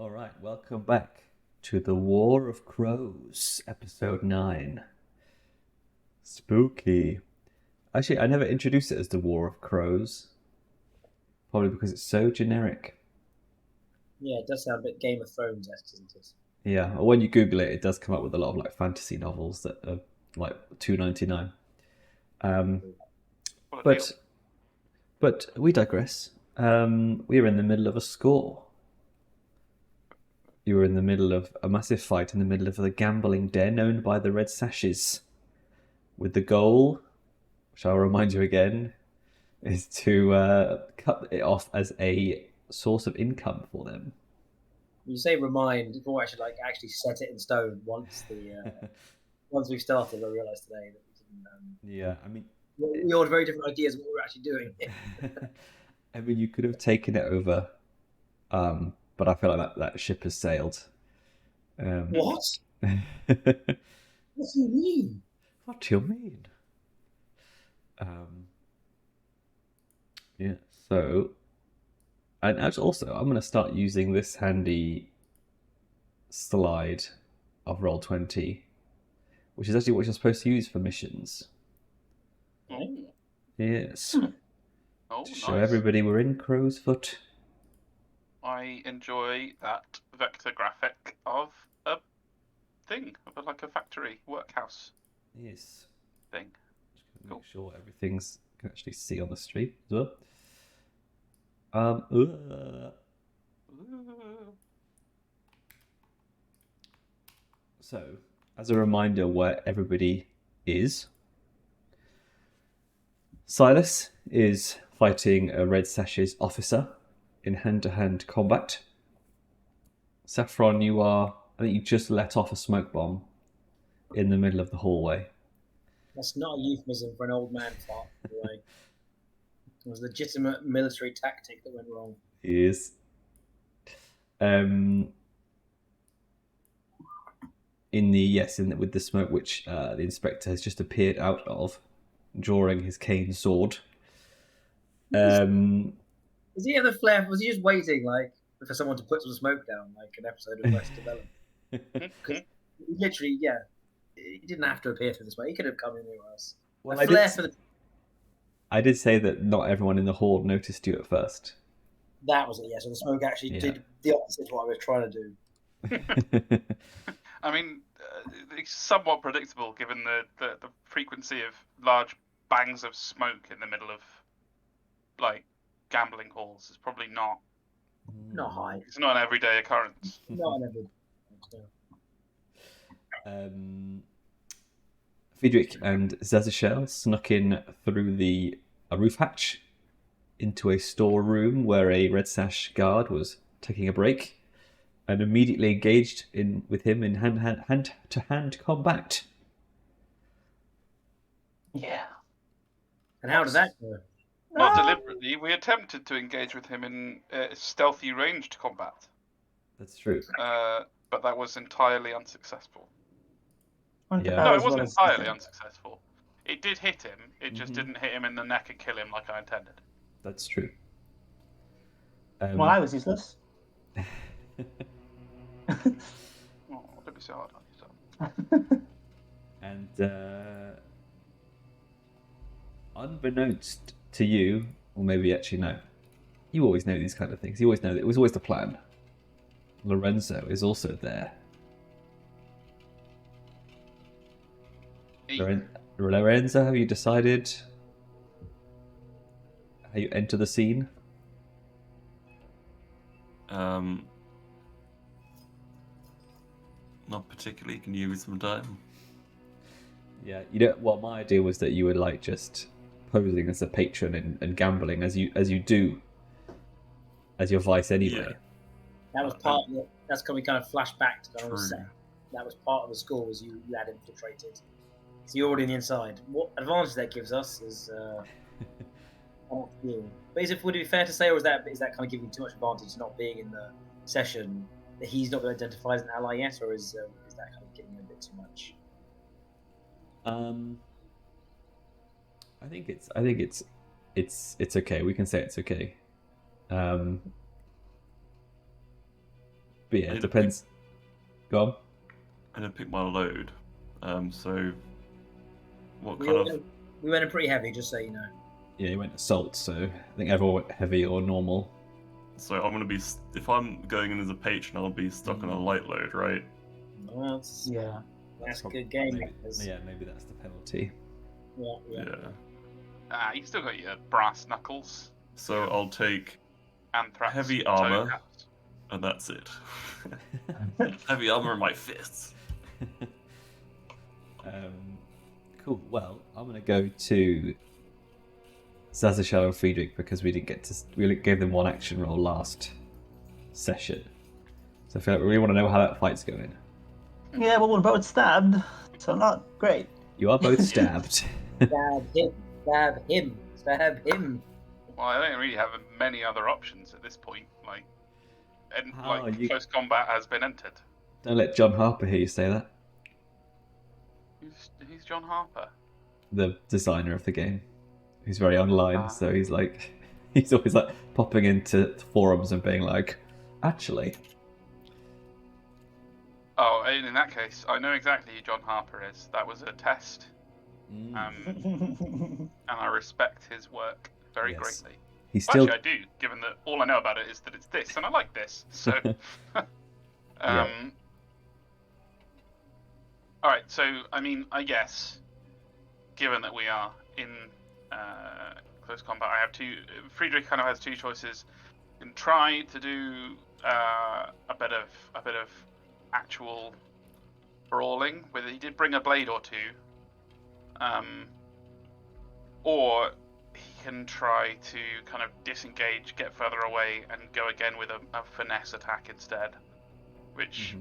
All right, welcome back to the War of Crows, episode 9. Spooky. Actually, I never introduced it as the War of Crows. Probably because it's so generic. Yeah, it does sound a bit Game of Thrones-esque, doesn't it? Yeah, when you Google it, it does come up with a lot of like fantasy novels that are like $2.99. What a deal. But we digress. We are in the middle of a score. You were in the middle of a massive fight in the middle of the gambling den owned by the Red Sashes, with the goal, which I'll remind you again, is to cut it off as a source of income for them. You say remind, before actually set it in stone once once we've started. I realised today that we didn't. Yeah, I mean, we all had very different ideas of what we're actually doing. I mean, you could have taken it over, but I feel like that ship has sailed. What? What do you mean? What do you mean? Yeah, so, and also, I'm going to start using this handy slide of Roll20, which is actually what you're supposed to use for missions. Oh, Yes. oh To show nice. everybody we're in Crow's Foot. I enjoy that vector graphic of a thing, of like a factory workhouse Yes. thing. Make Cool. sure everything's you can actually see on the street as well. Ooh. So, as a reminder where everybody is, Silas is fighting a Red Sash's officer in hand-to-hand combat. Saffron, I think you just let off a smoke bomb in the middle of the hallway. That's not a euphemism for an old man fart, by the way. It was a legitimate military tactic that went wrong. Is with the smoke which the inspector has just appeared out of, drawing his cane sword. Does he have the flair? Was he just waiting for someone to put some smoke down, like an episode of Arrested Development? Because literally, he didn't have to appear through this way. He could have come anywhere else. Well, I did say that not everyone in the hall noticed you at first. That was it, yeah. So the smoke actually did the opposite of what I was trying to do. I mean, it's somewhat predictable given the frequency of large bangs of smoke in the middle of, like, gambling halls. It's probably not high. It's not an everyday occurrence. Not an everyday. Friedrich and Szaszachel snuck in through a roof hatch into a storeroom where a Red Sash guard was taking a break, and immediately engaged with him in hand-to-hand combat. Yeah. And how did that go? Not deliberately. We attempted to engage with him in stealthy ranged combat. That's true. But that was entirely unsuccessful. Yeah. No, it wasn't entirely unsuccessful. It did hit him. It just didn't hit him in the neck and kill him like I intended. That's true. Well, I was useless. Oh, don't be so hard on yourself. And unbeknownst to you, or maybe actually no, you always know these kind of things. You always know that it was always the plan. Lorenzo is also there. Lorenzo, have you decided how you enter the scene? Not particularly. Can you give me some time? Yeah, well, my idea was that you were like just posing as a patron and gambling as you do as your vice anyway. Yeah. That was part of it. That's when we kind of flash back to the set. That was part of the score, was you had infiltrated. So you're already on the inside. What advantage that gives us is not being. But would it be fair to say, or is that kind of giving too much advantage not being in the session, that he's not been identified as an ally yet, or is that kind of giving him a bit too much? I think it's okay. We can say it's okay. But yeah, it depends. Go on. I didn't pick my load. So what We kind went, of? we went in pretty heavy, just so you know. Yeah, you went assault, so I think everyone went heavy or normal. So I'm gonna be. If I'm going in as a patron, I'll be stuck on a light load, right? Well, that's Yeah. a good game. Maybe, because- yeah, maybe that's the penalty. yeah. You still got your brass knuckles, So I'll take anthrax, heavy toe armor, caps. and that's it. Heavy armor in my fists. Cool. Well, I'm gonna go to Szaszachel and Friedrich because we gave them one action roll last session. So I feel like we really want to know how that fight's going. Yeah, well, we're both stabbed, so not great. You are both stabbed. Stab him. Stab him. Stab him. Well, I don't really have many other options at this point. Oh, Close combat has been entered. Don't let John Harper hear you say that. Who's John Harper? The designer of the game. He's very online, so he's always like popping into forums and being like, actually. Oh, in that case, I know exactly who John Harper is. That was a test, and I respect his work very Yes. greatly. He's Well, still. actually, I do, given that all I know about it is that it's this, and I like this. So, Yeah. all right. So, I mean, I guess, given that we are in close combat, I have two. Friedrich kind of has two choices. You can try to do a bit of actual brawling. With he did bring a blade or two, or he can try to kind of disengage, get further away, and go again with a finesse attack instead, which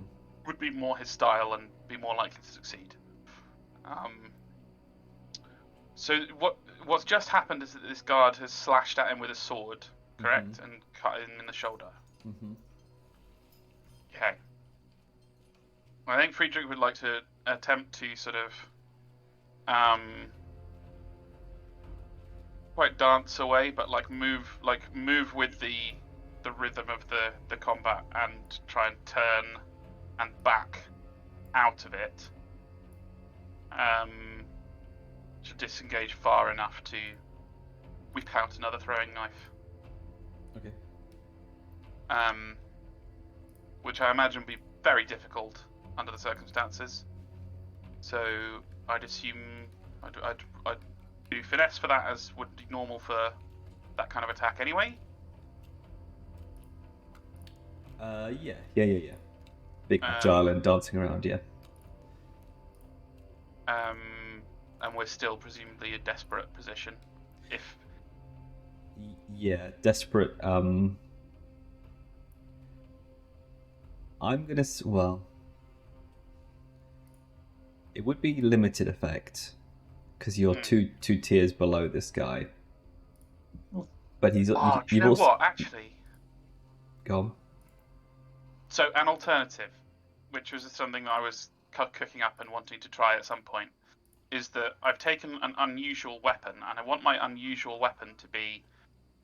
would be more his style and be more likely to succeed. So what's just happened is that this guard has slashed at him with a sword, correct, and cut him in the shoulder. Okay. I think Friedrich would like to attempt to sort of quite dance away, but move with the rhythm of the combat and try and turn and back out of it. To disengage far enough to whip out another throwing knife. Okay. Which I imagine would be very difficult under the circumstances. So I'd assume I'd do finesse for that, as would be normal for that kind of attack anyway. Yeah. Big agile and dancing around, yeah. And we're still presumably a desperate position. If Yeah, desperate. I'm gonna. Well, it would be limited effect because you're two tiers below this guy. But he's. do you know what? Actually, Go on. so an alternative, which was something I was cooking up and wanting to try at some point, is that I've taken an unusual weapon, and I want my unusual weapon to be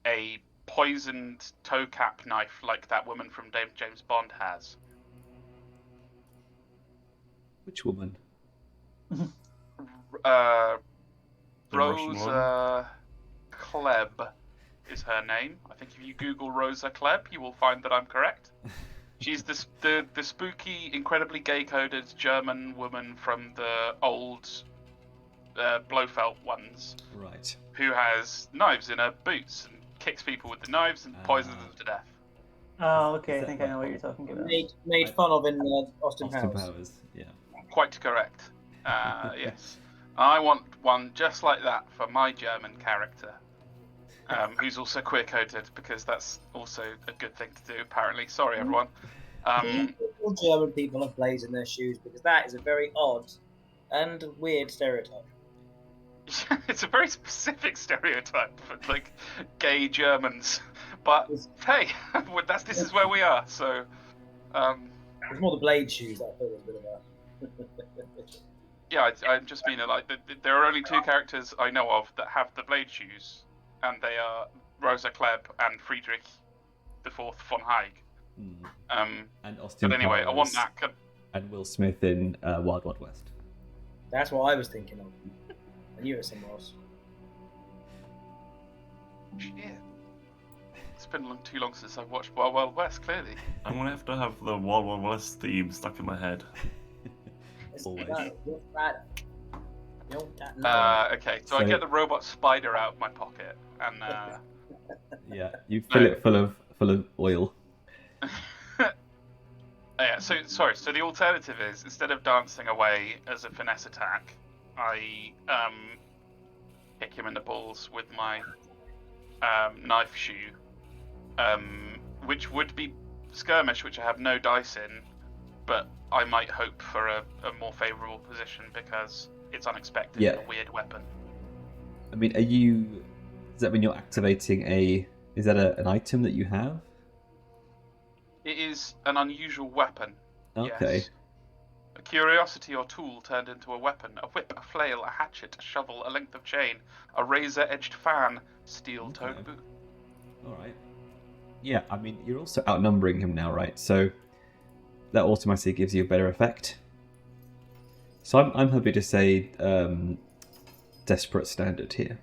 a poisoned toe cap knife like that woman from James Bond has. Which woman? The Russian one? Rosa Klebb is her name. I think if you Google Rosa Klebb, you will find that I'm correct. She's the spooky, incredibly gay-coded German woman from the old Blofeld ones, Right. who has knives in her boots and kicks people with the knives and poisons them to death. Oh, okay. Is I that think I know what you're talking about. Made fun of in Austin Austin Powers. Powers. Yeah. Quite correct. Yes. I want one just like that for my German character, who's also queer-coded, because that's also a good thing to do, apparently. Sorry, everyone. All German people have blades in their shoes because that is a very odd and weird stereotype. It's a very specific stereotype for gay Germans, but hey, this is where we are. So, It's more the blade shoes that I thought was a bit of a. yeah, I just mean there are only two characters I know of that have the blade shoes, and they are Rosa Klebb and Friedrich IV von Haig. And Austin But anyway, I want Powers that. and Will Smith in Wild Wild West. That's what I was thinking of. I knew it was somewhere else. Shit. It's been too long since I've watched Wild Wild West, clearly. I'm gonna have to have the Wild Wild West theme stuck in my head. Always. Okay, so I get the robot spider out of my pocket, and Yeah, you fill it full of oil. yeah. So sorry. So the alternative is, instead of dancing away as a finesse attack, I kick him in the balls with my knife shoe, which would be skirmish, which I have no dice in, but I might hope for a more favourable position because it's unexpected. Yeah. A weird weapon. I mean, does that mean you're activating is that an item that you have? It is an unusual weapon. Okay. Yes. A curiosity or tool turned into a weapon. A whip, a flail, a hatchet, a shovel, a length of chain, a razor-edged fan, steel-toed Okay. boot. Alright. Yeah, I mean, you're also outnumbering him now, right? So that automatically gives you a better effect. So I'm happy to say desperate standard here.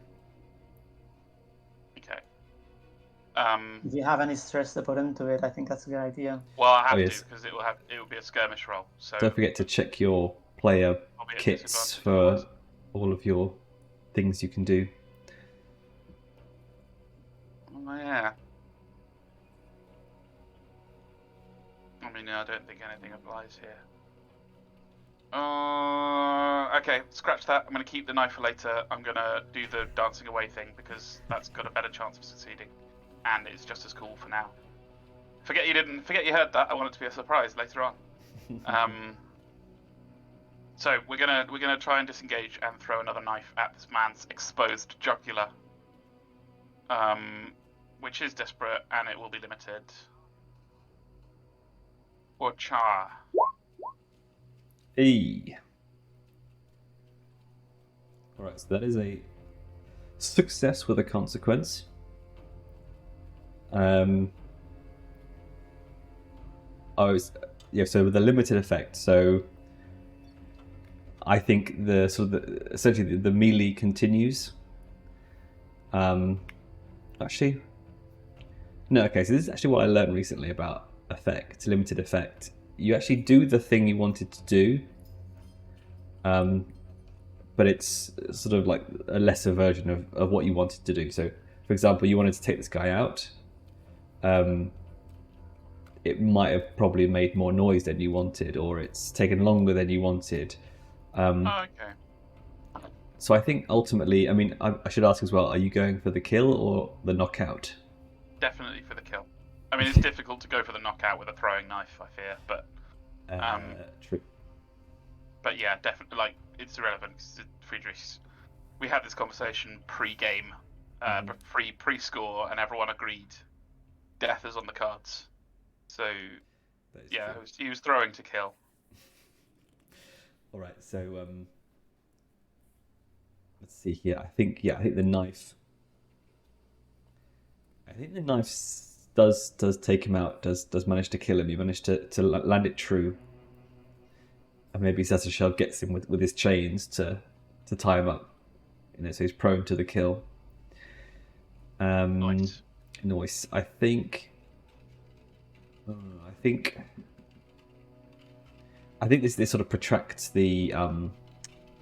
Okay. If you have any stress to put into it, I think that's a good idea. Well, I have yes. to because it will be a skirmish roll. So Don't forget to check your player I'll be at kits disadvantage for otherwise. all of your things you can do. Oh, yeah. I mean, I don't think anything applies here. Okay, scratch that. I'm going to keep the knife for later. I'm going to do the dancing away thing because that's got a better chance of succeeding, and it's just as cool for now. Forget you heard that. I want it to be a surprise later on. So we're gonna try and disengage and throw another knife at this man's exposed jugular, which is desperate, and it will be limited. Or char. E. Alright, so that is a success with a consequence. So with a limited effect, so I think essentially the melee continues. Actually, no. Okay, so this is actually what I learned recently about limited effect. You actually do the thing you wanted to do, but it's sort of like a lesser version of what you wanted to do. So, for example, you wanted to take this guy out. It might have probably made more noise than you wanted, or it's taken longer than you wanted. Okay. So I think ultimately, I mean, I should ask as well, are you going for the kill or the knockout? Definitely for the kill. I mean, it's difficult to go for the knockout with a throwing knife, I fear, but True. But yeah, definitely, like, it's irrelevant because Friedrich's. We had this conversation pre-game, pre-score, and everyone agreed death is on the cards. So yeah, he was throwing to kill. All right, so let's see here. I think the knife. I think the knife does take him out. Does manage to kill him. You manage to land it true. And maybe Szaszachel gets him with his chains to tie him up. So he's prone to the kill. Nice. Nice. I think this sort of protracts the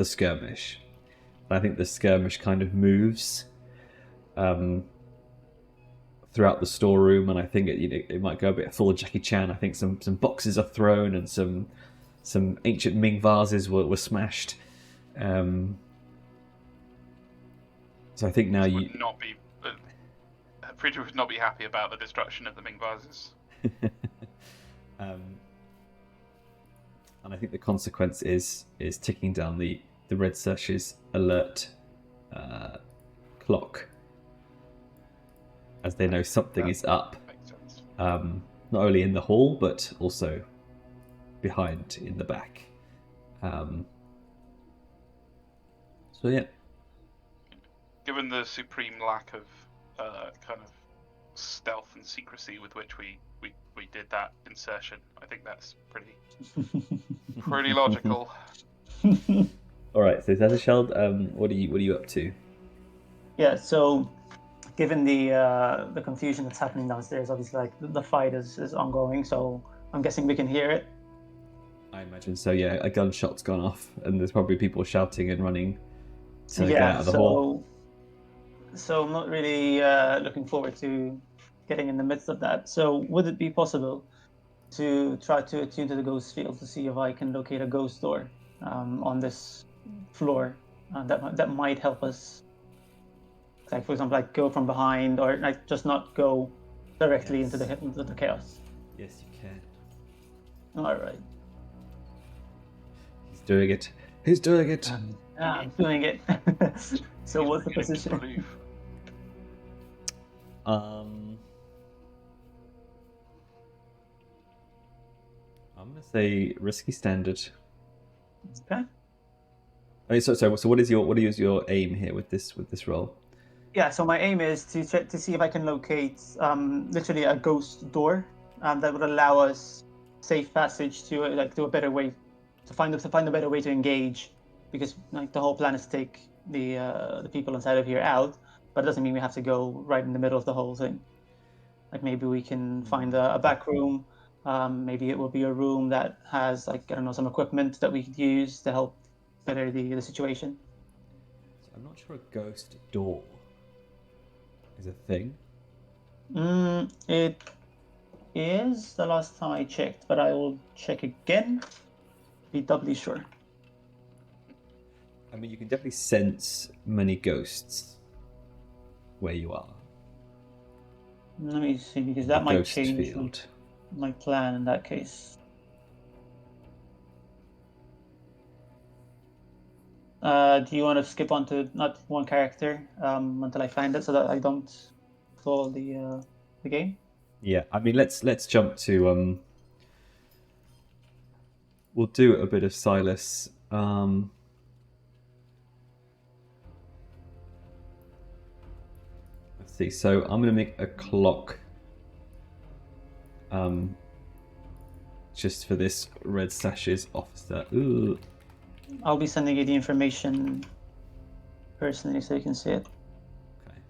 skirmish. And I think the skirmish kind of moves throughout the storeroom, and I think it might go a bit full Jackie Chan. I think some boxes are thrown and some ancient Ming vases were smashed. So I think now Would not be. Friedrich would not be happy about the destruction of the Ming vases. And I think the consequence is ticking down the Red Sash's alert clock, as they know something is up. Makes sense. Not only in the hall, but also behind in the back. So yeah. Given the supreme lack of kind of stealth and secrecy with which we did that insertion. I think that's pretty logical. All right, so Szaszachel, what are you up to? Yeah, so given the confusion that's happening downstairs, obviously, like the fight is ongoing, so I'm guessing we can hear it. I imagine so. Yeah, a gunshot's gone off, and there's probably people shouting and running to get out of the hall. So I'm not really looking forward to getting in the midst of that. So would it be possible to try to attune to the ghost field to see if I can locate a ghost door on this floor that might help us? Like, for example, like go from behind, or like just not go directly into the chaos. Yes, you can. All right. He's doing it. He's doing it. I'm doing it. So what's the position? I'm gonna say risky standard. Okay. I mean, so what is your aim here with this role? Yeah, so my aim is to see if I can locate literally a ghost door that would allow us safe passage to a better way to find a better way to engage, because like the whole plan is to take the people inside of here out, but it doesn't mean we have to go right in the middle of the whole thing. Like maybe we can find a back room. Maybe it will be a room that has some equipment that we could use to help better the situation. So I'm not sure a ghost door is a thing. It is the last time I checked, but I will check again. Be doubly sure. I mean, you can definitely sense many ghosts where you are. Let me see, because that might change field. My plan in that case. Do you want to skip on to not one character until I find it, so that I don't fall the game? Yeah, I mean, let's jump to we'll do a bit of Silas. Let's see. So I'm gonna make a clock. Just for this Red Sash's officer. Ooh. I'll be sending you the information personally so you can see it. Okay.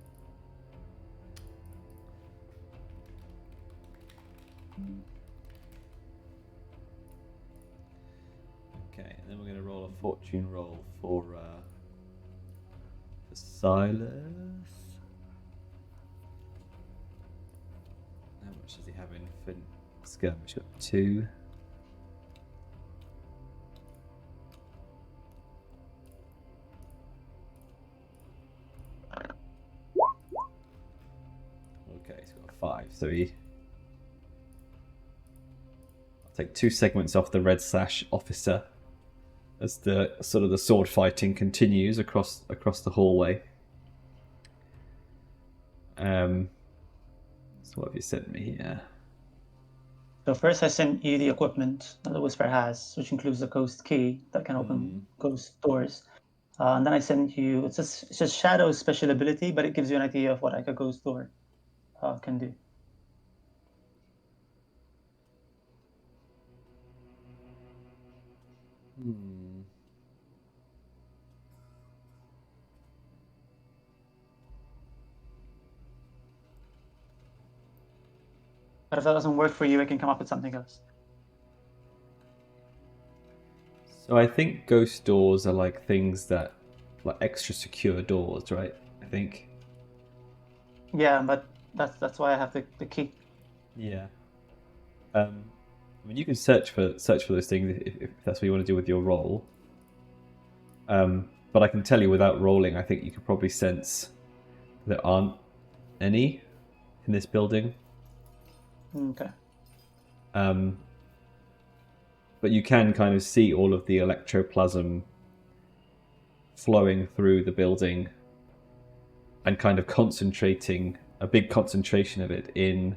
Okay, and then we're going to roll a fortune roll for Silas. How much does he have in skirmish? Got 2. Okay, he's got 5, so I'll take 2 segments off the Red Sash officer as the sword fighting continues across the hallway. So what have you sent me here? So first I sent you the equipment that the Whisper has, which includes the ghost key that can open ghost doors. And then I sent you, it's just Shadow's special ability, but it gives you an idea of what a ghost door can do. But if that doesn't work for you, I can come up with something else. So I think ghost doors are like things that, like extra secure doors, right? I think. Yeah, but that's why I have the key. Yeah. I mean, you can search for those things if that's what you want to do with your roll. But I can tell you without rolling, I think you could probably sense there aren't any in this building. Okay. But you can kind of see all of the electroplasm flowing through the building and kind of concentrating, a big concentration of it in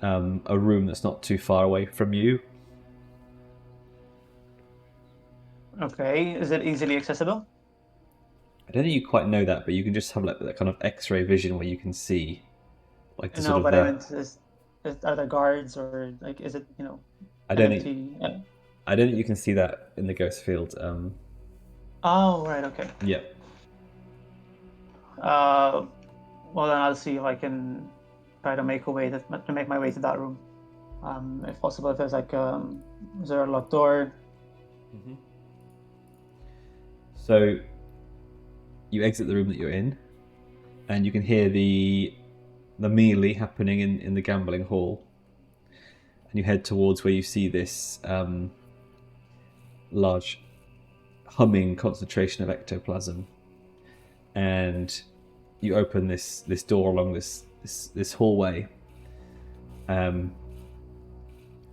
a room that's not too far away from you. Okay, is it easily accessible? I don't think you quite know that, but you can just have like that kind of X-ray vision where you can see like the No, sort of but the, I meant are there guards or like is it I don't empty? think I don't think you can see that in the ghost field. Oh, right, okay. Yeah. Well then I'll see if I can try to make my way to that room. If possible, if there's like is there a locked door? Mm-hmm. So you exit the room that you're in, and you can hear the melee happening in the gambling hall, and you head towards where you see this large humming concentration of ectoplasm, and you open this door along this hallway,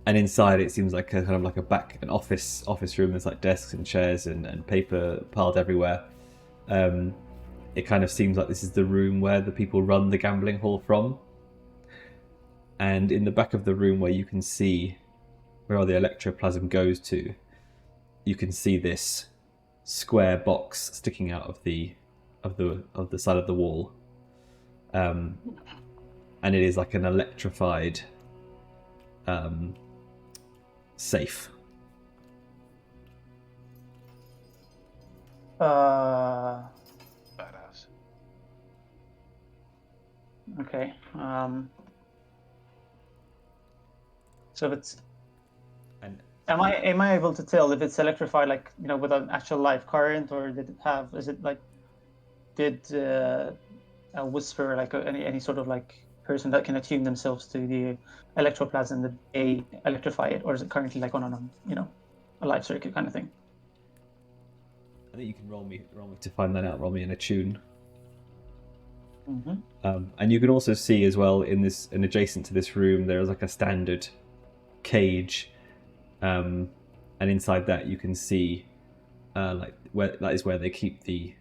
and inside it seems like a kind of like an office room. There's like desks and chairs and paper piled everywhere. It kind of seems like this is the room where the people run the gambling hall from. And in the back of the room where you can see where all the electroplasm goes to, you can see this square box sticking out of the side of the wall. And it is like an electrified safe. Badass. Okay. So if it's, And am I able to tell if it's electrified, like with an actual live current, or did a whisper, like any sort of like person that can attune themselves to the electroplasm, that they electrify it, or is it currently like on a live circuit kind of thing? I think you can roll me to find that out. Roll me an attune. Mm-hmm. And you can also see as well in adjacent to this room there is like a standard cage, and inside that you can see like where that is where they keep the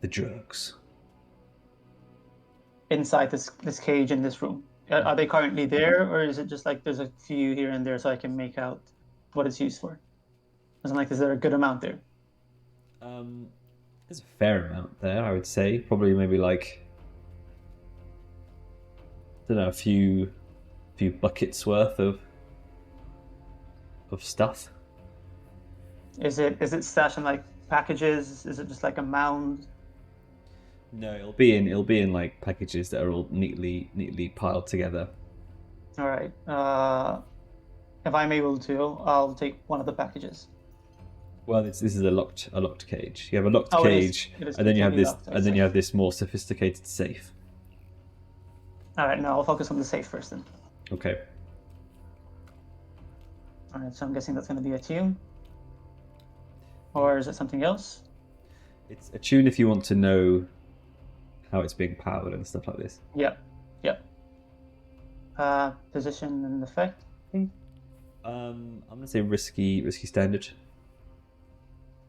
drugs. Inside this cage in this room, are they currently there, or is it just like there's a few here and there so I can make out what it's used for? Is there a good amount there? There's a fair amount there, I would say. Probably maybe like, I don't know, a few buckets worth of stuff. Is it stashed in like packages? Is it just like a mound? No, it'll be in like packages that are all neatly piled together. All right. If I'm able to, I'll take one of the packages. Well, this is a locked cage. You have a locked Oh, cage, it is and then you have completely this, locked, and then you have this more sophisticated safe. All right. No, I'll focus on the safe first then. Okay. All right. So I'm guessing that's going to be a tune, or is it something else? It's a tune if you want to know how it's being powered and stuff like this. Yep. Position and effect, please. I'm gonna say risky standard.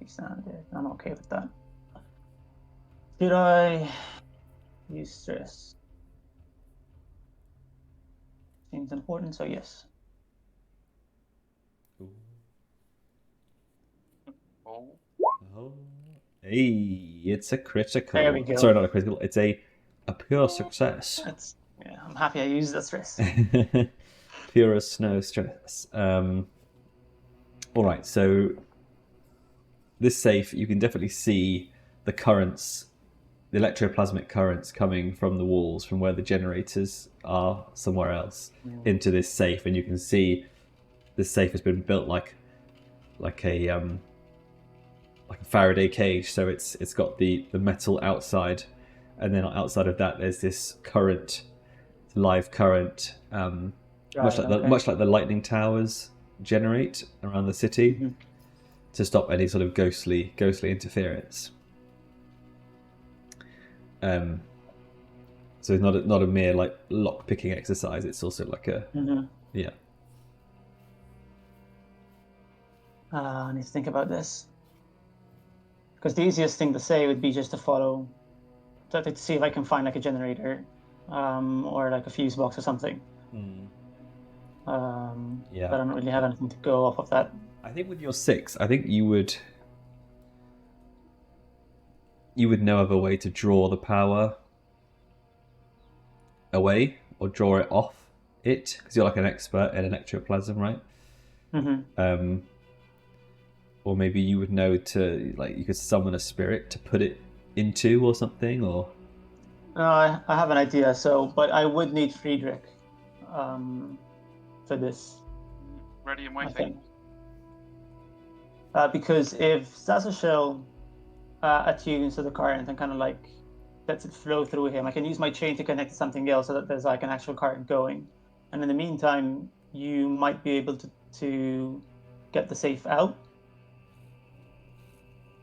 Standard. I'm okay with that. Did I use stress? Seems important, so yes. Ooh. Oh. Oh. Hey, it's a critical. There we go. Sorry, not a critical. It's a pure success. I'm happy I used that stress. Pure as snow stress. All right, so this safe, you can definitely see the currents, the electroplasmic currents coming from the walls, from where the generators are somewhere else, into this safe, and you can see this safe has been built like a Faraday cage. So it's got the metal outside, and then outside of that there's this current, live current, much like the lightning towers generate around the city, to stop any sort of ghostly interference. So it's not a mere like lock picking exercise. It's also like a yeah. I need to think about this, because the easiest thing to say would be just to follow, to see if I can find like a generator, or like a fuse box or something. Yeah. But I don't really have anything to go off of that. I think with your 6, I think you would know of a way to draw the power away or draw it off it, because you're like an expert in ectoplasm, right? Mm-hmm. Or maybe you would know to, like, you could summon a spirit to put it into or something, or... I have an idea. But I would need Friedrich for this. Ready and I waiting. think. Because if Szaszachel attunes to the current and kind of like lets it flow through him, I can use my chain to connect to something else so that there's like an actual current going. And in the meantime, you might be able to get the safe out.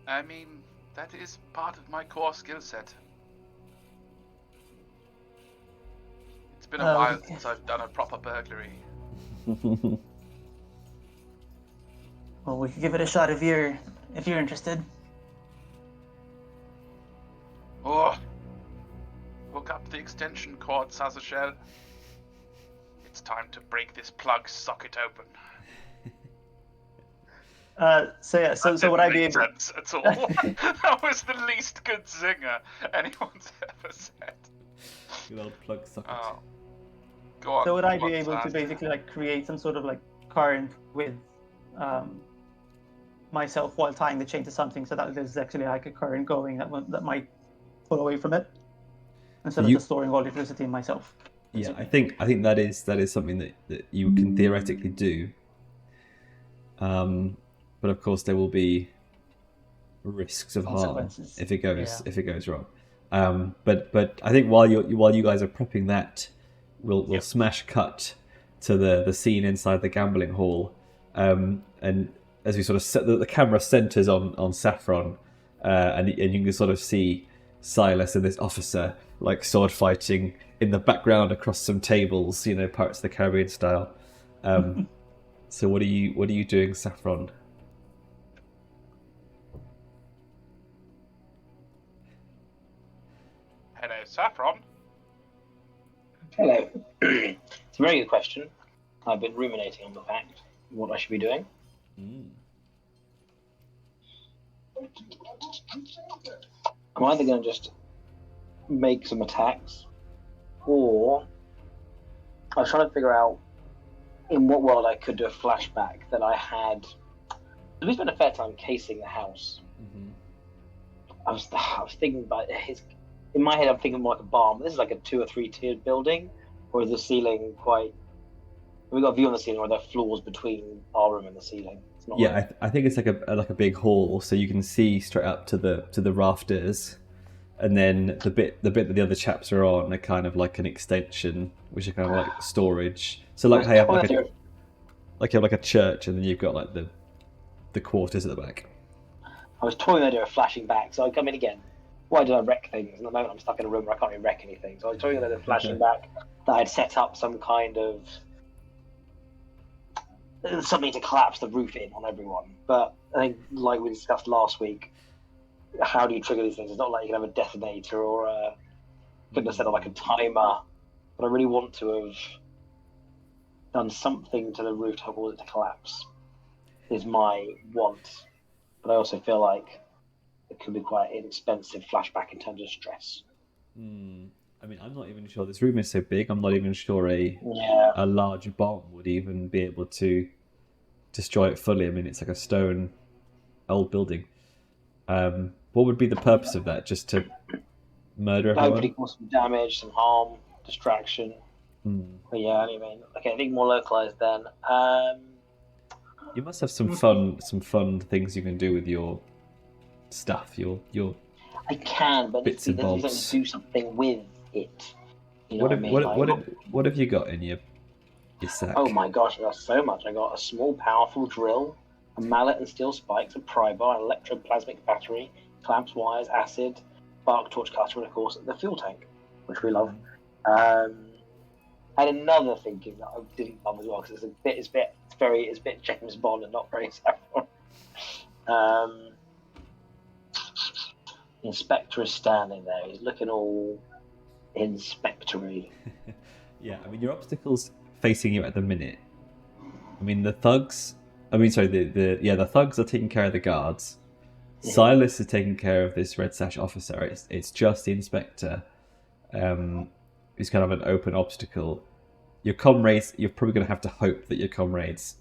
I mean, that is part of my core skill set. It's been a while since I've done a proper burglary. Well, we could give it a shot if you're interested. Oh, hook up the extension cord, Szaszachel. It's time to break this plug socket open. So would I be able? Sense at all? That was the least good zinger anyone's ever said. Good old plug socket. Oh. Go on. So would I go be on, able to Saz. basically like create some sort of like current with myself while tying the chain to something, so that there's actually like a current going that might pull away from it, instead of just storing all the electricity in myself. Yeah, I think that is something that you can theoretically do. But of course there will be risks of harm if it goes wrong. But I think while you guys are prepping that, we'll smash cut to the scene inside the gambling hall, and as we sort of set the camera centers on Saffron, and you can sort of see Silas and this officer like sword fighting in the background across some tables, Pirates of the Caribbean style. So what are you doing, Saffron? Hello, Saffron. Hello. It's a very good question. I've been ruminating on the fact of what I should be doing. I'm either going to just make some attacks, or I was trying to figure out in what world I could do a flashback that I had. We spent a fair time casing the house. I was thinking about in my head. I'm thinking more like a barn. This is like a 2 or 3 tiered building, or is the ceiling quite? We've got a view on the ceiling, or there are floors between our room and the ceiling. It's not I think it's like a big hall, so you can see straight up to the rafters, and then the bit that the other chaps are on are kind of like an extension, which are kind of like storage. So like you have like a church, and then you've got like the quarters at the back. I was toying with the idea of flashing back, so I come in again. Why did I wreck things? And at the moment I'm stuck in a room where I can't really wreck anything. So I was toying with the idea of flashing back, that I'd set up some kind of something to collapse the roof in on everyone. But I think, like we discussed last week, how do you trigger these things? It's not like you can have a detonator or couldn't have set up like a timer. But I really want to have done something to the roof to cause it to collapse. Is my want. But I also feel like it could be quite an inexpensive flashback in terms of stress. I mean, I'm not even sure. This room is so big. I'm not even sure a large bomb would even be able to destroy it fully. I mean, it's like a stone old building. What would be the purpose of that? Just to murder everyone? Hopefully cause some damage, some harm, distraction. But yeah, anyway. Okay, I think more localized then. You must have some fun things you can do with your stuff. Your I can, but bits it and doesn't bobs. do something with it. You know what I mean? What have you got in your sack? Oh my gosh, I got so much. I got a small, powerful drill, a mallet and steel spikes, a pry bar, an electroplasmic battery, clamps, wires, acid, spark torch cutter, and of course the fuel tank, which we love. And another thinking that I didn't love as well, because it's a bit James Bond and not very Saffron. The inspector is standing there. He's looking all inspectory. Yeah, I mean, your obstacles facing you at the minute. I mean, the thugs are taking care of the guards. Yeah. Silas is taking care of this Red Sash officer. It's just the inspector. is kind of an open obstacle. Your comrades, you're probably going to have to hope that your comrades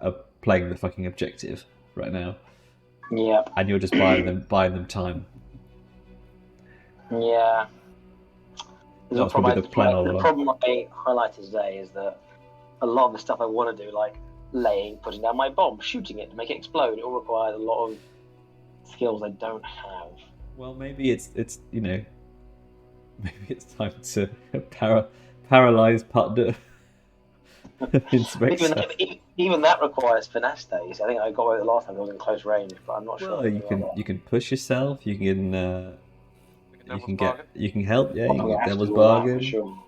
are playing the fucking objective right now. Yeah. And you're just buying them time. Yeah. That's probably the plan all The along. problem I highlighted today is that a lot of the stuff I want to do, like laying, putting down my bomb, shooting it to make it explode, it all requires a lot of skills I don't have. Well, maybe it's maybe it's time to paralyze partner. Even that requires finesse days. I think I got away the last time I was in close range, but I'm not sure. Well, you can push yourself. You can you can help. Yeah, you can get devil's for bargain. sure.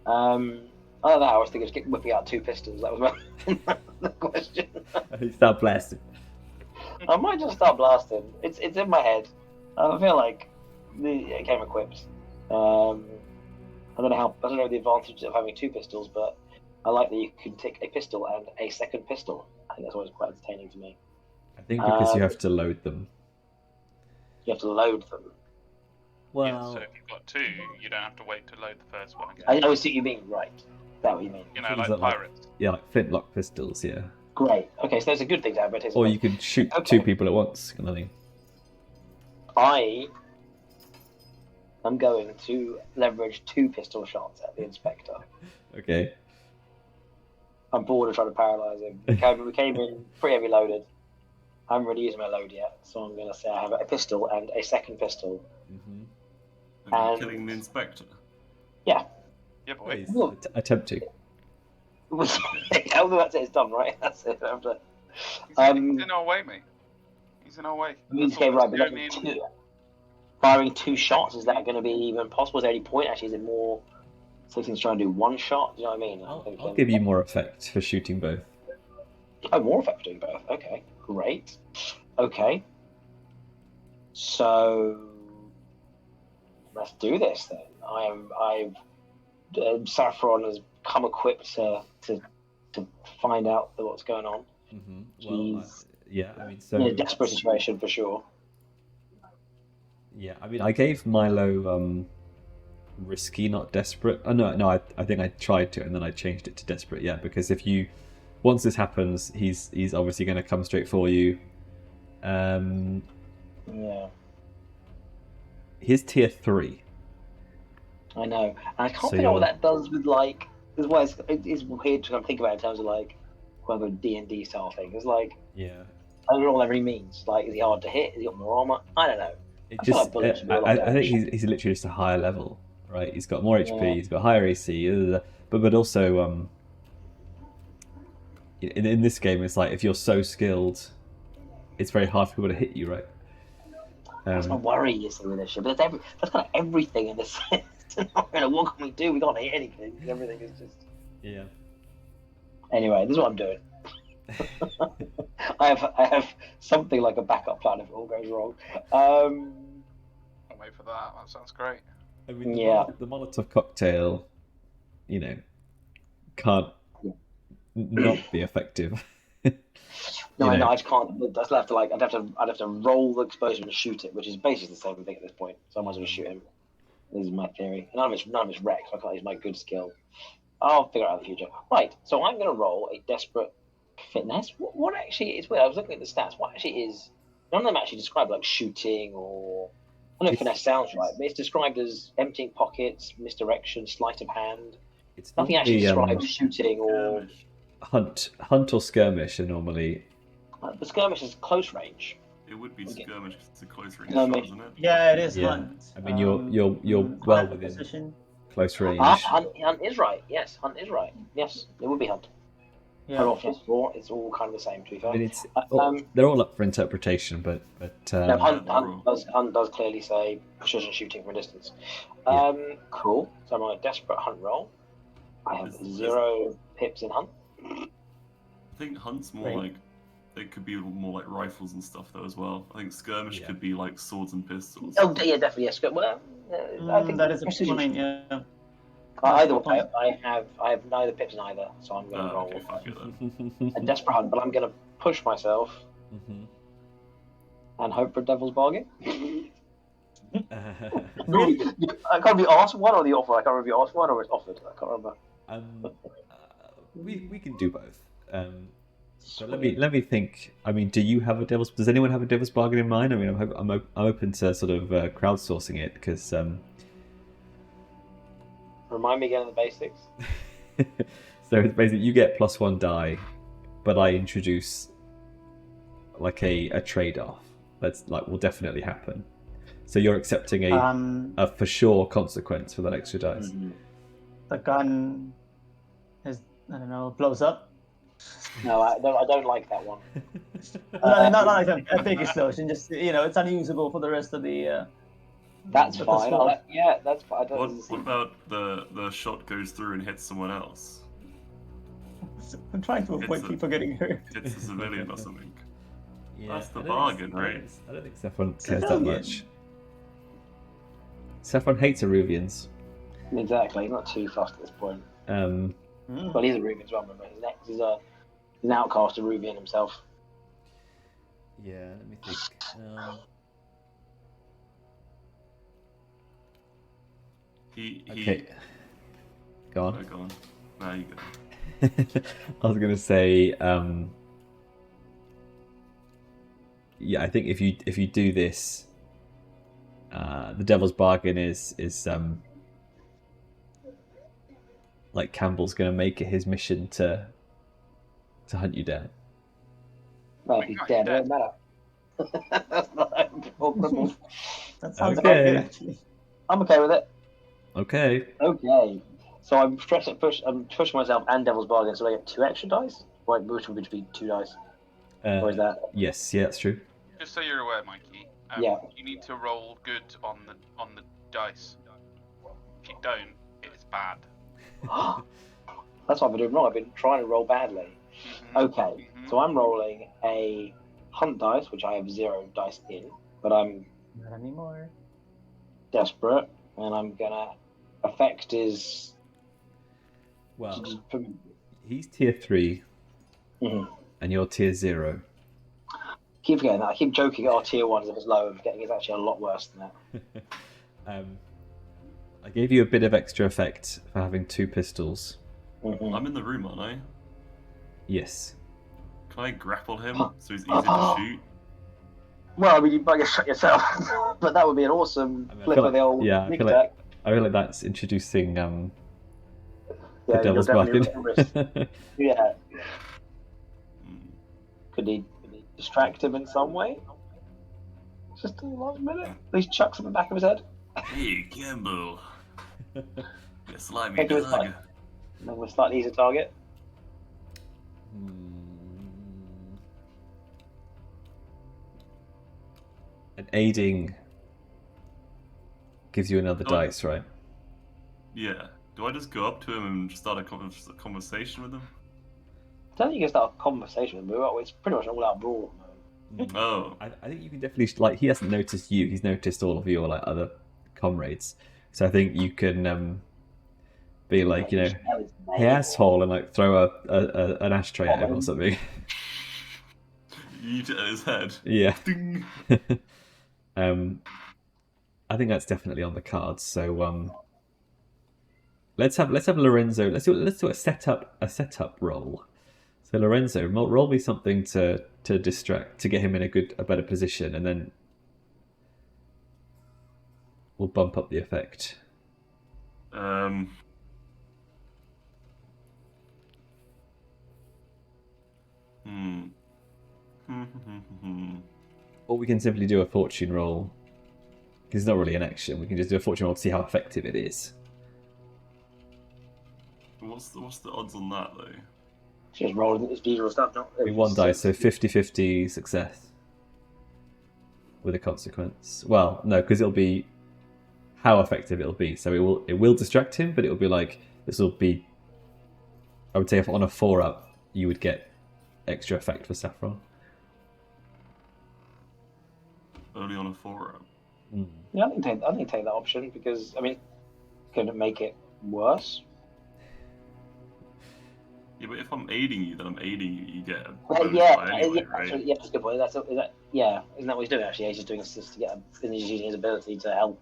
Other than that, I was thinking just whipping out 2 pistols. That was the question. You start blasting. I might just start blasting. It's in my head. I feel like it came equipped. I don't know the advantage of having 2 pistols, but I like that you can take a pistol and a second pistol. I think that's always quite entertaining to me. I think because you have to load them. You have to load them. Well, Yeah, so if you've got 2, you don't have to wait to load the first one again. I always see what you mean, right? Is that what you mean? You know, like pirates. Like flintlock pistols, yeah. Great. Okay, so that's a good thing to have. But Or you can shoot 2 people at once, kind of thing. I'm going to leverage 2 pistol shots at the inspector. Okay. I'm bored of trying to paralyze him. We came in pretty heavy loaded. I haven't really used my load yet, so I'm going to say I have a pistol and a second pistol. Mm-hmm. And killing the inspector. Yeah. Yeah, boy. Attempting. That's it. It's done, right? That's it. He's in our way, mate. He's in our way. Firing 2 shots, is that going to be even possible? Is there any point? Actually, is it more Citizen's trying to do 1 shot? Do you know what I mean? I'll give you more effect for shooting both. Oh, more effect for doing both. Okay, great. Okay. So let's do this then. Saffron has come equipped to find out what's going on. Mm-hmm. Well, yeah, I mean, so in a desperate situation for sure. Yeah, I mean, I gave Milo risky, not desperate. Oh, no, I think I tried to, and then I changed it to desperate. Yeah, because once this happens, he's obviously going to come straight for you. Yeah. He's tier 3. I know, and I can't figure out what that does with like. This is why it's weird to think about in terms of like whether D&D style thing. It's like, yeah, I don't know what that really means. Like, is he hard to hit? Has he got more armor? I don't know. I think he's literally just a higher level, right? He's got more HP, he's got higher AC, but also in this game, it's like if you're so skilled, it's very hard for people to hit you, right? That's my worry, you see, with this shit. But that's kind of everything in this. What can we do? We can't hit anything. Everything is just. Yeah. Anyway, this is what I'm doing. I have something like a backup plan if it all goes wrong. I'll wait for that. That sounds great. I mean, the Molotov cocktail, can't not be effective. No, I just can't. I'd have to roll the explosive and shoot it, which is basically the same thing at this point. So I might as well shoot him. This is my theory. None of it's wrecked. So I can't use my good skill. I'll figure it out in the future. Right. So I'm going to roll a desperate fitness. What actually is weird? I was looking at the stats. What actually is? None of them actually describe like shooting or. I don't know if finesse sounds right, but it's described as emptying pockets, misdirection, sleight of hand. It's nothing actually describes shooting or hunt or skirmish are normally. The skirmish is close range. It would be skirmish because it's a close range shot, isn't it? Yeah, it is hunt. I mean, you're well within position. Close range. Hunt is right. Yes, hunt is right. Yes, it would be hunt. Yeah. It's all kind of the same, to be fair. I mean, they're all up for interpretation, but no, hunt does clearly say precision shooting from a distance. Cool. So I'm on a desperate hunt roll. I have 0 pips in hunt. I think hunt's more like it could be more like rifles and stuff though as well. I think skirmish could be like swords and pistols. Oh yeah, definitely. Yes. Well, I think that is a point. Yeah. Either way, I have neither pips in either, so I'm going to roll fuck it then. a desperate hunt, but I'm going to push myself and hope for a devil's bargain. Really? I can't be asked one or the offer. I can't remember if you asked one or it's offered. I can't remember. We can do both. So let me think. I mean, does anyone have a devil's bargain in mind? I mean, I'm open to sort of crowdsourcing it because. Remind me again of the basics. So it's basically you get +1 die, but I introduce like a trade-off that's like will definitely happen. So you're accepting a for sure consequence for that extra dice. The gun blows up. No, I don't like that one. Not like a big explosion. Just it's unusable for the rest of the. That's fine. That's fine. What about the shot goes through and hits someone else? I'm trying to avoid people getting hurt. Hits a civilian or something. Yeah, that's the bargain, right? I don't think Saffron cares that much. Saffron hates Aruvians. Exactly. Not too fussed at this point. Well, he's a Aruvian as well, remember? He's an outcast Aruvian himself. Yeah, let me think. Okay. Go on. Oh, go on. Now you go. I was gonna say, yeah, I think if you do this, the devil's bargain is like Campbell's gonna make it his mission to hunt you down. Well, if he's dead, it doesn't matter. That's not important. That sounds okay. Good, actually. I'm okay with it. Okay. So I'm pushing myself and Devil's Bargain, so I get 2 extra dice? Right, which would be 2 dice. Or is that? Yes, yeah, that's true. Just so you're aware, Mikey, you need to roll good on the dice. If you don't, it's bad. That's what I've been doing wrong. I've been trying to roll badly. Okay, so I'm rolling a hunt dice, which I have 0 dice in, but I'm not anymore. Desperate, and I'm gonna effect is. Well, he's tier 3, and you're tier 0. Keep forgetting that. I keep joking our tier 1 if it's low, and forgetting it's actually a lot worse than that. I gave you a bit of extra effect for having 2 pistols. I'm in the room, aren't I? Yes. Can I grapple him so he's easy to shoot? Well, I mean, you might get shot yourself, but that would be an awesome flip of the old I feel like that's introducing the devil's bargain. Yeah. Could he distract him in some way? Just a last minute. At least chuck something back of his head. Hey, Campbell. You slimy dog. We're slightly easier target. And aiding gives you another dice, right? Yeah. Do I just go up to him and start a conversation with him? I don't think you can start a conversation with him. It's pretty much all out brawl. Oh. I think you can definitely, he hasn't noticed you, he's noticed all of your other comrades. So I think you can be like, hey asshole, and throw an ashtray at him or something. Yeet it at his head. Yeah. I think that's definitely on the cards. So let's have Lorenzo. Let's do a setup roll. So Lorenzo, roll me something to distract, to get him in a better position, and then we'll bump up the effect. Or we can simply do a fortune roll. Because it's not really an action. We can just do a fortune roll to see how effective it is. What's the odds on that, though? Just rolling its usual stuff, not 1 dice, so 50-50 success. With a consequence. Well, no, because it'll be how effective it'll be. So it will distract him, but it'll be like, this will be, I would say if on a 4-up, you would get extra effect for Saffron. Only on a 4-up. Yeah, I think take that option because, I mean, could it make it worse? Yeah, but if I'm aiding you, then I'm aiding you. You get a Well, bonus yeah, die anyway, yeah, right? actually, yeah, that's a good point. Yeah, isn't that what he's doing actually? He's just doing assist to get he's using his ability to help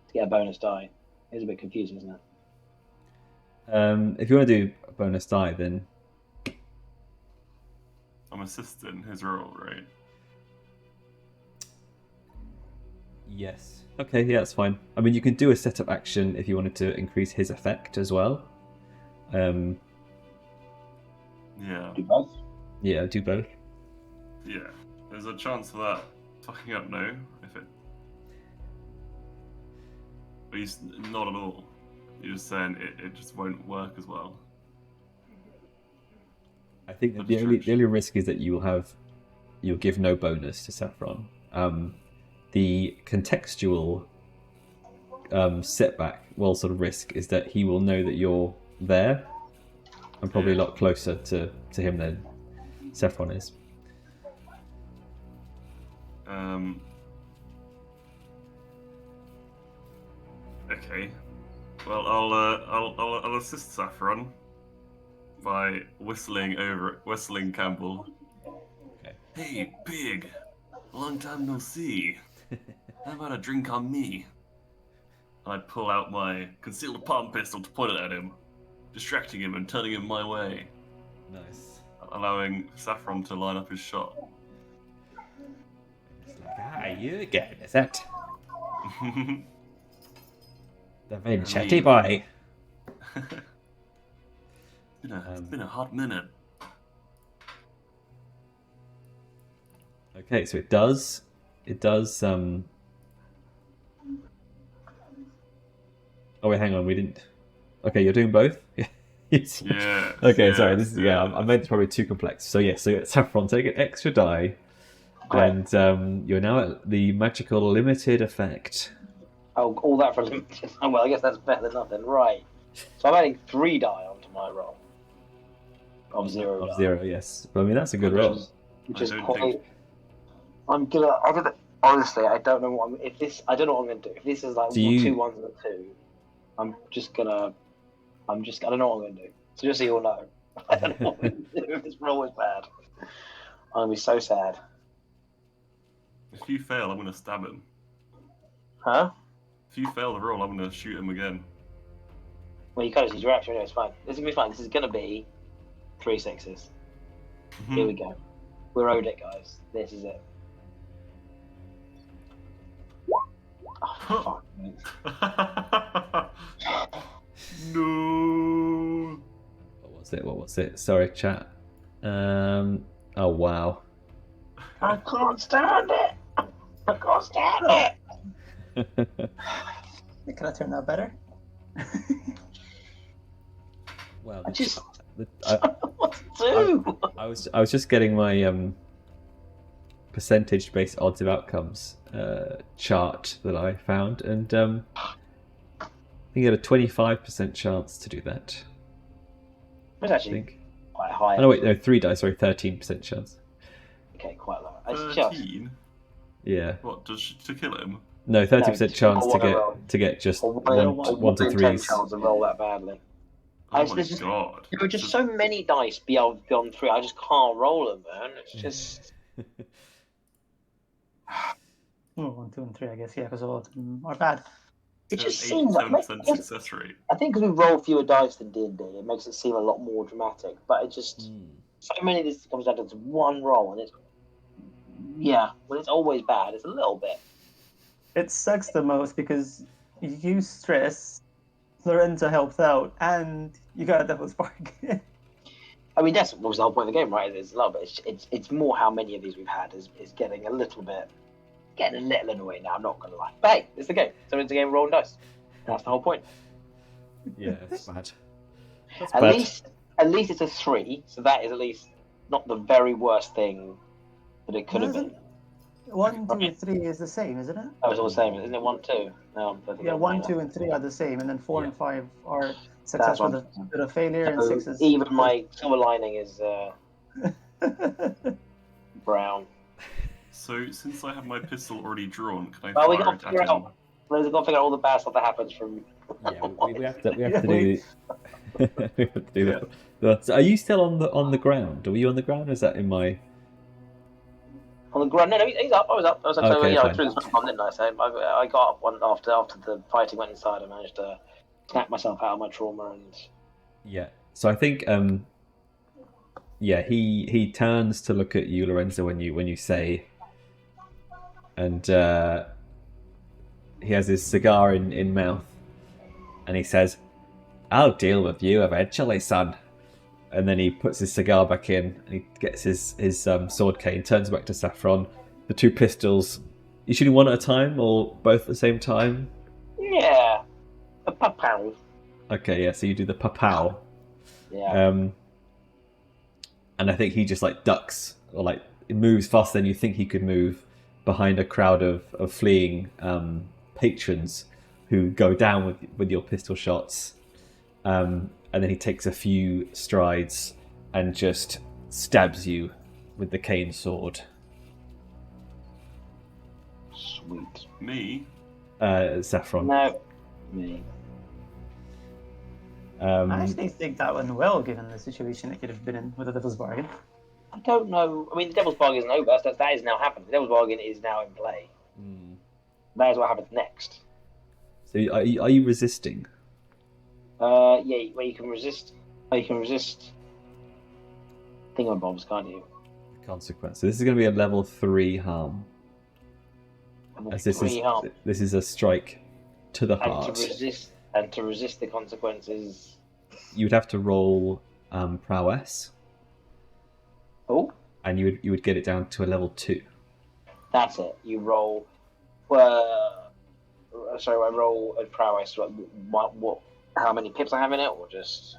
to get a bonus die. It's a bit confusing, isn't it? If you want to do a bonus die, then I'm assisting his role, right? yes. Okay, yeah, that's fine. I mean, you can do a setup action if you wanted to increase his effect as well. Yeah. Do both. Yeah, do both. Yeah. There's a chance of that fucking up, no? If it. But he's not at all. You're just saying it just won't work as well. I think that the only risk is that you'll give no bonus to Saffron. The contextual setback, well, sort of risk, is that he will know that you're there, and probably a lot closer to him than Saffron is. Okay. Well, I'll assist Saffron by whistling Campbell. Okay. Hey, pig! Long time no see. How about a drink on me? And I pull out my concealed palm pistol to point it at him, distracting him and turning him my way, Nice. allowing Saffron to line up his shot. It's like, you again, is it? The Vincetti boy. It's been a hot minute. Okay, so it does. Oh wait, hang on, we didn't. Okay, you're doing both. Yes. Yeah. Okay, sorry. This is I meant it's probably too complex. So yeah, so Saffron, take an extra die, and you're now at the magical limited effect. Oh, all that for limited. Oh, well, I guess that's better than nothing, right? So I'm adding 3 die onto my roll. Of 0 Of die. 0, yes. But I mean, that's a good roll. Which is quite. I'm gonna. Honestly, I don't know what I'm. I don't know what I'm gonna do. If this is like 2 1s and a 2, I don't know what I'm gonna do. So just so you all know, I don't know what I'm gonna do if this roll is bad. I'm gonna be so sad. If you fail, I'm gonna stab him. Huh? If you fail the roll, I'm gonna shoot him again. Well, you kind of use your action anyway. It's fine. This is gonna be fine. This is gonna be 3 6s. Here we go. We're owed it, guys. This is it. Oh, fuck me. No. What was it? Sorry, chat. Oh wow. I can't stand it. I can't stand it. Can I turn that better? Well, I just. I, What to do? I was just getting my percentage-based odds of outcomes chart that I found, and I think you had a 25% chance to do that. It's actually quite high. Oh no, wait, no, 3 dice. Sorry, 13% chance. Okay, quite low. It's 13? Yeah. What, to kill him? No, 30% chance to get just one to 3s. chance to roll that badly. Oh my god. There are just so many dice beyond 3. I just can't roll them, man. It's just. 1, 2, and 3, I guess. Yeah, because all of them are bad. It just seems like 87% success rate. I think because we roll fewer dice than D&D, it makes it seem a lot more dramatic. But it just so many of this comes down to one roll, and it's when it's always bad, it's a little bit. It sucks the most because you stress, Lorenzo helped out, and you got a double spark. I mean, that's was the whole point of the game, right? There's a lot, but it's more how many of these we've had is getting a little annoying now. I'm not gonna lie, but hey, it's the game. So it's a game of rolling dice. That's the whole point. Yeah, it's bad. At least it's a 3, so that is at least not the very worst thing that it could have been. 1, 2, 3 is the same, isn't it? Oh, it's all the same, isn't it? 1, 2. No, I think Yeah, 1, 2, and 3 are the same, and then 4 and 5 are success with a failure, and 6 is. Even my silver lining is brown. So, since I have my pistol already drawn, can I Well, we fire got it to at figure him? out. We've got to figure out all the bad stuff that happens from. Yeah, we have to do. So are you still on the ground? Were you on the ground? Or is that in my? On the ground? No, he's up. I was up. I Okay, fine. I threw the smoke bomb, didn't I? So I got up one after the fighting went inside. I managed to snap myself out of my trauma and. Yeah. So I think he turns to look at you, Lorenzo, when you say, and he has his cigar in mouth, and he says, "I'll deal with you eventually, son." And then he puts his cigar back in, and he gets his sword cane, turns back to Saffron, the two pistols. You shooting one at a time or both at the same time? Yeah, a pow. Okay, yeah. So you do the pow. Yeah. And I think he just like ducks or like it moves faster than you think he could move behind a crowd of fleeing patrons who go down with your pistol shots. And then he takes a few strides and just stabs you with the cane sword. Sweet. Me? Saffron. No, me. I actually think that went well, given the situation it could have been in with the Devil's Bargain. I don't know. I mean, the Devil's Bargain isn't over. That is now happening. The Devil's Bargain is now in play. That is what happens next. So are you resisting? Yeah, well, you can resist. Oh, you can resist thingamabobs, can't you? Consequence. So this is going to be a level 3 harm. Level As this 3 is harm. this is a strike to the heart. And to resist the consequences. You would have to roll prowess, Oh, and you would get it down to a level 2. that's it. You roll. Sorry, I roll a prowess. What? How many pips I have in it, or just?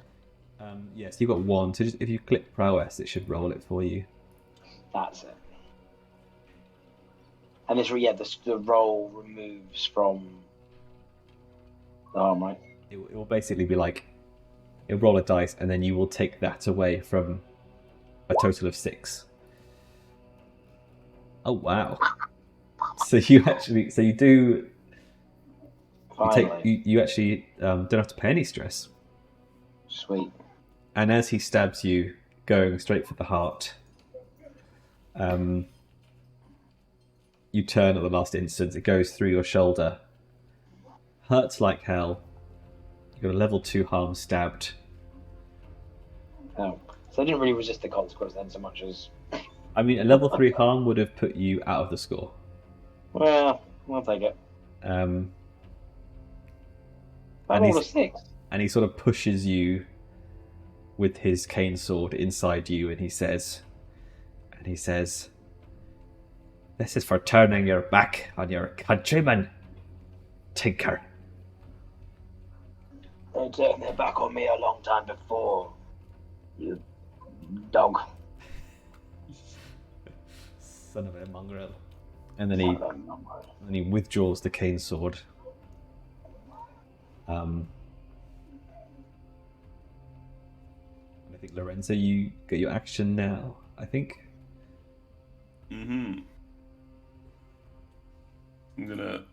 Yes, you've got 1. So just, if you click prowess, it should roll it for you. That's it. And the roll removes from the harm, right? It will basically be like, it'll roll a dice, and then you will take that away from a total of 6. Oh wow! So you do. Finally. You actually don't have to pay any stress. Sweet. And as he stabs you, going straight for the heart, you turn at the last instant. It goes through your shoulder. Hurts like hell. You got a level 2 harm stabbed. Oh, so I didn't really resist the consequence then so much as. I mean, a level 3 harm would have put you out of the score. Well, I'll take it. I rolled a 6. And he sort of pushes you with his cane sword inside you, and he says, "This is for turning your back on your countrymen, tinker." They turned their back on me a long time before. You dog. Son of a mongrel. And then he withdraws the cane sword. I think Lorenzo, you get your action now. I think. I'm gonna.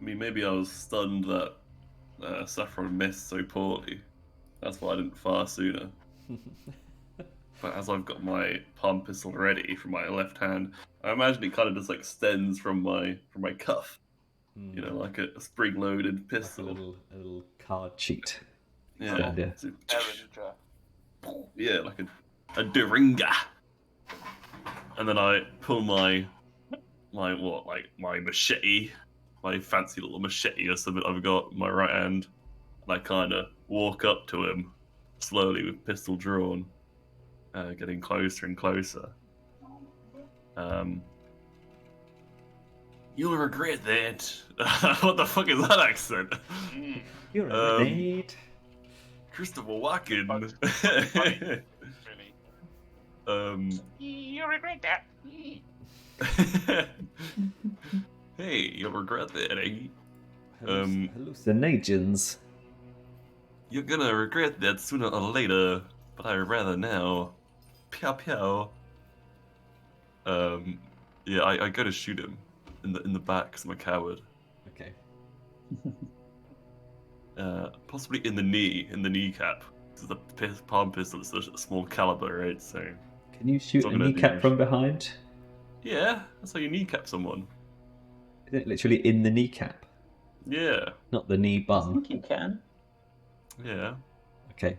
I mean, maybe I was stunned that Saffron missed so poorly. That's why I didn't fire sooner. But as I've got my palm pistol ready from my left hand, I imagine it kind of just like extends from my cuff. You know, like a spring-loaded pistol. Like a little card cheat. Yeah. Derringer. Yeah, like a Derringer. And then I pull my machete, my fancy little machete or something I've got in my right hand, and I kind of walk up to him slowly with pistol drawn, getting closer and closer. You'll regret that. What the fuck is that accent? You're a grenade. Christopher Walken. Really. You'll regret that. Hey, you'll regret that, eh? Hallucinations. You're gonna regret that sooner or later, but I'd rather now. Pow pow. Yeah, I go to shoot him in the back because I'm a coward. Okay. Possibly in the kneecap. This is the palm pistol. It's a small caliber, right? So Can you shoot Not a gonna kneecap do- from behind? yeah, that's how you kneecap someone. Is it literally in the kneecap, Yeah, not the knee I bum? think you can. yeah. Okay.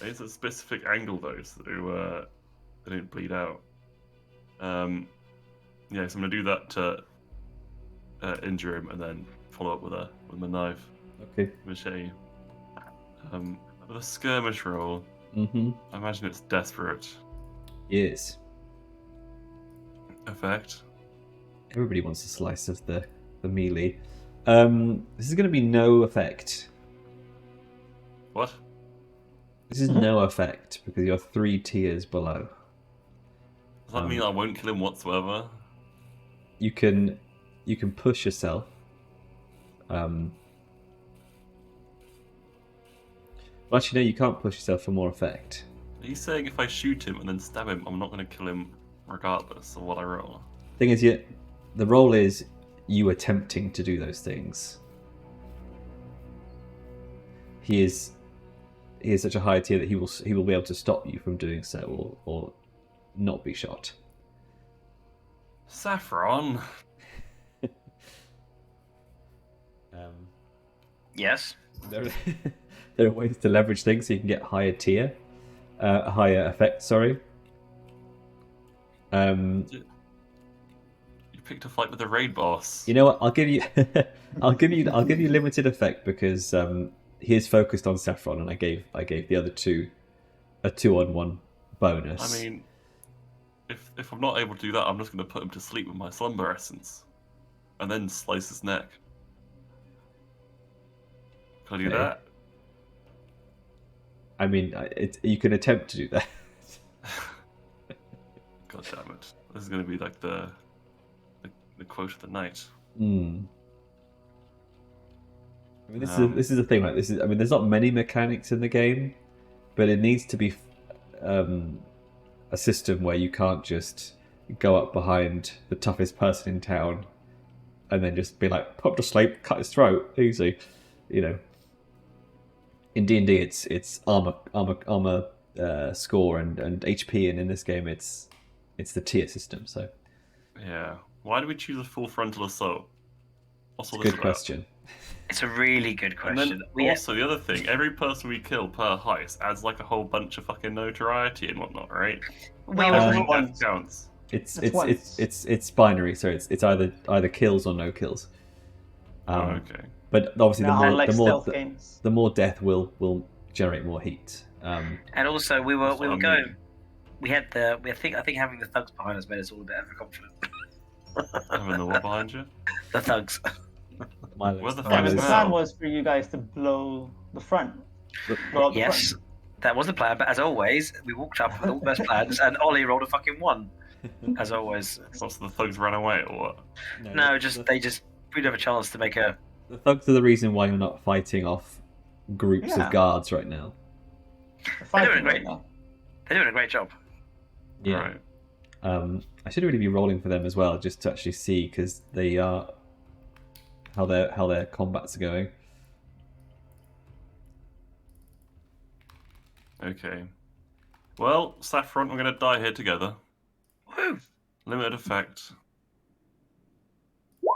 It's a specific angle though, so they don't bleed out. Yeah, so I'm gonna do that to injure him, and then follow up with my knife, Okay. machete. With a skirmish roll, Mm-hmm. I imagine it's desperate Yes. effect. Everybody wants a slice of the melee. This is going to be no effect. What? This is no effect because you're 3 tiers below. Does that mean I won't kill him whatsoever? You can push yourself. Well, actually, no, you can't push yourself for more effect. Are you saying if I shoot him and then stab him, I'm not going to kill him regardless of what I roll? Thing is, the role is you attempting to do those things. He is such a high tier that he will be able to stop you from doing so, or not be shot. Saffron. Yes. There are ways to leverage things so you can get higher tier, higher effect. Sorry. You picked a fight with the raid boss. You know what? I'll give you, I'll give you limited effect because he is focused on Saffron, and I gave the other two a 2-on-1 bonus. I mean, if I'm not able to do that, I'm just going to put him to sleep with my slumber essence, and then slice his neck. Can I do Okay. that? I mean, you can attempt to do that. God damn it! This is going to be like the quote of the night. Hmm. I mean, this is the thing. Like, this is. I mean, there's not many mechanics in the game, but it needs to be a system where you can't just go up behind the toughest person in town and then just be like, pop to sleep, cut his throat, easy. You know. In D&D, it's armor score and HP, and in this game, it's the tier system. So, Yeah. Why do we choose a full frontal assault? What's all it's a this good about? question. It's a really good And question. then also the other thing, every person we kill per heist adds like a whole bunch of fucking notoriety and whatnot, right? We I were don't Um, think one. that counts. It's binary, so it's either kills or no kills. Okay. But obviously, Like stealth games. the more death will generate more heat. And also, we were That's what I going. mean. I think having the thugs behind us made us all a bit overconfident. Having the what behind you? The thugs. Milo's- Where the Yeah, fuck but is the now? plan was for you guys to blow the front. Blow up the Yes, front. that was the plan. But as always, we walked up with all the best plans, and Olly rolled a fucking 1. As always. What's the thugs ran away or what? No, we didn't have a chance to make a. The thugs are the reason why you're not fighting off groups Yeah. of guards right now. They're fighting great. right now. They're doing a great job. Yeah. Right. I should really be rolling for them as well, just to actually see because they are how their combats are going. Okay. Well, Saffron, we're gonna die here together. Woo! Limited effect. We're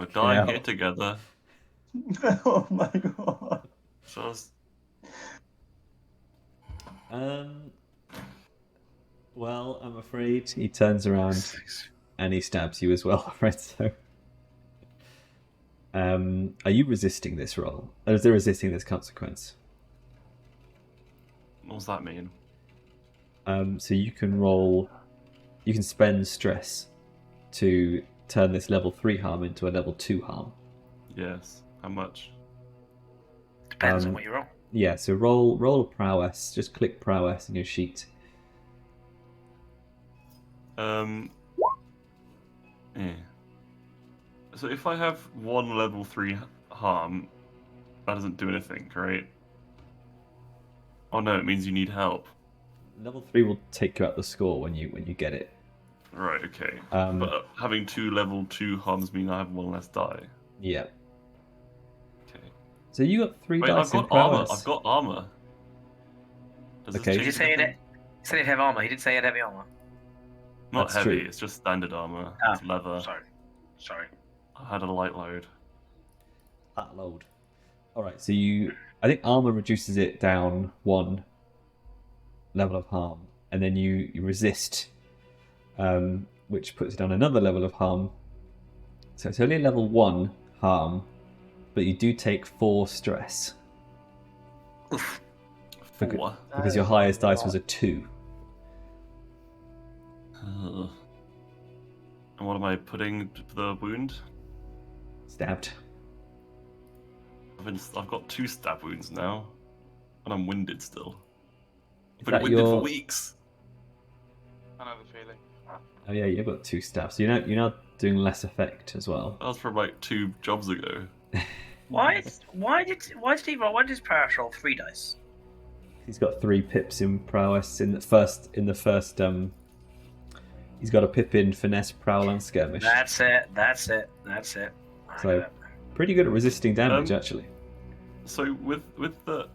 Fucking dying hell. here together. Oh my god. So Well, I'm afraid he turns around and he stabs you as well, Lorenzo. Are you resisting this roll? Or is there resisting this consequence? what does that mean? So you can roll. You can spend stress to turn this level 3 harm into a level 2 harm. Yes. How much? Depends on what you roll. Yeah, so roll a prowess. Just click prowess in your sheet. Yeah. So if I have one level 3 harm, that doesn't do anything, right? Oh no, it means you need help. Level 3 will take you out the score when you get it. Right, okay. Um, But having 2 level 2 harms mean I have 1 less die. Yeah. So you got 3 Wait, dice I've in got armor. prowess. I've got armor. Does this Okay. change Did you say anything? it? He said he'd have armor. He didn't say he'd have heavy armor. Not That's heavy. true. It's just standard armor. Ah, It's leather. Sorry. I had a light load. That load. Alright, so I think armor reduces it down 1 level of harm, and then you resist, which puts it on another level of harm. So it's only level 1 harm, but you do take 4 stress. Oof. 4. Because your highest dice was a 2. And what am I putting for the wound? Stabbed. I've got 2 stab wounds now, and I'm winded still. I've Is been that winded your... for weeks. I know the feeling. Oh yeah, you've got 2 stabs. So you're now doing less effect as well. That was from like 2 jobs ago. Why did his prowess roll 3 dice? He's got 3 pips in prowess in the first. He's got a pip in finesse, prowl, and skirmish. That's it. So pretty good at resisting damage, actually. So with the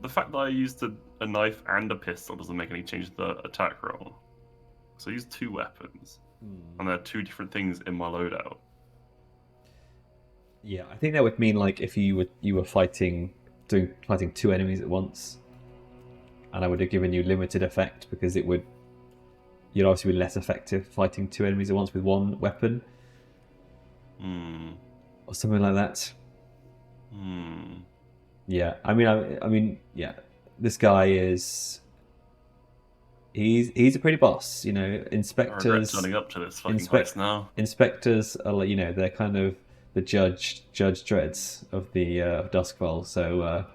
fact that I used a knife and a pistol doesn't make any change to the attack roll. So I used 2 weapons, and there are 2 different things in my loadout. Yeah, I think that would mean like if you were fighting 2 enemies at once, and I would have given you limited effect because you'd obviously be less effective fighting 2 enemies at once with 1 weapon, or something like that. Yeah, I mean, yeah, this guy is. He's a pretty boss, you know. I regret Inspectors turning up to this fucking place now. Inspectors are, you know, they're kind of the Judge Dreads of the Duskfall, so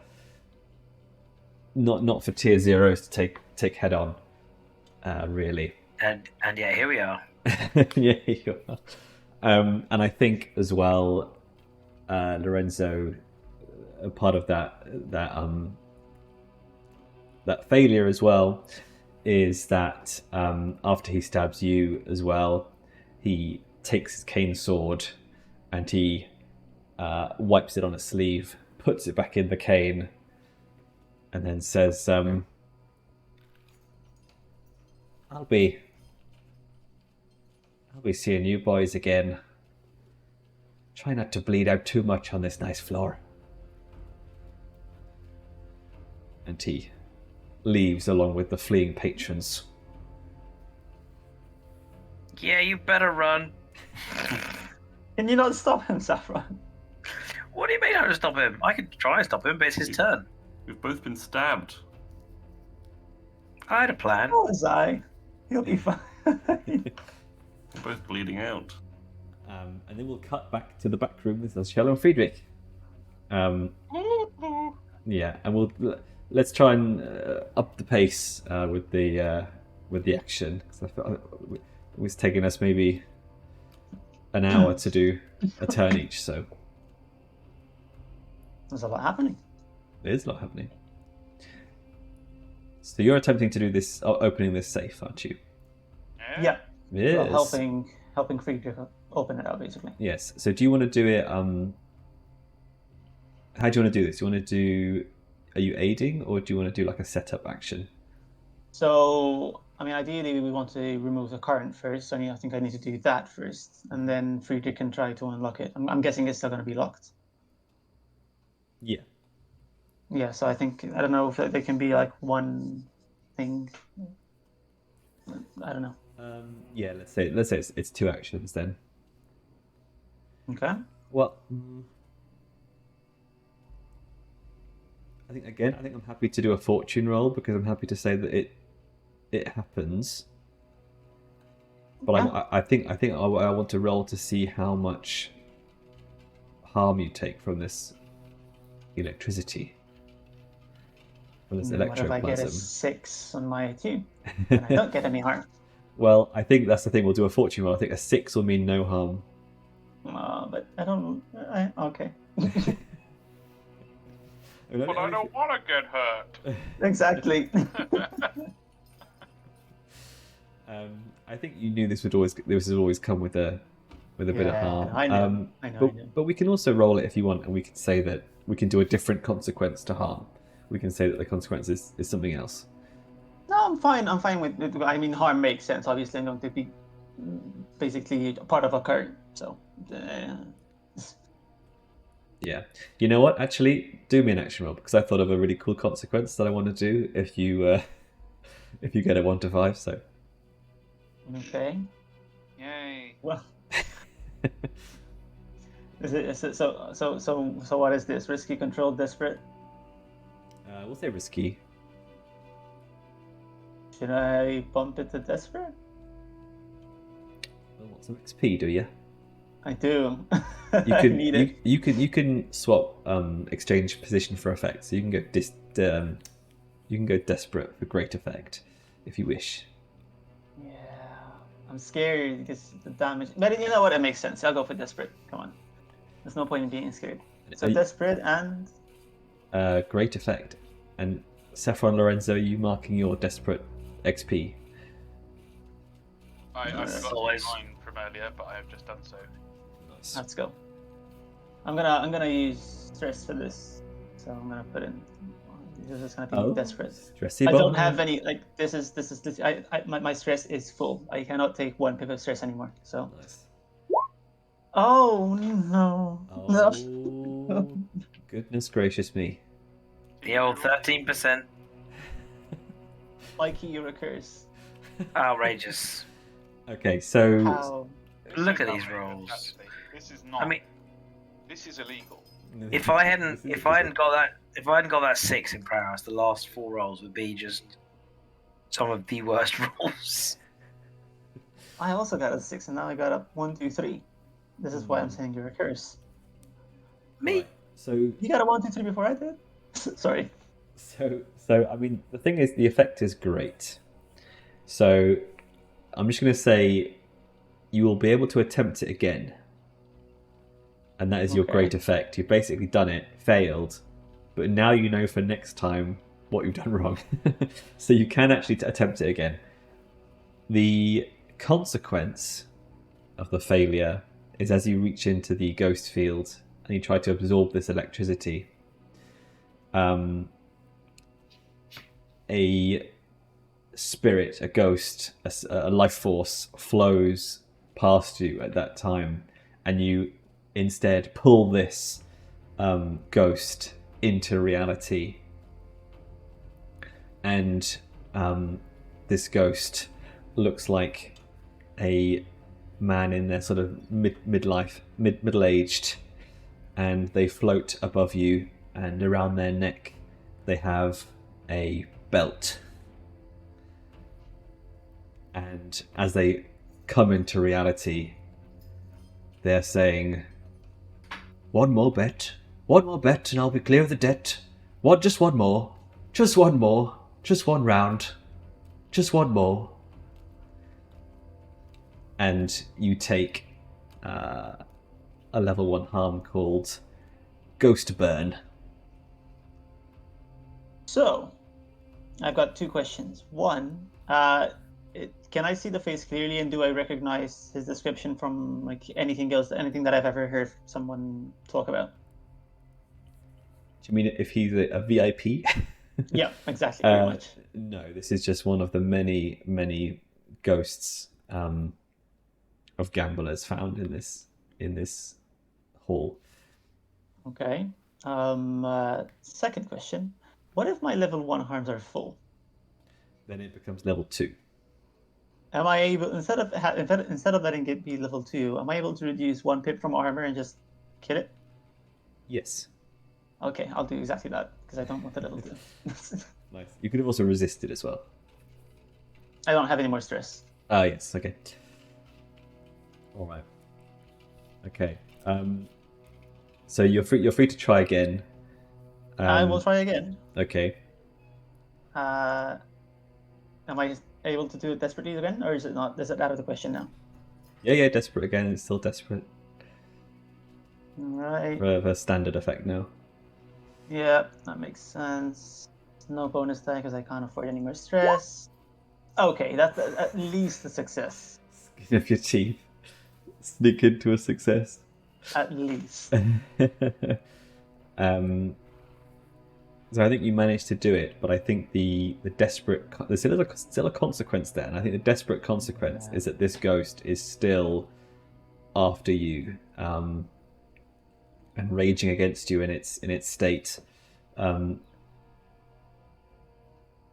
not for tier 0s to take head on, really. And yeah, here we are. Yeah, you are. And I think as well, Lorenzo, a part of that failure as well is that after he stabs you as well, he takes his cane sword and he wipes it on a sleeve, puts it back in the cane, and then says, I'll be seeing you boys again. Try not to bleed out too much on this nice floor. And he leaves along with the fleeing patrons. Yeah, you better run. Can you not stop him, Saffron? What do you mean how to stop him? I could try and stop him, but it's his turn. We've both been stabbed. I had a plan. Oh, was I? He'll be fine. We're both bleeding out. And then we'll cut back to the back room with Szaszachel and Friedrich. Yeah, and let's try and up the pace with the action, because I felt it was taking us maybe an hour to do a turn each, so There's a lot happening. there's a lot happening. So you're attempting to do this, opening this safe, aren't you? Yeah. Yes. Well, helping Friedrich open it up, basically. Yes. So do you want to do it? How do you want to do this? Do you want to do? Are you aiding, or do you want to do like a setup action? So, I mean, ideally, we want to remove the current first. I think I need to do that first, and then Friedrich can try to unlock it. I'm guessing it's still going to be locked. Yeah. Yeah. So I don't know if they can be like one thing. I don't know. Yeah. Let's say it's 2 actions then. Okay. Well, I think I'm happy to do a fortune roll because I'm happy to say that it happens. But Yeah. I think I want to roll to see how much harm you take from this electricity. From this What if I get a electroplasm. 6 on my team and I don't get any harm? Well, I think that's the thing. We'll do a fortune roll. I think a 6 will mean no harm. But I don't. Okay. But I don't want to get hurt. Exactly. I think you knew this would always come with a bit of harm. I know. I know. But we can also roll it if you want, and we can say that we can do a different consequence to harm. We can say that the consequence is something else. No, I'm fine. I'm fine with. I mean, harm makes sense. Obviously, I'm going to be basically part of a current. So. Yeah. You know what? Actually, do me an action roll because I thought of a really cool consequence that I want to do if you get a 1 to 5. So. Okay. Yay. Well. Is it so? What is this? Risky, controlled, desperate? We'll say risky. Should I bump it to desperate? Well, want some XP, do you? I do. You I can need it. you can swap exchange position for effect. So you can go desperate for great effect if you wish. Yeah, I'm scared because the damage. But you know what? It makes sense. I'll go for desperate. Come on. There's no point in being scared. So desperate and great effect. And Saffron, Lorenzo, are you marking your desperate XP? I forgot Always. mine from earlier, but I have just done so. Nice. let's go. I'm gonna use stress for this. So I'm gonna put in. This is gonna be desperate. Stressy I don't bomb. have any like this. My stress is full. I cannot take 1 pip of stress anymore. So. Nice. Oh no! No. Oh, goodness gracious me. The old 13%. My key recurs. Outrageous. Okay, so How? Look at This these is rolls. actually- This is not. I mean, this is illegal. if I hadn't got that 6 in prowess, the last 4 rolls would be just some of the worst rolls. I also got a 6, and now I got a 1, 2, 3. This is why I'm saying you recurs. Me? So You got a 1, 2, 3 before I did. Sorry. So I mean, the thing is, the effect is great. So I'm just going to say you will be able to attempt it again. And that is your Okay. great effect. You've basically done it, failed, but now you know for next time what you've done wrong. So you can actually attempt it again. The consequence of the failure is as you reach into the ghost field and you try to absorb this electricity, a spirit, a ghost, a life force flows past you at that time, and you instead pull this ghost into reality. And this ghost looks like a man in their sort of middle-aged, and they float above you, and around their neck they have a belt. And as they come into reality, they're saying, one more bet, and I'll be clear of the debt. Just one more, just one round, just one more. And you take a level 1 harm called Ghost Burn. So, I've got 2 questions. One, can I see the face clearly, and do I recognize his description from like anything else, anything that I've ever heard someone talk about? Do you mean if he's a VIP? Yeah, exactly. Pretty much. No, this is just one of the many, many ghosts of gamblers found in this hall. Okay. Second question: what if my level 1 harms are full? Then it becomes level 2. Am I able, instead of letting it be level 2, am I able to reduce 1 pip from armor and just kill it? Yes. Okay, I'll do exactly that because I don't want the level 2. Nice. You could have also resisted as well. I don't have any more stress. Ah, yes. Okay. All right. Okay. So you're free to try again. I will try again. Okay. Am I able to do it desperately again, or is it not? Is it out of the question now? Yeah. Desperate again. It's still desperate. Right. For standard effect now. Yeah, that makes sense. No bonus die because I can't afford any more stress. Okay, that's at least a success. Skin of your teeth. Sneak into a success. At least. So I think you managed to do it, but I think the desperate there's still a consequence there, and I think the desperate consequence is that this ghost is still after you, and raging against you in its state.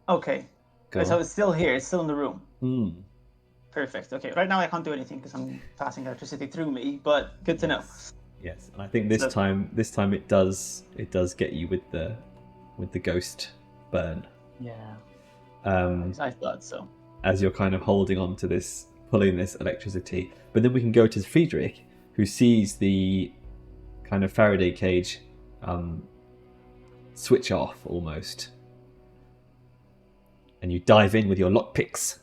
Okay. Go So on. it's still here. It's still in the room. Perfect. Perfect. Okay. Right now I can't do anything because I'm passing electricity through me. But good to know. Yes, and I think this time it does get you with the ghost burn. Yeah. I thought so. As you're kind of holding on to this, pulling this electricity, but then we can go to Friedrich, who sees the kind of Faraday cage switch off almost, and you dive in with your lockpicks.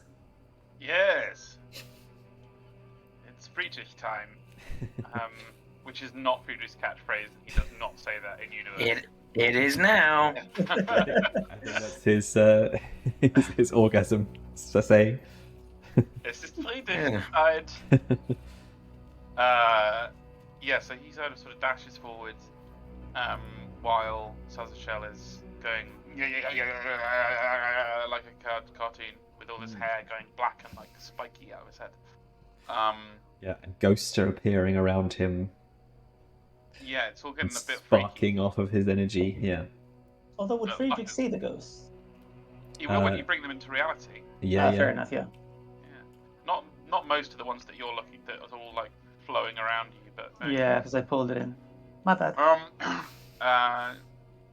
Yes. It's Friedrich time. Which is not Friedrich's catchphrase. He does not say that in universe. It is now. I think that's his orgasm to say. This is Friedrich side. So he sort of dashes forward while Szaszachel is going like a cartoon with all his hair going black and like spiky out of his head. And ghosts are appearing around him. Yeah, it's all getting a bit sparking off of his energy. Yeah. Although would Friedrich see the ghosts? You will when you bring them into reality. Fair enough. Yeah. Not most of the ones that you're looking at are all like flowing around you, but yeah, because I pulled it in. My bad.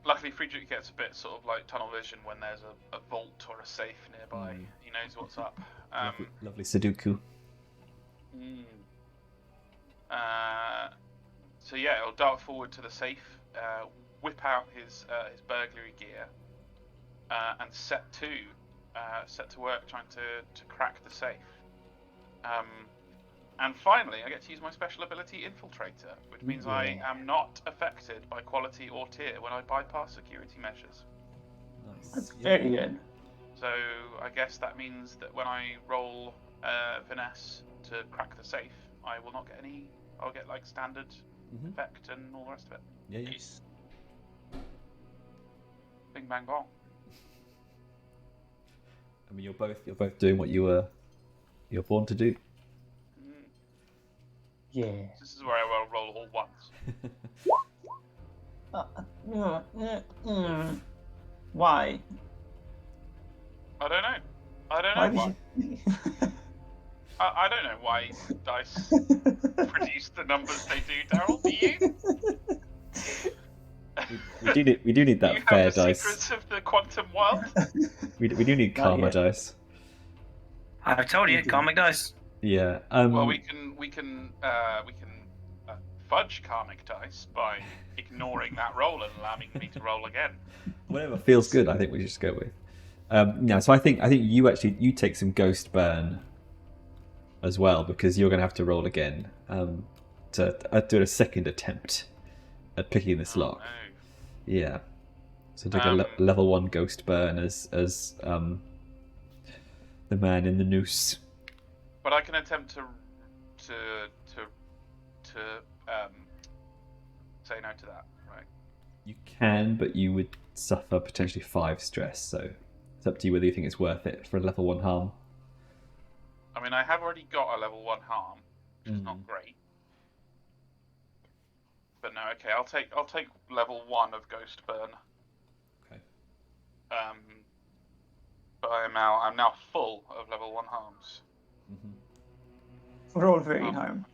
Luckily, Friedrich gets a bit sort of like tunnel vision when there's a vault or a safe nearby. He knows what's up. Lovely Sudoku. So yeah, he'll dart forward to the safe, whip out his burglary gear, and set to work trying to crack the safe. And finally, I get to use my special ability, Infiltrator, which means I am not affected by quality or tier when I bypass security measures. Nice. That's very good. So I guess that means that when I roll finesse to crack the safe, I will not get any. I'll get like standard effect and all the rest of it. Yeah. Nice. Bing bang bong. I mean, you're both doing what you're born to do. Yeah. This is where I will roll all ones. Why? I don't know. I don't know why. I don't know why dice produce the numbers they do, Daryl. Do you? We do need that you fair have the dice. secrets of the quantum world. We do need karma dice. I told you, karmic dice. Yeah. Well, we can fudge karmic dice by ignoring that roll and allowing me to roll again. Whatever feels good, I think we should just go with. So I think you take some ghost burn as well, because you're going to have to roll again to do a second attempt at picking this lock. No. Yeah. So take a level 1 ghost burn as the man in the noose. But I can attempt to say no to that, right? You can, but you would suffer potentially 5 stress. So it's up to you whether you think it's worth it for a level 1 harm. I mean, I have already got a level 1 harm, which is not great. But no, okay, I'll take level 1 of ghost burn. Okay. But I'm now full of level 1 harms. Roll for 8 harm.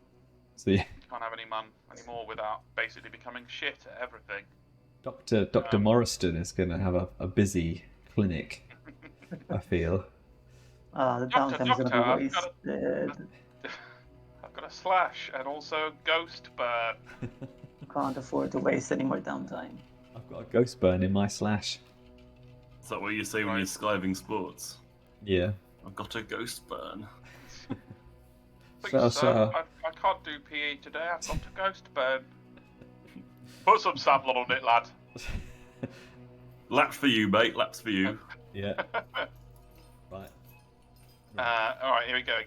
So yeah. Can't have any more without basically becoming shit at everything. Dr. Morriston is going to have a busy clinic, I feel. The downtime's going to be wasted. I've got a slash and also ghost burn. Can't afford to waste any more downtime. I've got a ghost burn in my slash. Is that what you say when you're skiving sports? Yeah. I've got a ghost burn. So. I can't do PE today. I've got a ghost burn. Put some Saffron on it, lad. Laps for you, mate. Laps for you. Yeah. Right. Alright, here we go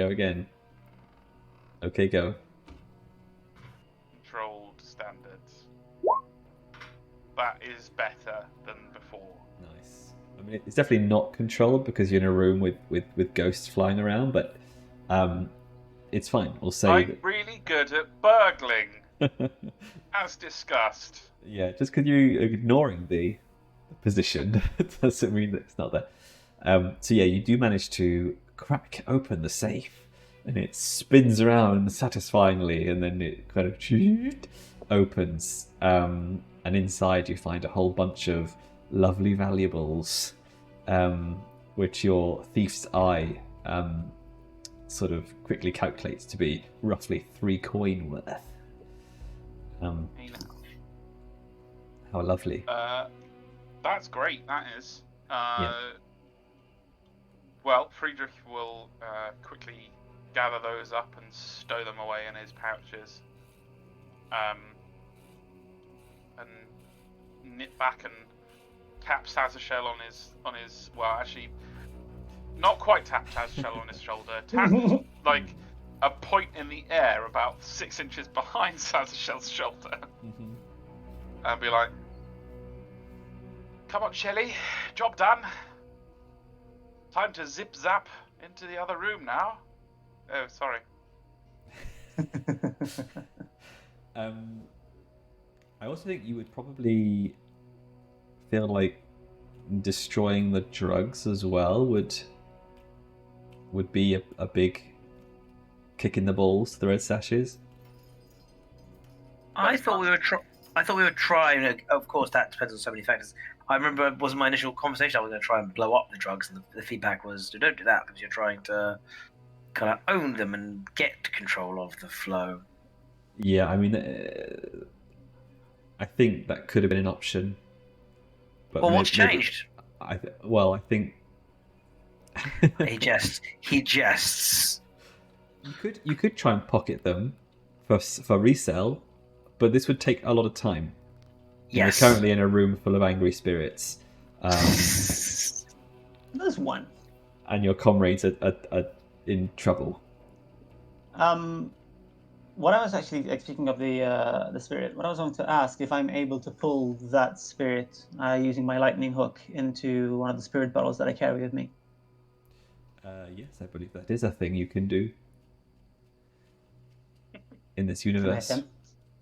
again. Okay, go. Controlled standards. that is better than before. Nice. I mean, it's definitely not controlled because you're in a room with ghosts flying around, but it's fine. We'll say I'm really good at burgling, that. as discussed. Yeah, just because you're ignoring the position doesn't mean that it's not there. So yeah, you do manage to crack open the safe, and it spins around satisfyingly, and then it kind of opens. And inside you find a whole bunch of lovely valuables, which your thief's eye sort of quickly calculates to be roughly 3 coin worth. Hey, now. How lovely. That's great, that is. Yeah. Well, Friedrich will quickly gather those up and stow them away in his pouches. And knit back and tap Szaszachel on his well, actually not quite tap Szaszachel on his shoulder. Tap like a point in the air about 6 inches behind Szaszachel's shoulder. Mm-hmm. And be like, "Come on, Shelley, job done. Time to zip zap into the other room now." Oh, sorry. I also think you would probably feel like destroying the drugs as well would be a big kick in the balls to the Red Sashes. I thought we were trying. Of course, that depends on so many factors. I remember it was my initial conversation. I was going to try and blow up the drugs, and the feedback was, "Don't do that because you're trying to kind of own them and get control of the flow." Yeah, I mean, I think that could have been an option. But Well, what's changed? I think He jests. He jests. you could try and pocket them for resale, but this would take a lot of time. Yes. You're currently in a room full of angry spirits. There's one. And your comrades are in trouble. What I was actually speaking of the spirit, what I was going to ask if I'm able to pull that spirit using my lightning hook into one of the spirit bottles that I carry with me. Yes, I believe that is a thing you can do in this universe.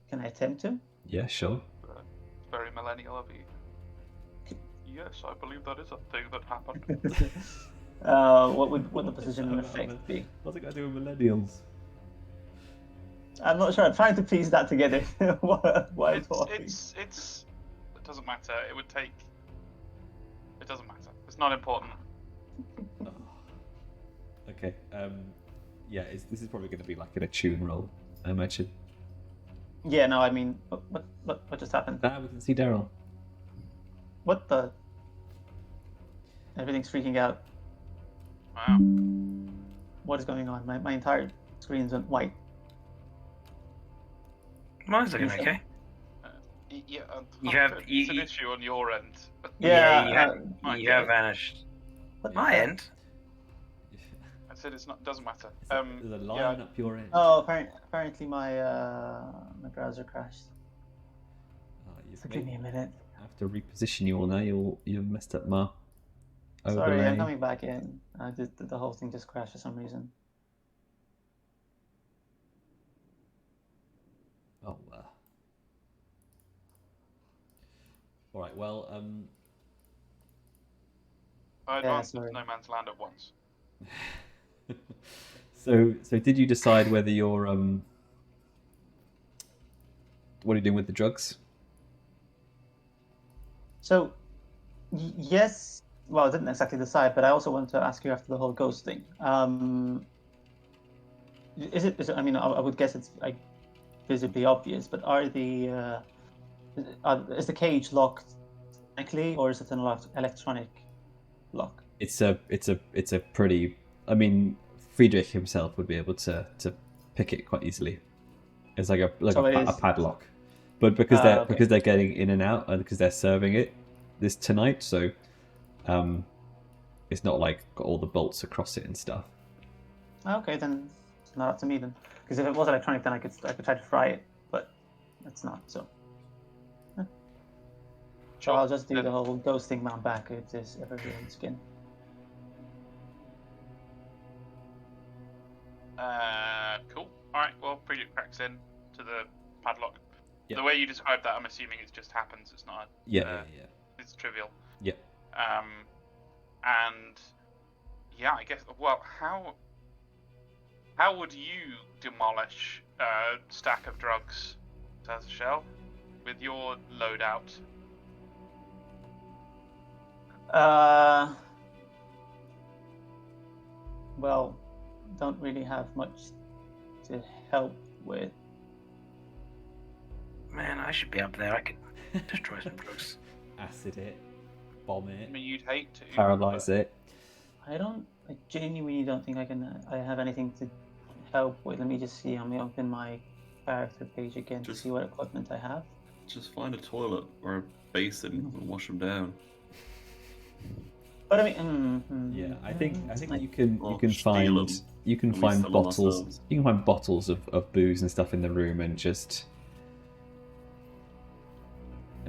Can I attempt to? Yeah, sure. Very millennial of you. Yes, I believe that is a thing that happened. What would the position and effect be? What's it got to do with millennials? I'm not sure. I'm trying to piece that together. Why It doesn't matter. It doesn't matter. It's not important. Okay. Yeah, this is probably going to be like an attune roll, I imagine. Yeah. No. I mean, what just happened? We can see Daryl. What the? Everything's freaking out. Wow. What is going on? My entire screen's went white. Mine's looking okay. Yeah, You it's an issue on your end. Yeah. You have vanished. My end. I said it doesn't matter. There's a line up your end. Oh, apparently my browser crashed. So give me a minute. I have to reposition you all now. You've messed up my overlay. Sorry, I'm coming back in. The whole thing just crashed for some reason. Oh. All right. Well. I advanced into no man's land at once. So did you decide whether you're what are you doing with the drugs? So, yes. Well, I didn't exactly decide, but I also wanted to ask you after the whole ghost thing. Is it? I mean, I would guess it's like visibly obvious, but is the cage locked mechanically, or is it an electronic lock? It's a pretty. I mean, Friedrich himself would be able to pick it quite easily. It's like a padlock, but because they're getting in and out and because they're serving it this tonight, so it's not like got all the bolts across it and stuff. Okay, then it's not up to me then. Because if it was electronic, then I could try to fry it, but it's not. So. So I'll just do Then- the whole ghosting man back with this evergreen skin. Cool. Alright, well, Friedrich cracks in to the padlock. Yeah. The way you described that, I'm assuming it just happens. It's not. Yeah. It's trivial. Yeah. And yeah, I guess. Well, how would you demolish a stack of drugs, Szaszachel, with your loadout? Well, don't really have much to help with. Man, I should be up there. I could destroy some drugs. Acid it, bomb I it, mean, you'd hate to. paralyze it. I genuinely don't think I have anything to help with. Let me just see. Let me open my character page again to Just- see what equipment I have. Just find a toilet or a basin and wash them down. But I mean, Yeah, I think like, you can Or find steal 'em, you can and we find sell 'em bottles ourselves. you can find bottles of booze and stuff in the room and just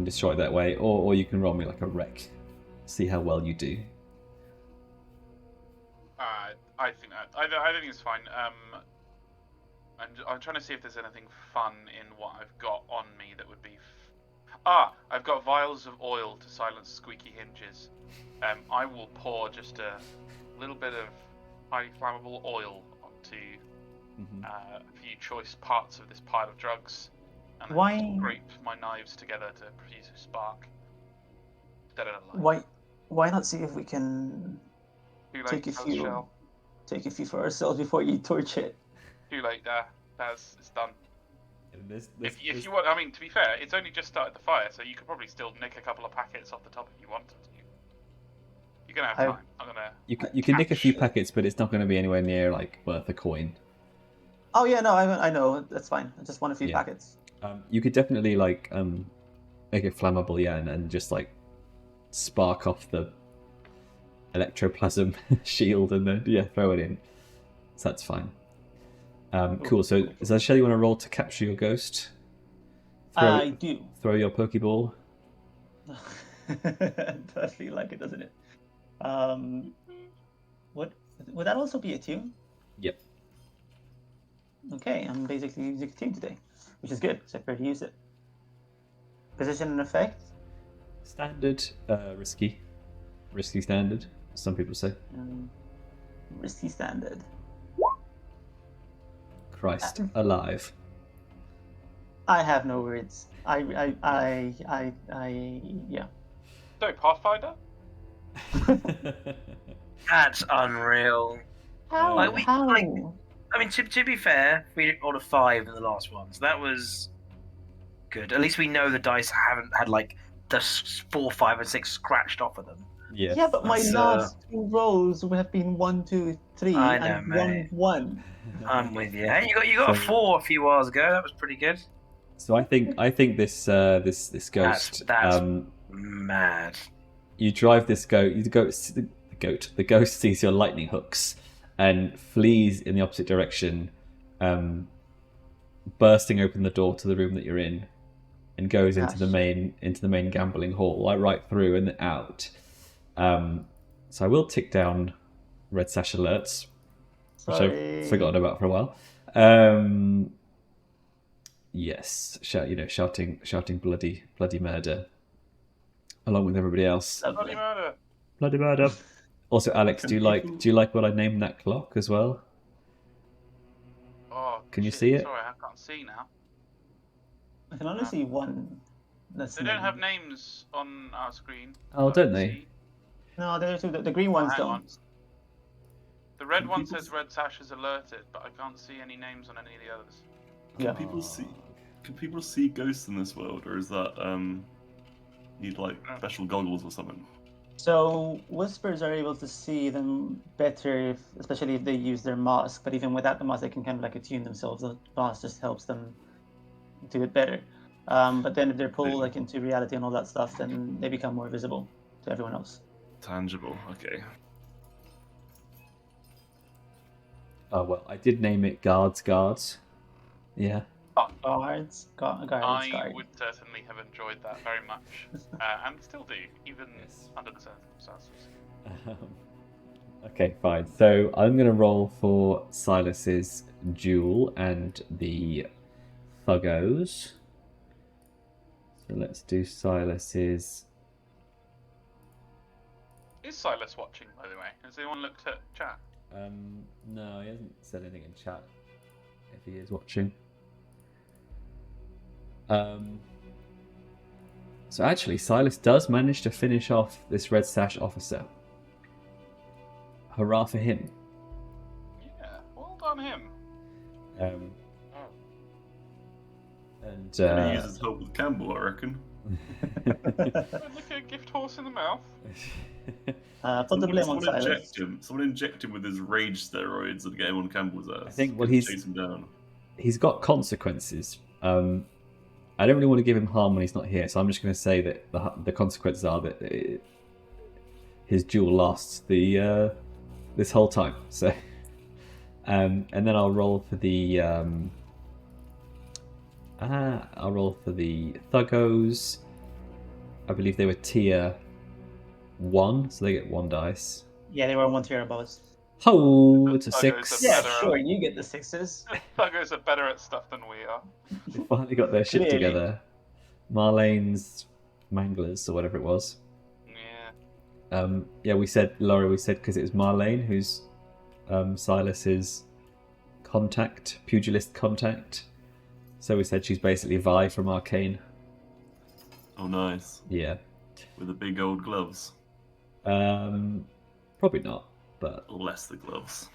destroy it that way, or you can roll me like a wreck, see how well you do. I think that. I think it's fine. I'm trying to see if there's anything fun in what I've got on me that would be. I've got vials of oil to silence squeaky hinges. I will pour just a little bit of highly flammable oil onto a few choice parts of this pile of drugs, and then Why- scrape my knives together to produce a spark. Set it alight. why not see if we can Too take late, a few Shell. for ourselves before you torch it? Too late there. It's done. There's- If you want, I mean, to be fair, it's only just started the fire, so you could probably still nick a couple of packets off the top if you wanted to. You're gonna have I- time. I'm gonna. you can nick a few catch- packets, but it's not going to be anywhere near like worth a coin. Oh yeah, no, I know that's fine. I just want a few Yeah. packets. You could definitely like make it flammable, yeah, and just like spark off the electroplasm shield and then throw it in. So that's fine. Cool. So is that Shell? You want to roll to capture your ghost? I do. Throw your Pokeball. It does feel like it, doesn't it? What would that also be a tune? Yep. Okay, I'm basically using a tune today, which is good because I prefer to use it. Position and effect. Standard, risky standard. Some people say. Risky standard. Christ alive. I have no words. Yeah. So Pathfinder. That's unreal. How? Like, we- How? like- I mean, to be fair, we rolled a 5 in the last one, so that was good. At least we know the dice haven't had like the 4, 5, and 6 scratched off of them. Yeah. Yeah, but my That's, last two rolls would have been 1, 2, 3, I know, and mate. 1. I'm with you. Hey, you got a So- 4 a few whiles ago. That was pretty good. So I think this ghost. That's mad. You drive this goat. The ghost sees your lightning hooks and flees in the opposite direction, bursting open the door to the room that you're in, and goes into the main gambling hall, right through and out. So I will tick down red sash alerts, which I've forgotten about for a while. Yes, shouting bloody murder, along with everybody else. Bloody murder. Bloody murder. Also, Alex, do you like what I named that clock as well? Oh, Can you shit, see it? Sorry, I can't see now. I can only see one. That's They don't have names on our screen. Oh, I don't can they? see. No, there's two. The green ones Hang don't. on. The red Can one people says Red Sash is alerted, but I can't see any names on any of the others. Yeah. Can people see ghosts in this world, or is that need like special goggles or something? So whispers are able to see them better, especially if they use their mask. But even without the mask, they can kind of like attune themselves. The mask just helps them do it better. But then if they're pulled like into reality and all that stuff, then they become more visible to everyone else. Tangible. Okay. Oh well, I did name it guards. Yeah. But Guards, I would certainly have enjoyed that very much, and still do, even Yes. under the circumstances. Okay, fine. So I'm going to roll for Silas's duel and the Thuggos. So let's do Silas's. Is Silas watching, by the way? Has anyone looked at chat? No, he hasn't said anything in chat. If he is watching. So actually, Silas does manage to finish off this Red Sash officer. Hurrah for him. Yeah, well done him. And He uses help with Campbell, I reckon. Look at a gift horse in the mouth. Put the blame on Silas. Someone inject him with his rage steroids and get him on Campbell's ass. I think chase him down. he's got consequences. I don't really want to give him harm when he's not here, so I'm just going to say that the consequences are that his duel lasts this whole time. So, and then I'll roll for the Thuggos. I believe they were tier 1, so they get 1 dice. Yeah, they were 1 tier above us. Oh, it's a Thuggos 6. are Yeah, better sure, you get the 6s. Thuggos are better at stuff than we are. They finally got their shit Clearly. together. Marlene's Manglers, or whatever it was. Yeah. Yeah, Lawrie, we said because it was Marlene who's Silas's pugilist contact. So we said she's basically Vi from Arcane. Oh, nice. Yeah. With the big old gloves. Probably not, but Less the gloves.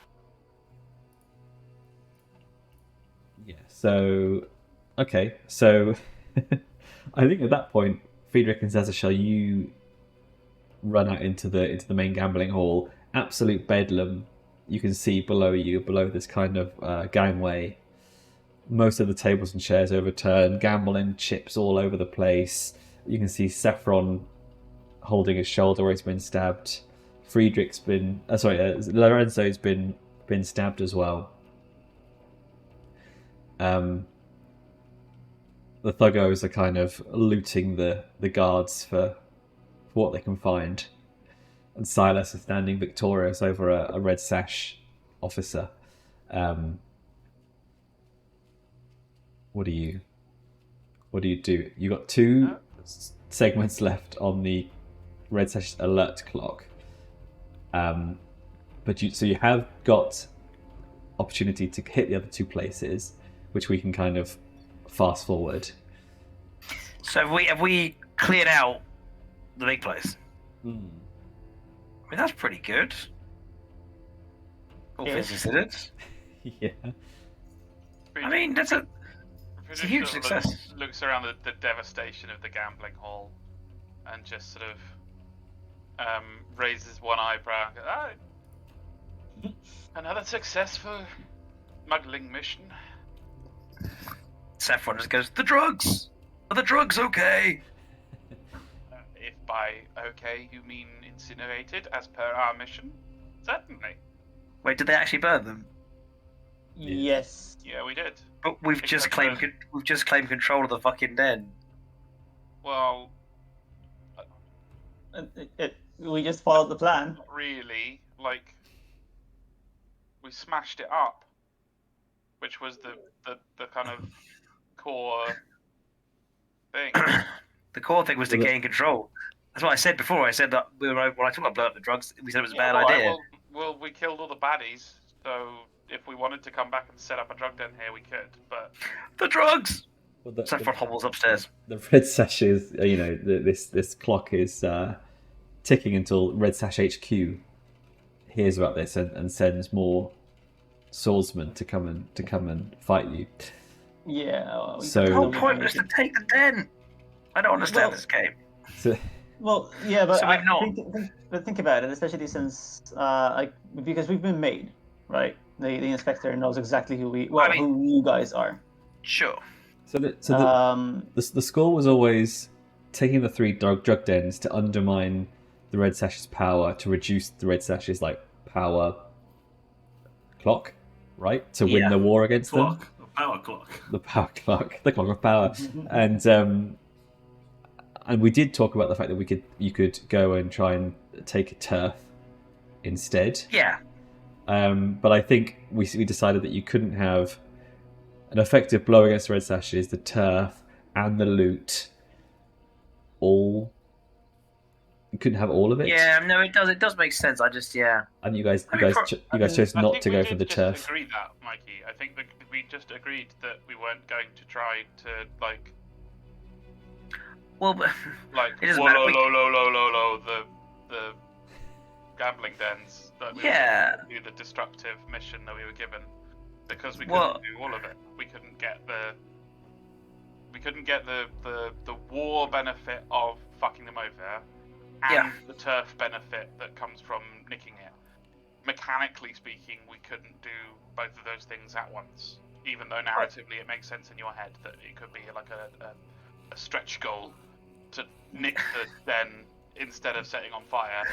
yeah. So, okay. So, I think at that point, Friedrich and Szaszachel, you run out into the main gambling hall. Absolute bedlam. You can see below this kind of gangway. Most of the tables and chairs overturned. Gambling chips all over the place. You can see Saffron holding his shoulder where he's been stabbed. Friedrich's been... Lorenzo's been stabbed as well. The Thuggos are kind of looting the guards for what they can find. And Silas is standing victorious over a red sash officer. What do you do? You got 2 segments left on the red sash alert clock. But you have got opportunity to hit the other 2 places, which we can kind of fast forward. So have we cleared out the big place? I mean, that's pretty good. All things considered. Yeah. I mean, that's a huge Friedrich success. Looks around the devastation of the gambling hall, and just sort of raises one eyebrow. And goes, another successful smuggling mission. Saffron just goes, the drugs! Are the drugs okay? If by okay you mean incinerated as per our mission, certainly. Wait, did they actually burn them? Yes. Yeah, we did. But we've just claimed control of the fucking den. Well, We just followed the plan. not really. Like, we smashed it up, which was the kind of core thing. The core thing was to gain control. That's what I said before. I said that when I talked about blowing up the drugs, we said it was a bad idea. Well, we killed all the baddies, so if we wanted to come back and set up a drug den here, we could. But The drugs! Well, Saffron hobbles upstairs. the red sash is, this clock is ticking until Red Sash HQ hears about this and sends more swordsmen to come and fight you. Yeah. So- The whole point was to take the den. I don't understand this game. So, Well, yeah, but So we've not. But think about it, especially since because we've been made, right? The inspector knows exactly who who you guys are. Sure. the score was always taking the 3 drug dens to undermine the Red Sash's power, to reduce the Red Sash's power clock, right? To win the war against them. power clock. The power clock, the clock of power, and we did talk about the fact that you could go and try and take a turf instead. Yeah. But I think we decided that you couldn't have an effective blow against the red sashes, the turf, and the loot. You couldn't have all of it. Yeah, no, it does. It does make sense. I just, yeah. And you guys chose I not think to we go did for the just turf. Agree that, Mikey. I think that we just agreed that we weren't going to try to like Well, but it doesn't whoa, matter. the gambling dens that we Yeah. were do the destructive mission that we were given because we Well- couldn't do all of it. We couldn't get the war benefit of fucking them over and Yeah. the turf benefit that comes from nicking it. Mechanically speaking, we couldn't do both of those things at once. Even though narratively it makes sense in your head that it could be like a stretch goal to nick the den instead of setting on fire.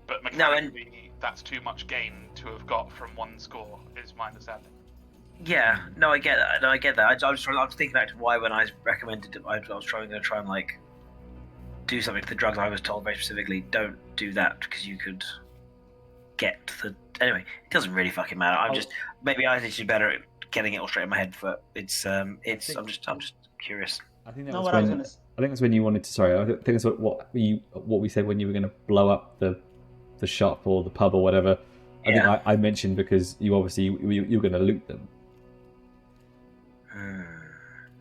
But mechanically, that's too much gain to have got from one score, is my understanding. Yeah, no, I get that. I was thinking back to why when I recommended it, I was trying and like do something to the drugs. I was told very specifically, don't do that because you could get the. Anyway, it doesn't really fucking matter. Maybe I think she's better at getting it all straight in my head. But I'm just curious. I think that No, was what I was when. gonna. I think that's when you wanted to. Sorry, I think that's what we said when you were going to blow up the shop or the pub or whatever. I think I mentioned because you obviously you were going to loot them.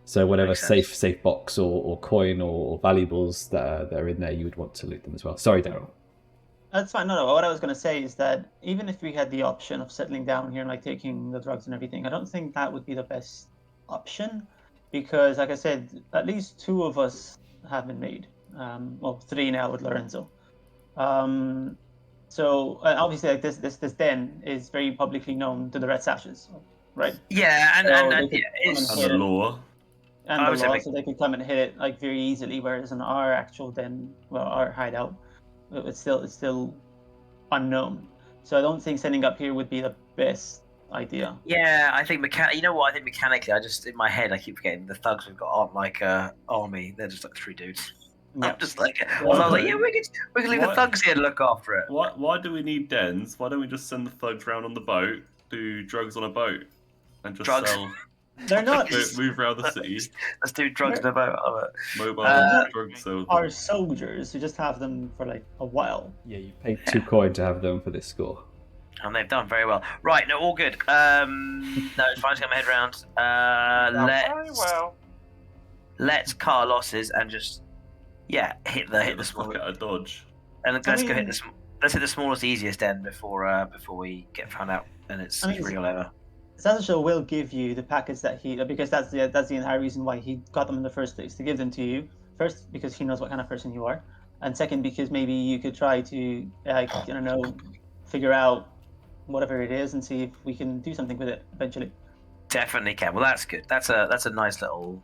So whatever safe box or coin or valuables that are in there, you would want to loot them as well. Sorry, Daryl. That's fine. No. What I was going to say is that even if we had the option of settling down here and like taking the drugs and everything, I don't think that would be the best option because, like I said, at least 2 of us have been made. Well, 3 now with Lorenzo. So obviously, like this den is very publicly known to the Red Sashes, right? Yeah, and it's And the law. And I the was law, having- so they could come and hit it like very easily. Whereas in our actual den, well, our hideout, it's still unknown. So I don't think setting up here would be the best idea. Yeah, I think you know what? I think mechanically, I just in my head, I keep forgetting the thugs we've got aren't like army. They're just like 3 dudes. Yeah. I'm just like, I was like, yeah, we can leave the What? thugs here to look after it. Why do we need dens? Why don't we just send the thugs round on the boat, do drugs on a boat, and just Drugs? sell, They're not move around the city, Let's do drugs in the boat. I love it. mobile drugs. So our soldiers. You just have them for like a while. Yeah, you paid 2 coin to have them for this score. And they've done very well. Right, no, all good. No, it's fine to get my head around. Very well. Let's cut our losses and just hit the small. look at a dodge. And let's go hit mean- let's hit the smallest, easiest end before we get found out and it's real over. Szaszachel will give you the packets that he because that's the entire reason why he got them in the first place, to give them to you. First, because he knows what kind of person you are, and second, because maybe you could try to figure out whatever it is and see if we can do something with it eventually. Definitely can. Well, that's good. That's a nice little.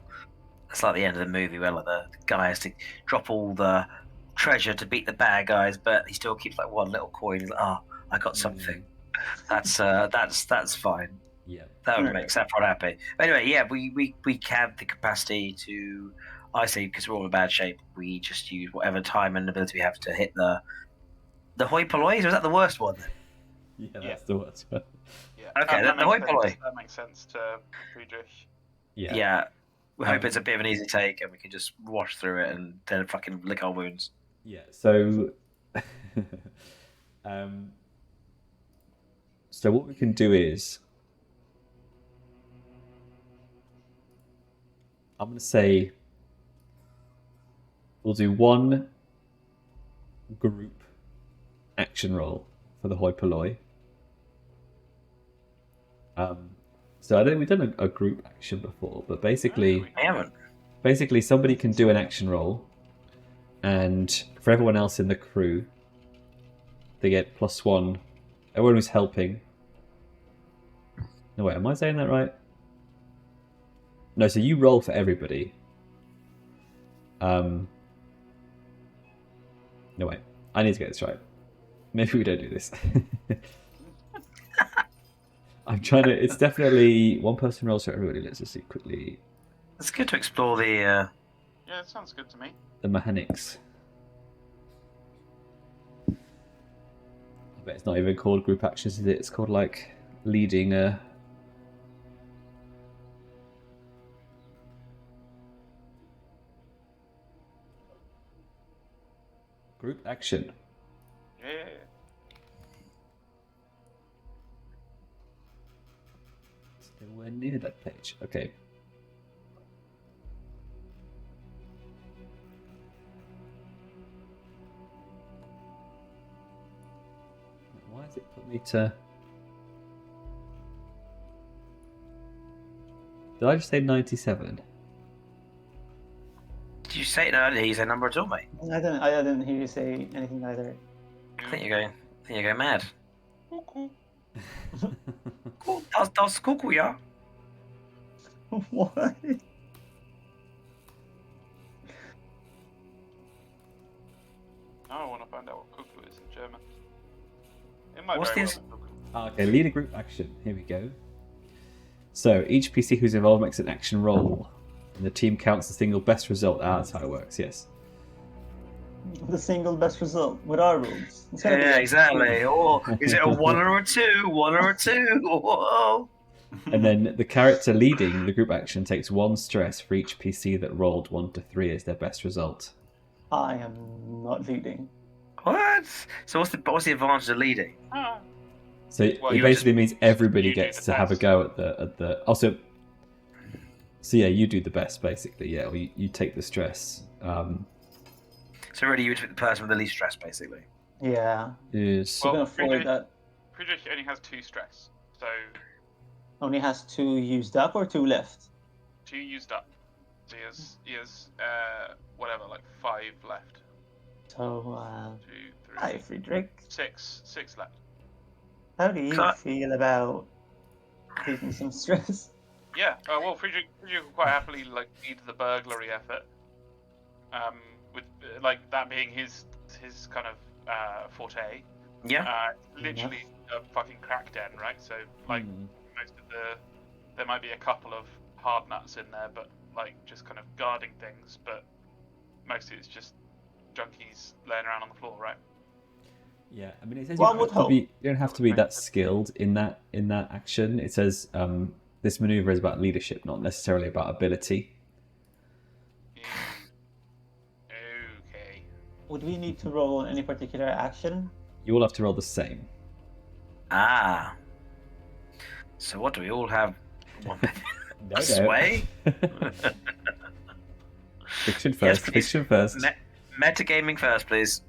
It's like the end of the movie where like the guy has to drop all the treasure to beat the bad guys, but he still keeps like one little coin. He's like, I got something. That's fine. Yeah. That would make Saffron happy. But anyway, yeah, we have the capacity to. I say because we're all in bad shape, we just use whatever time and ability we have to hit the Hoipolloi. Was that the worst one? Yeah, that's the worst one. Yeah. Okay, that the makes Hoipolloi. sense. That makes sense to Friedrich. Yeah. We hope it's a bit of an easy take and we can just wash through it and then fucking lick our wounds. Yeah. So, so what we can do is, I'm going to say, we'll do one group action roll for the Hoipolloi. So I don't think we've done a group action before, but basically, We haven't. somebody can do an action roll, and for everyone else in the crew, they get +1. Everyone who's helping. No, wait, am I saying that right? No, so you roll for everybody. No, wait, I need to get this right. Maybe we don't do this. I'm trying to. It's definitely one person rolls for everybody. Let's just see quickly It's good to explore the. Yeah, it sounds good to me. the mechanics. I bet it's not even called group actions, is it? It's called like leading a. Group action. Yeah. Nowhere near that page. Okay. Why has it put me to... Did I just say 97? Did you say it? No, I didn't hear you say a number at all, mate. I didn't hear you say anything either. I think you're going mad. Cool, that's cool, yeah. What? Now I want to find out what cuckoo is in German. It might What's very this? well be cuckoo. Okay, lead a group action. Here we go. So, each PC who's involved makes an action roll. And the team counts the single best result. That's how it works, yes. The single best result with our rules. It's gonna be Yeah, like- exactly. Or is it a 1 or a 2? 1 or a 2? Whoa. And then the character leading the group action takes 1 stress for each PC that rolled 1 to 3 as their best result. I am not leading. What? So what's the advantage of leading? Ah, So Well, it you basically means everybody you do gets the to have a best. go at the. Also, so yeah, you do the best basically. Yeah, or you take the stress. So really, you would pick the person with the least stress, basically. Yeah, Is we Well, can afford Friedrich- that. Friedrich only has 2 stress, so Only has 2 used up or 2 left. 2 used up. So he has whatever, like 5 left. So, 2, 3, hi Friedrich. 6 left. How do you Cut. feel about taking some stress? Yeah, well, Friedrich will quite happily like lead the burglary effort. With like that being his kind of forte. Yeah. Literally a fucking crack den, right? So like most of there might be a couple of hard nuts in there, but like just kind of guarding things. But mostly it's just junkies laying around on the floor, right? yeah, I mean it says One would hope. you don't have to be that skilled in that action. It says this maneuver is about leadership, not necessarily about ability. Okay. Would we need to roll any particular action? You all have to roll the same. Ah. So what do we all have? No, A sway? Fiction Yes, first. please. Fiction first. Metagaming first, please.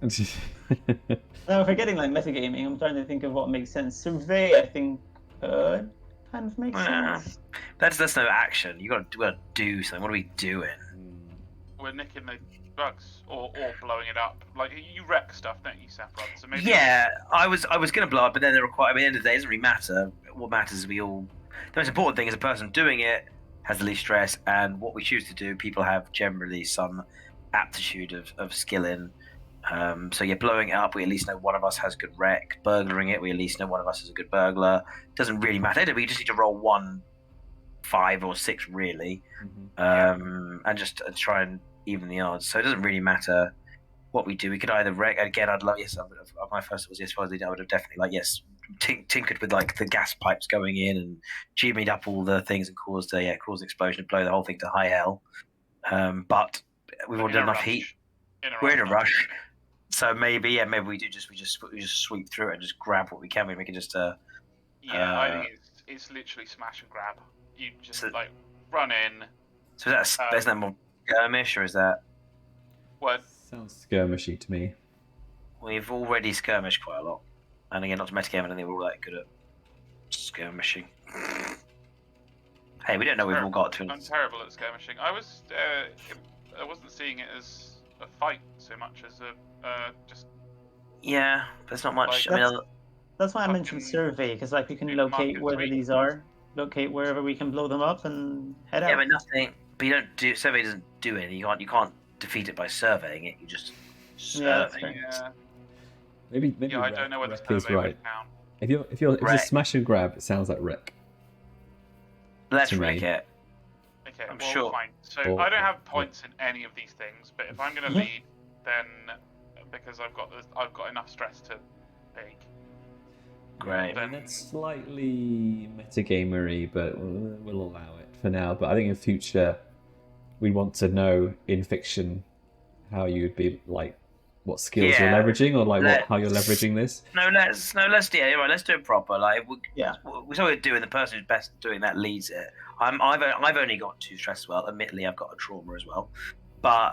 No, if we're getting like metagaming, I'm trying to think of what makes sense. Survey, I think, could kind of make Yeah. sense. That's no action. You gotta do something. What are we doing? We're nicking the drugs or blowing it up. Like you wreck stuff, don't you, Saffron? So maybe Yeah, I was gonna blow it, but then there were quite. At the end of the day, it doesn't really matter. What matters is we all. The most important thing is the person doing it has the least stress, and what we choose to do, people have generally some aptitude of skill in. So yeah, blowing it up, we at least know one of us has good wreck. Burglaring it, we at least know one of us is a good burglar. Doesn't really matter. We just need to roll 1, 5, or 6 really, and just try and even the odds. So it doesn't really matter what we do. We could either wreck again. I'd love my first was yes. I would have definitely tinkered with like the gas pipes going in and jimmied up all the things and caused an explosion and blow the whole thing to high hell. But we've already done enough heat. We're in a rush. So maybe we just sweep through it and just grab what we can. We can just I think it's literally smash and grab. You just So- like run in. so is that more skirmish or is that What? Sounds skirmishy to me. we've already skirmished quite a lot? And again, not to metagame, I don't think we're all that good at skirmishing. Hey, we don't know we've all got to. I'm terrible at skirmishing. I wasn't seeing it as a fight so much as a just Yeah, there's not much. Like- I mean, That's why I Fucking mentioned survey, because like we can big locate market wherever tweet. these are, locate wherever we can blow them up and head yeah, out. but nothing. But you don't do survey doesn't do anything. You can't defeat it by surveying it. You just Yeah, that's survey. fair. yeah. Maybe I don't know whether Wreck is survey right. would count. If it's a Wreck. smash and grab, it sounds like wreck. Let's to wreck me. it. Okay, I'm well, sure. fine. So Or- I don't have points in any of these things, but if I'm going to lead, then because I've got enough stress to bake. Great. I mean, that's slightly metagamery, but we'll allow it for now. But I think in future, we want to know in fiction how you'd be like, what skills you're Yeah, leveraging, or like how you're leveraging this. Let's do it proper. Like, Yeah. we we're doing. The person who's best at doing that leads it. I've only got 2 stress as well. Admittedly, I've got a trauma as well, but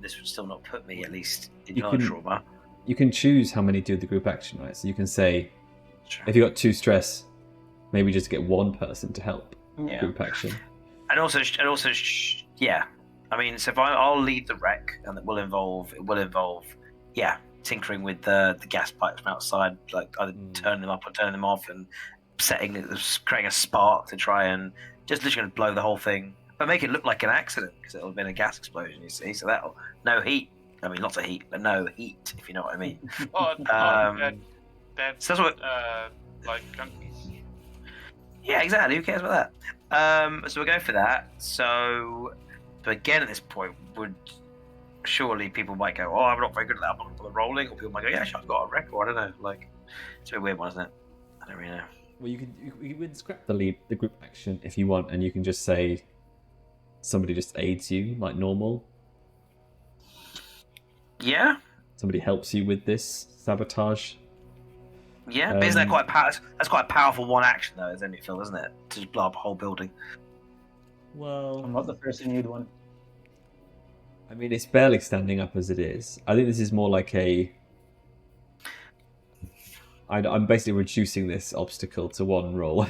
this would still not put me at least in trauma. You can choose how many do the group action, right? So you can say, Sure. if you got 2 stress, maybe just get one person to help Yeah. group action. And also, yeah. I mean, so if I'll lead the wreck, and it will involve, yeah, tinkering with the gas pipes from outside, like either turning them up or turning them off, and creating a spark to try and just literally blow the whole thing, but make it look like an accident because it'll have been a gas explosion. You see, so that'll no heat. I mean, lots of heat, but no heat, if you know what I mean. Oh, dead, So that's what. like junkies. Yeah, exactly. Who cares about that? So we'll go for that. So again, at this point, surely people might go, "Oh, I'm not very good at that. I'm not good at rolling," or people might go, "Yeah, sure, I've got a record." I don't know. Like, it's a weird one, isn't it? I don't really know. Well, you can scrap the group action if you want, and you can just say somebody just aids you like normal. Yeah, Somebody helps you with this sabotage. yeah. But isn't that that's quite a powerful one action though, isn't it, Phil? Isn't it? To just blow up a whole building. Well, I'm not the person you'd want. I mean, it's barely standing up as it is. I think this is more like I'm basically reducing this obstacle to 1 roll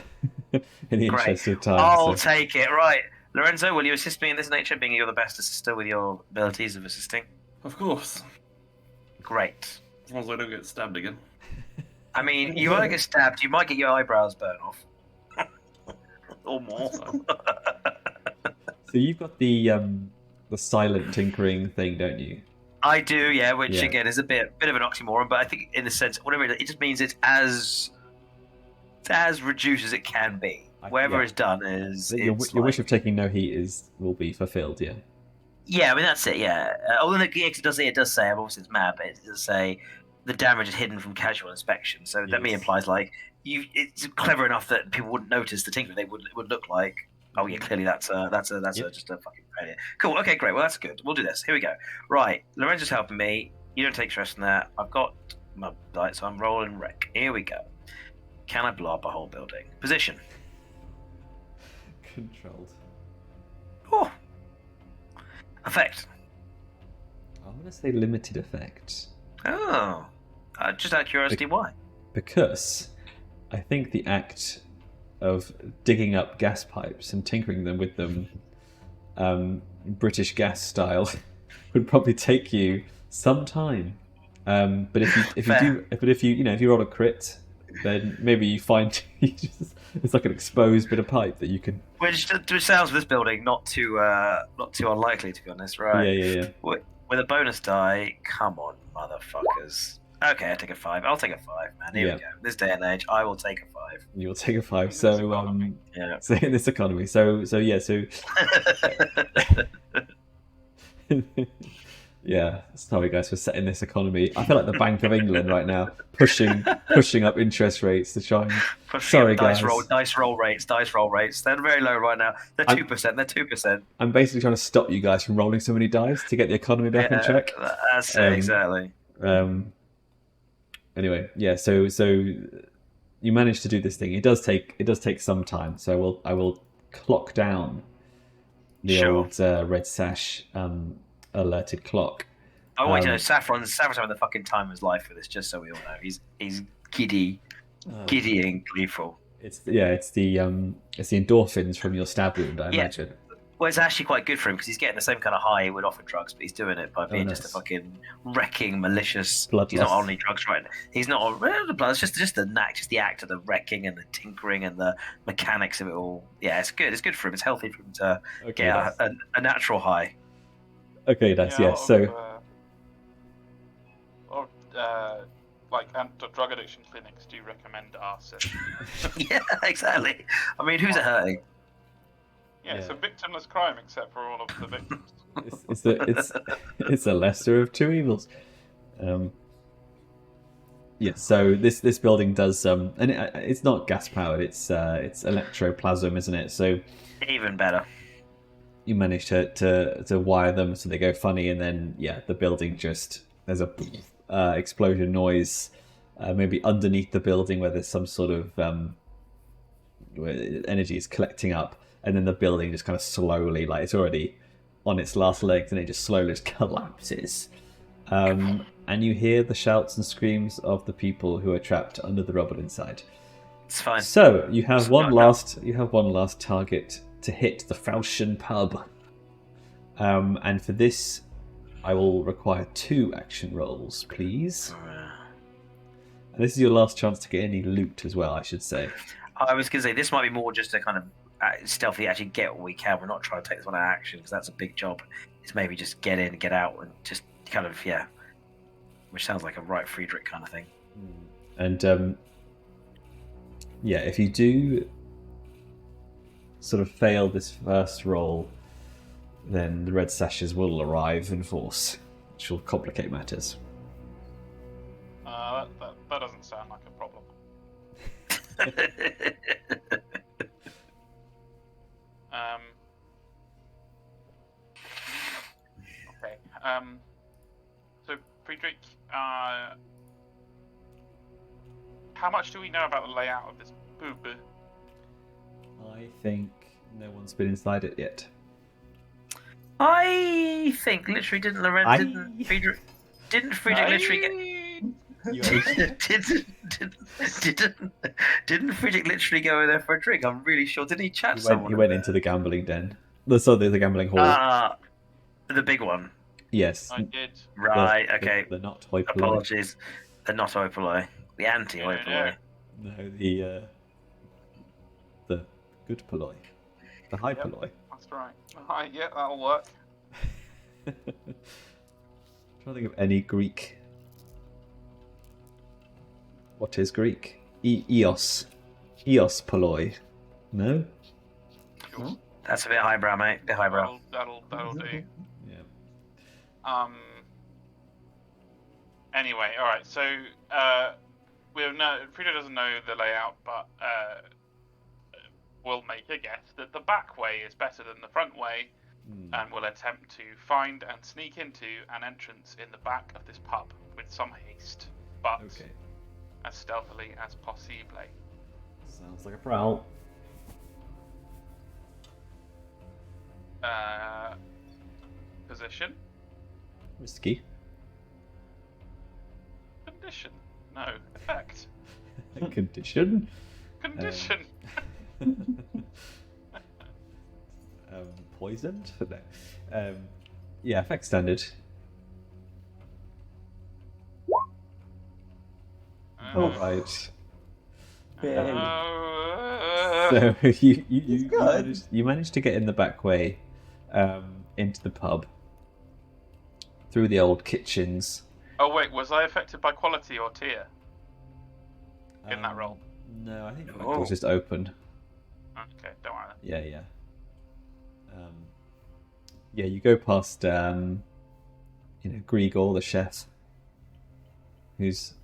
in the interest of time. I'll take it. Right, Lorenzo, will you assist me in this nature, being you're the best assister with your abilities of assisting? Of course. Great. As long as I don't get stabbed again. I mean, you might get stabbed. You might get your eyebrows burnt off, or more. So you've got the silent tinkering thing, don't you? I do, yeah. Which Yeah. again is a bit of an oxymoron, but I think in the sense, whatever it just means, it's as reduced as it can be. Whatever is done is Your wish of taking no heat will be fulfilled. Yeah. Yeah, I mean that's it. Yeah. Although it does say, obviously it's mad, but it does say the damage is hidden from casual inspection. So that implies like it's clever enough that people wouldn't notice the tinker. It would look like, oh yeah, clearly that's just a fucking failure. Cool. Okay, great. Well, that's good. We'll do this. Here we go. Right, Lorenzo's helping me. You don't take stress from that. I've got my light, so I'm rolling wreck. Here we go. Can I blow up a whole building? Position. Controlled. Oh. Effect. I'm going to say limited effect. Oh. Just out of curiosity, why? Because I think the act of digging up gas pipes and tinkering them with them, British gas style, would probably take you some time. But if you roll a crit, then maybe you find it's like an exposed bit of pipe that you can. Which sounds for this building not too unlikely, to be honest, right? Yeah. With a bonus die, come on, motherfuckers. Okay, I take a 5. I'll take a 5, man. Here we go. This day and age, I will take a 5. You will take a 5. So so in this economy, so yeah. Sorry guys for setting this economy. I feel like the Bank of England right now, pushing up interest rates to try and. Sorry guys. Dice roll rates. They're very low right now. They're 2%. They're 2%. I'm basically trying to stop you guys from rolling so many dice to get the economy back in check. That's it, exactly. Anyway, yeah. So you managed to do this thing. It does take some time. So I will clock down the old red sash alerted clock. I want you to know Saffron's having the fucking time of his life for this. Just so we all know, he's giddy and gleeful. It's the endorphins from your stab wound, I imagine. Well, it's actually quite good for him because he's getting the same kind of high he would off of drugs, but he's doing it by being just a fucking wrecking, malicious. He's not only drugs, right? He's not the blood. It's just the act of the wrecking and the tinkering and the mechanics of it all. Yeah, it's good. It's good for him. It's healthy for him to get a natural high. Okay, that's so. Like drug addiction clinics do recommend arson. Yeah, exactly. I mean, who's it hurting? Yeah, it's a Yeah. victimless crime except for all of the victims. It's a lesser of two evils. Yeah, so this building does and it's not gas powered. It's electroplasm, isn't it? So Even better. you manage to wire them so they go funny, and then the building just there's a explosion noise, maybe underneath the building where there's some sort of where energy is collecting up, and then the building just kind of slowly, like it's already on its last legs, and it just slowly just collapses. And you hear the shouts and screams of the people who are trapped under the rubble inside. It's fine. So you have one last target to hit, the Falchion pub. And for this, I will require 2 action rolls, please. And this is your last chance to get any loot as well, I should say. I was going to say, this might be more just to kind of stealthily actually get what we can. We're not trying to take this one out of action, because that's a big job. It's maybe just get in, get out, and just kind of, which sounds like a right Friedrich kind of thing. And, if you do sort of fail this first roll, then the red sashes will arrive in force, which will complicate matters. That doesn't sound like a problem. Okay. So Friedrich, how much do we know about the layout of this boob? I think no one's been inside it yet. I think literally didn't Friedrich literally get... Didn't Friedrich literally go over there for a drink? I'm really sure. Didn't he chat to someone? He went into the gambling den. The gambling hall. The big one. Yes. I did. Right, okay. The not Hoipolloi. Apologies. The not Hoipolloi. The anti-Hoipolloi. No, the good Polloi. The Hoipolloi. Yep, that's right. Yeah, that'll work. I'm trying to think of any Greek. What is Greek? Eos Polloi. No? Sure. That's a bit highbrow, mate. A bit highbrow. That'll do. Yeah. Anyway, all right. So Frida doesn't know the layout, but we'll make a guess that the back way is better than the front way, and we'll attempt to find and sneak into an entrance in the back of this pub with some haste, but as stealthily as possible. Sounds like a prowl. Position. Risky. Condition. No. Effect. Condition. Condition. Poisoned? No. Effect standard. Right. So you managed to get in the back way into the pub through the old kitchens. Oh wait, was I affected by quality or tier in that roll? No, I think the door was just open. Okay, don't worry. Yeah. You go past Grigor, the chef, who's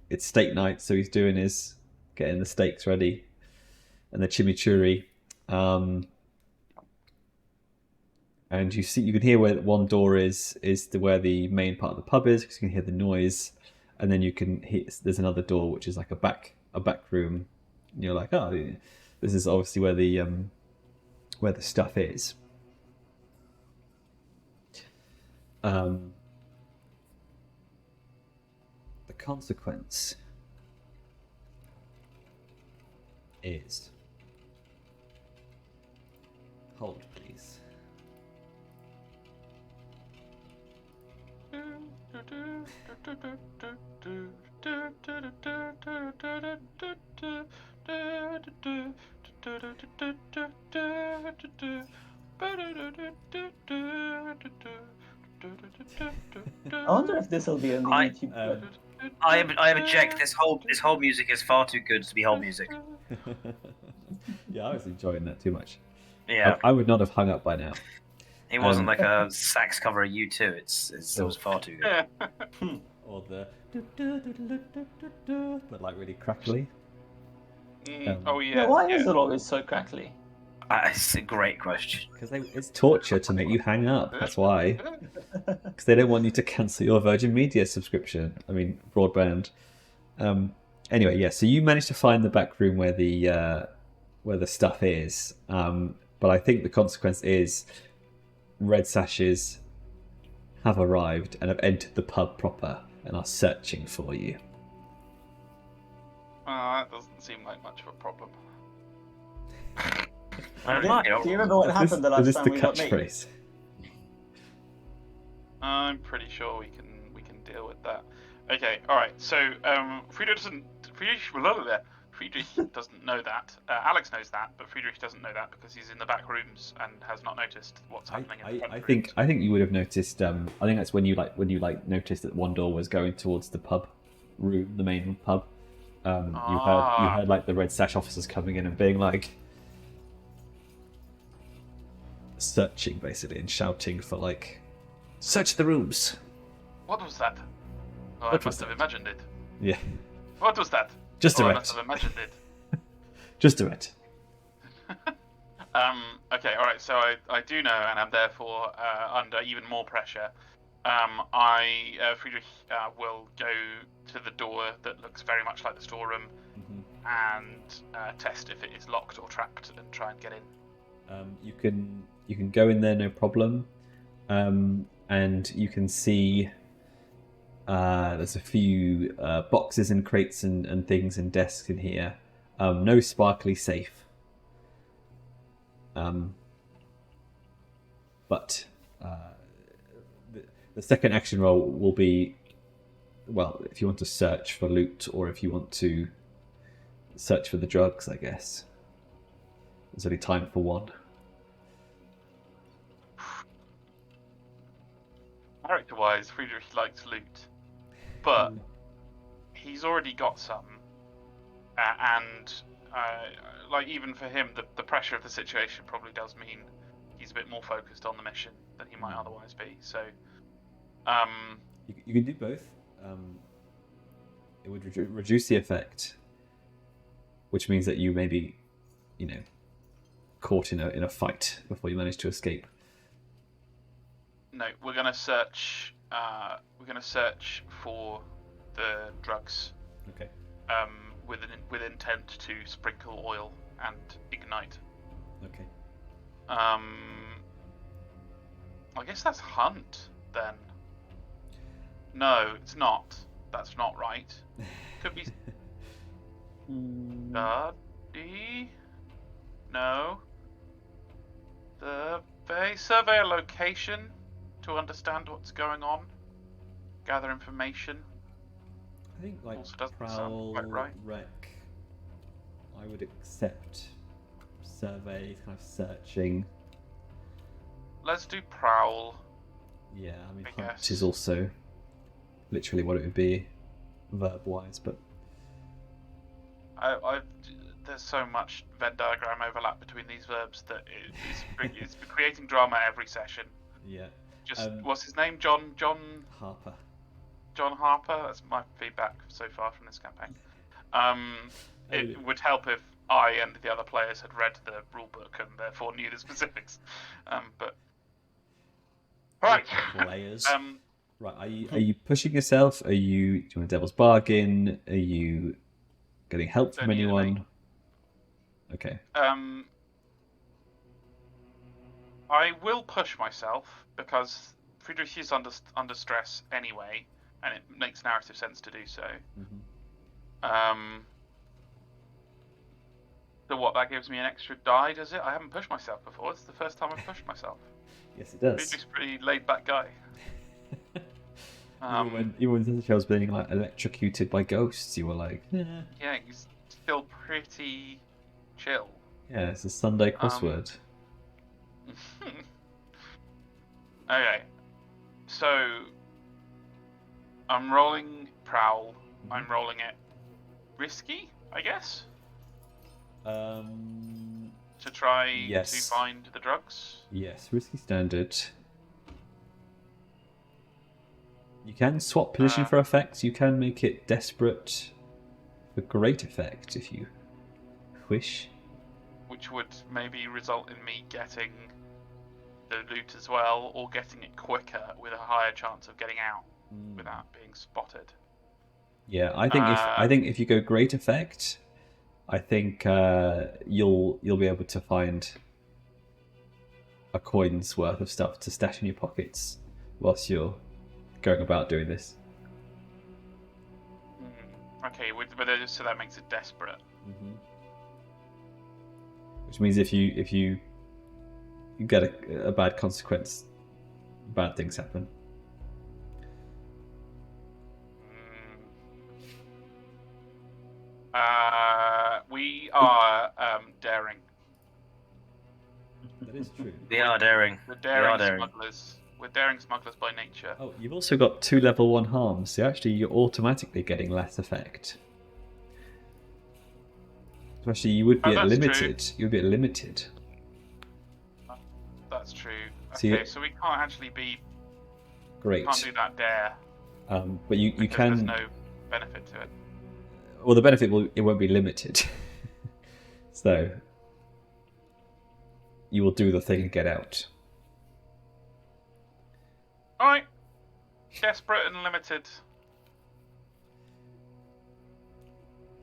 it's steak night, so he's getting the steaks ready and the chimichurri. And you can hear where one door is where the main part of the pub is, because you can hear the noise, and then there's another door which is like a back room. And you're like, oh, this is obviously where the stuff is. The consequence is... Hold, please. I wonder if this will be on the YouTube clip. I object. This whole music is far too good to be whole music. Yeah, I was enjoying that too much. Yeah, I would not have hung up by now. it wasn't like a sax cover of U2. It was far too good. Or the but like really crackly. Oh Yeah, yeah. why is it always so crackly? It's a great question. Because it's torture to make you hang up. That's why. Because they don't want you to cancel your Virgin Media subscription. I mean, broadband. Anyway, yeah. So you managed to find the back room where the stuff is. But I think the consequence is red sashes have arrived and have entered the pub proper and are searching for you. That doesn't seem like much of a problem. Do you remember what happened the last Is this time the we got made? catchphrase? I'm pretty sure we can deal with that. Okay, all right. So Friedrich doesn't know that. Alex knows that, but Friedrich doesn't know that because he's in the back rooms and has not noticed what's happening in the front rooms. I think you would have noticed. I think that's when you noticed that one door was going towards the pub room, the main pub. You heard like the red sash officers coming in and being like searching basically and shouting for like search the rooms. What was that? Oh, I must have imagined it. Yeah. What was that? Just I a must have imagined it. Just do it. Okay, all right. So I do know, and I'm therefore under even more pressure. Friedrich will go to the door that looks very much like the storeroom and test if it is locked or trapped and try and get in. You can go in there, no problem, and you can see there's a few boxes and crates and things and desks in here. No sparkly safe. But the second action roll will be, well, if you want to search for loot or if you want to search for the drugs, I guess. There's only time for one. Character-wise, Friedrich likes loot, but he's already got some, and like even for him, the pressure of the situation probably does mean he's a bit more focused on the mission than he might otherwise be. So, you can do both. It would reduce the effect, which means that you may be, caught in a fight before you manage to escape. No, we're gonna search. We're gonna search for the drugs. Okay. With intent to sprinkle oil and ignite. Okay. I guess that's hunt then. No, it's not. That's not right. Could be study. No. They survey a location to understand what's going on, gather information. I think like Also doesn't sound prowl, quite right. rec, I would accept. Survey, kind of searching. Let's do prowl. Yeah, I mean I hunt guess. is also literally what it would be verb-wise, but There's so much Venn diagram overlap between these verbs that it's creating drama every session. yeah. Just what's his name? John Harper. John Harper. That's my feedback so far from this campaign. It would help if I and the other players had read the rulebook and therefore knew the specifics. But right, Players. Right, are you pushing yourself? Do you want a devil's bargain? Are you getting help from Don't need anyone? any. Okay. I will push myself because Friedrich is under stress anyway, and it makes narrative sense to do so. So what, that gives me an extra die, does it? I haven't pushed myself before. It's the first time I've pushed myself. Yes, it does. Friedrich's a pretty laid-back guy. Even when Szaszachel was being like electrocuted by ghosts, you were like, yeah, he's still pretty chill. yeah, it's a Sunday crossword. Okay, so I'm rolling prowl. I'm rolling it risky, I guess. to try Yes. to find the drugs? Yes, risky standard. You can swap position for effect. You can make it desperate for great effect if you wish. Which would maybe result in me getting the loot as well, or getting it quicker with a higher chance of getting out without being spotted. Yeah, I think if you go great effect, I think you'll be able to find a coin's worth of stuff to stash in your pockets whilst you're going about doing this. Okay, so that makes it desperate. Which means if you get a bad consequence, bad things happen. We are daring. That is true. We are daring. We're daring smugglers. We're daring smugglers by nature. Oh, you've also got 2 level 1 harms, so actually you're automatically getting less effect. Especially you would be at limited. True. You would be at limited. That's true. See, okay, so we can't actually be. Great. Can't do that dare. But you can. There's no benefit to it. Well, the benefit it won't be limited. So you will do the thing and get out. Alright. Desperate and limited.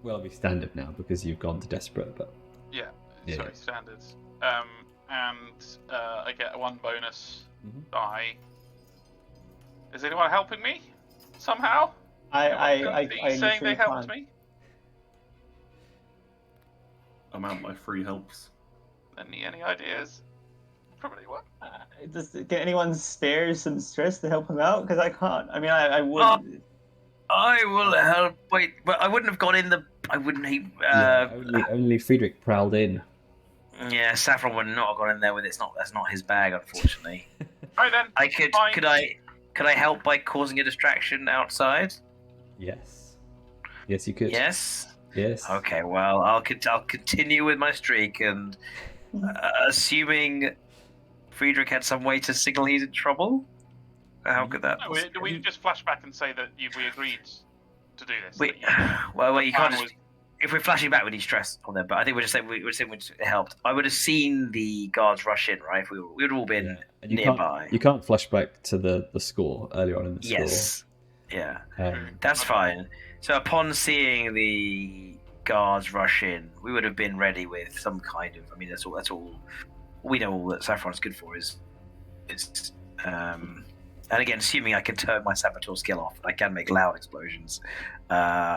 Well, it'll be standard now because you've gone to desperate, but... Yeah. Sorry, standards. And I get 1 bonus die. Is anyone helping me? Somehow? I saying they helped me? I'm out my free helps. Any ideas? Probably what? Can anyone spare some stress to help him out? Because I can't. I mean, I would. I will help. Wait, but I wouldn't have gone in the. I wouldn't. Only Friedrich prowled in. Yeah, Saffron would not have gone in there with it. That's not his bag, unfortunately. Alright then. Could I help by causing a distraction outside? Yes. Yes, you could. Yes. Yes. Okay. Well, I'll continue with my streak, and assuming Friedrich had some way to signal he's in trouble. How could that? No, we just flash back and say that we agreed to do this. Well, you can't just. If we're flashing back, we need stress on them. But I think we're just saying it helped. I would have seen the guards rush in, right? If we would have all been nearby. You can't flash back to the score earlier on in the score. Yes. Yeah. That's fine. So upon seeing the guards rush in, we would have been ready with some kind of. I mean, that's all. We know all that Saffron's good for is. And again, assuming I can turn my saboteur skill off, I can make loud explosions.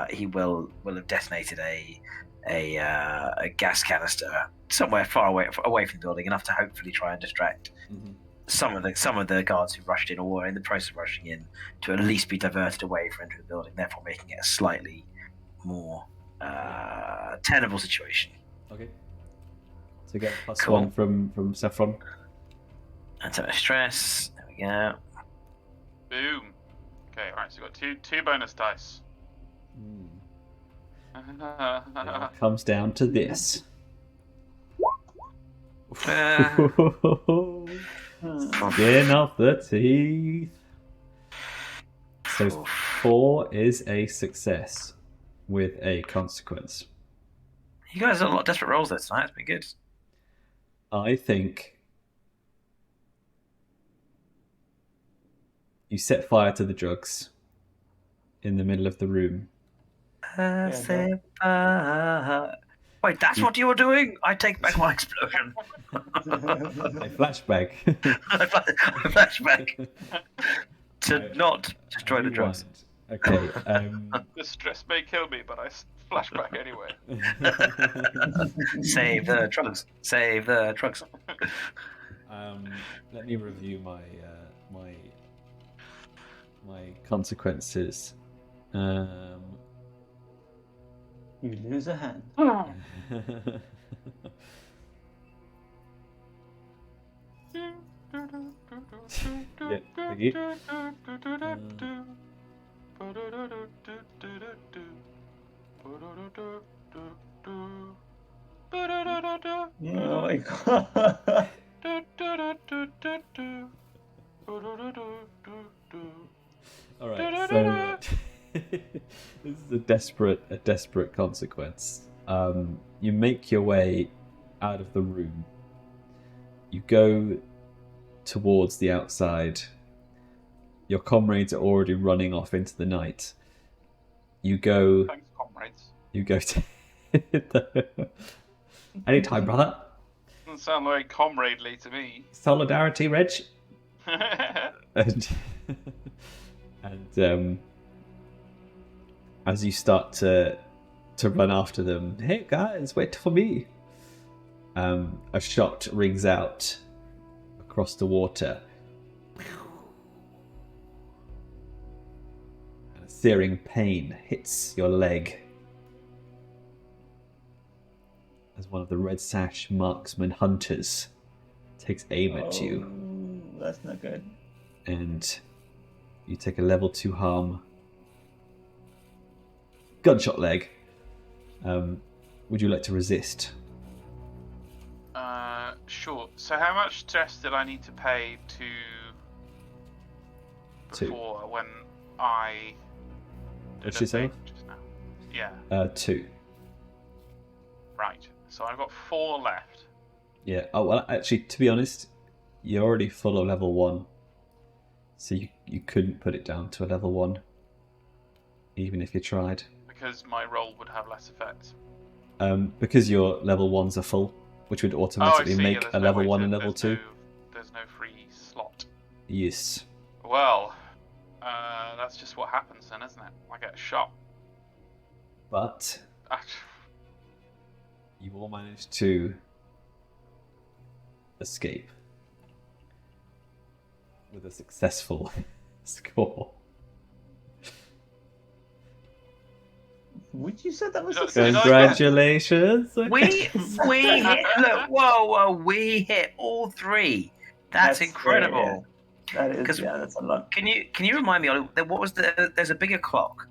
He will have detonated a gas canister somewhere far away from the building, enough to hopefully try and distract some of the guards who rushed in or were in the process of rushing in, to at least be diverted away from entering the building, therefore making it a slightly more tenable situation. Okay. So get +1 from Saffron. Anti-stress. There we go. Boom. Okay, alright, so we've got two bonus dice. It comes down to this. Skin off the teeth. So 4 is a success with a consequence. You guys have a lot of desperate rolls there tonight. It's been good. I think you set fire to the drugs in the middle of the room. Wait, that's what you were doing? I take back my explosion. A flashback. A flashback. To not destroy the drugs. Okay. The stress may kill me, but I flashback anyway. Save the drugs. Save the drugs. Let me review my consequences. You lose a hand. Ba-da-da-da-da. Oh my god. Do-do-do-do-do-do. Do-do-do-do-do-do. All right, so this is a desperate consequence. You make your way out of the room. You go towards the outside. Your comrades are already running off into the night. You go. Thanks, comrades. You go to. Anytime, brother. Doesn't sound very comradely to me. Solidarity, Reg. And as you start to run after them, hey guys, wait for me. A shot rings out across the water. And a searing pain hits your leg as one of the red sash marksman hunters takes aim at you. That's not good. And you take a level 2 harm. Gunshot leg. Would you like to resist? Sure. So how much stress did I need to pay before when I What'd she say? just now? Yeah. 2. Right. So I've got 4 left. Yeah. Oh well, actually, to be honest, you're already full of level 1, so you couldn't put it down to a level 1, even if you tried. Because my roll would have less effect. Because your level 1s are full, which would automatically make a level 1 and level 2. There's no free slot. Yes. Well, that's just what happens then, isn't it? I get shot. But you all managed to escape with a successful score. Would you say that was Did I- successful? Congratulations! We hit. Look, whoa! We hit all 3. That's incredible. That is, 'Cause- that's a lot. Can you remind me, Ollie? What was there's a bigger clock.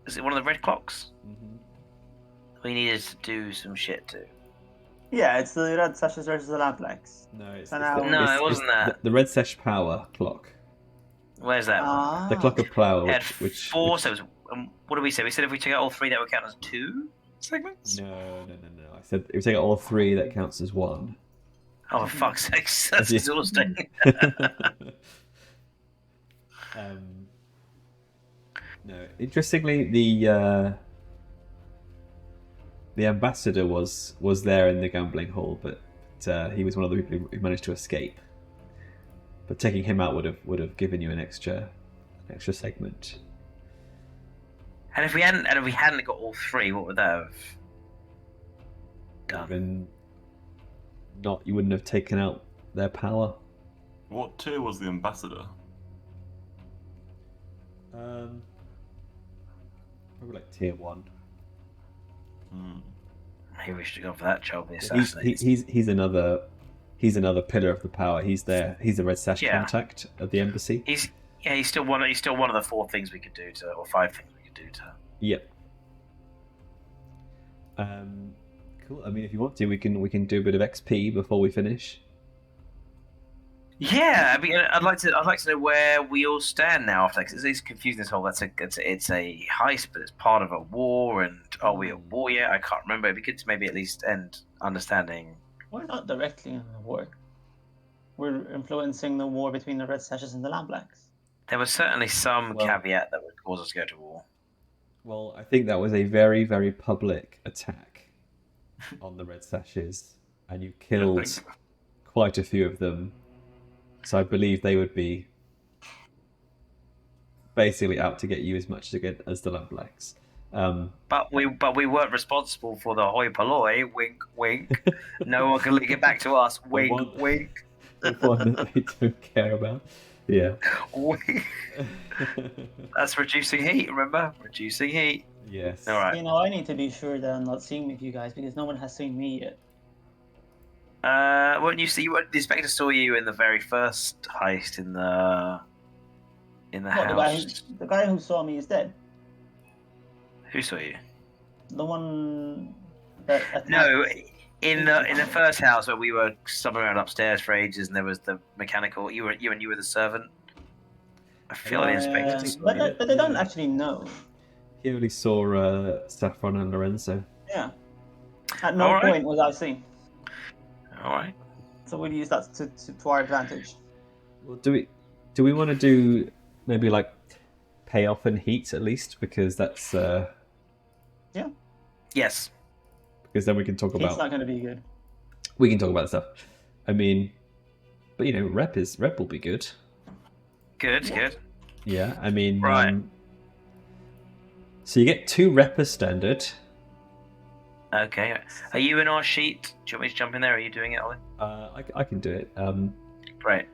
Is it one of the red clocks? Mhm. We needed to do some shit to. Yeah, it's the red sashes versus the lamplex. No, it's, So it's now- the, No, it's- it wasn't it's that. The red sash power clock. Where's that? Ah. The clock of power, It had which 4. So it was, what did we say? We said if we took out all 3, that would count as 2 segments. No. I said if we take out all 3, that counts as 1. Oh, for fuck's sake! That's Yeah. exhausting. No. Interestingly, the ambassador was there in the gambling hall, but he was one of the people who managed to escape. But taking him out would have given you an extra segment. And if we hadn't got all 3, what would that have done? Even you wouldn't have taken out their power. What tier was the ambassador? Probably like tier 1. Maybe we should go for that job. He's another pillar of the power. He's there. He's the red sash contact at the embassy. He's still one of the 4 things we could do to, or 5 things we could do to. Yep. Cool. I mean, if you want to, we can do a bit of XP before we finish. Yeah, I mean, I'd like to know where we all stand now. After, cause it's confusing. This whole it's a heist, but it's part of a war. And are we at war yet? I can't remember. It'd be good to maybe at least end understanding. We're not directly in the war. We're influencing the war between the red sashes and the lampblacks. There was certainly some caveat that would cause us to go to war. Well, I think that was a very, very public attack on the red sashes, and you killed quite a few of them. So I believe they would be basically out to get you as much as the lampblacks. But we weren't responsible for the Hoipolloi. Wink, wink. No one can link it back to us. Wink, wink. The one that they don't care about. Yeah. Wink. That's reducing heat. Remember, reducing heat. Yes. All right. I need to be sure that I'm not seeing with you guys because no one has seen me yet. Weren't you see? The inspector saw you in the very first heist in the house. The guy who saw me is dead. Who saw you? The one that attacked. No, In the first house where we were somewhere around upstairs for ages, and there was the mechanical. You were the servant. I feel like the inspectors. But they don't actually know. He only saw Saffron and Lorenzo. Yeah. At no Alright. point was I seen. All right. So we'll use that to our advantage. Well, do we want to do maybe like payoff and heat at least, because that's Yes. because then we can talk It's about not going to be good. we can talk about stuff. I mean, but rep will be good. Good. Yeah, I mean, Right. So you get 2 rep as standard. Okay. Are you in our sheet? Do you want me to jump in there? Are you doing it, Ollie? I can do it. Right.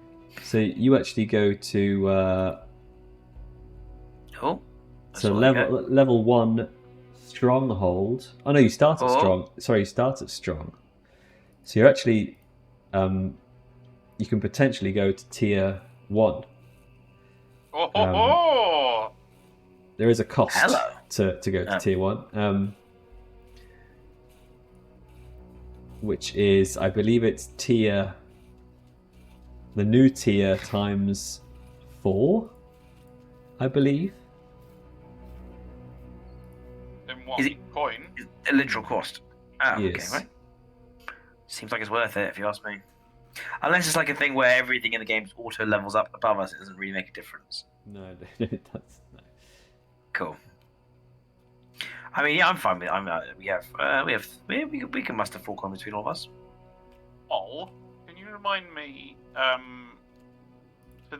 So you actually go to Cool. That's so all I got. level 1 stronghold. Oh no, you start at Oh. strong. Sorry, you start at strong. So you're actually you can potentially go to tier 1. Oh. There is a cost Hello. to go to Oh. tier 1. Which is, I believe it's the new tier times 4, I believe. In what Is it- coin? A literal cost. Oh, Yes. okay, right. Seems like it's worth it if you ask me. Unless it's like a thing where everything in the game auto levels up above us, it doesn't really make a difference. No, that's no. Cool. I mean, yeah, I'm fine with it. We can muster 4 coin between all of us. Oh, can you remind me? So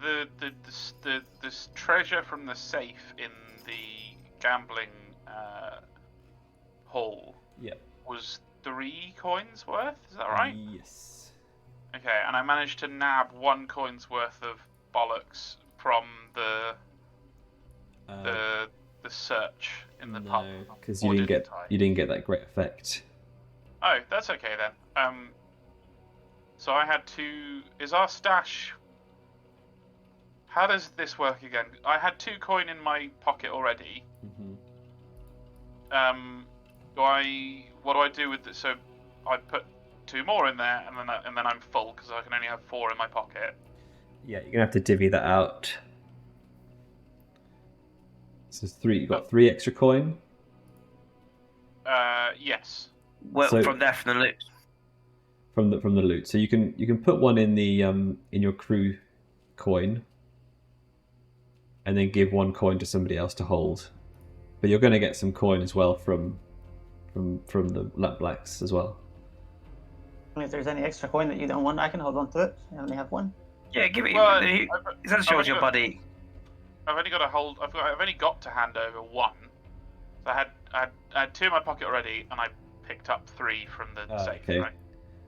this treasure from the safe in the gambling hall Yep. was 3 coins worth. Is that right? Yes. Okay, and I managed to nab 1 coin's worth of bollocks from the search in the pub. No, because Or you didn't I? get that great effect. Oh, that's okay then. So I had 2. Is our stash? How does this work again? I had 2 coin in my pocket already. Mm-hmm. What do I do with this? So I put 2 more in there, and then I'm full because I can only have 4 in my pocket. Yeah, you're gonna have to divvy that out. So it's 3. You got 3 extra coin. Yes. Well, So- from there, from the loot. from the loot. So you can put 1 in the in your crew coin, and then give 1 coin to somebody else to hold. But you're going to get some coin as well from the Lap Blacks as well. And if there's any extra coin that you don't want, I can hold on to it. I only have 1. Yeah, give it. Well, Is that shows your buddy? I've only got to hold. I've only got to hand over 1. So I had 2 in my pocket already, and I picked up 3 from the safe. Okay. Right?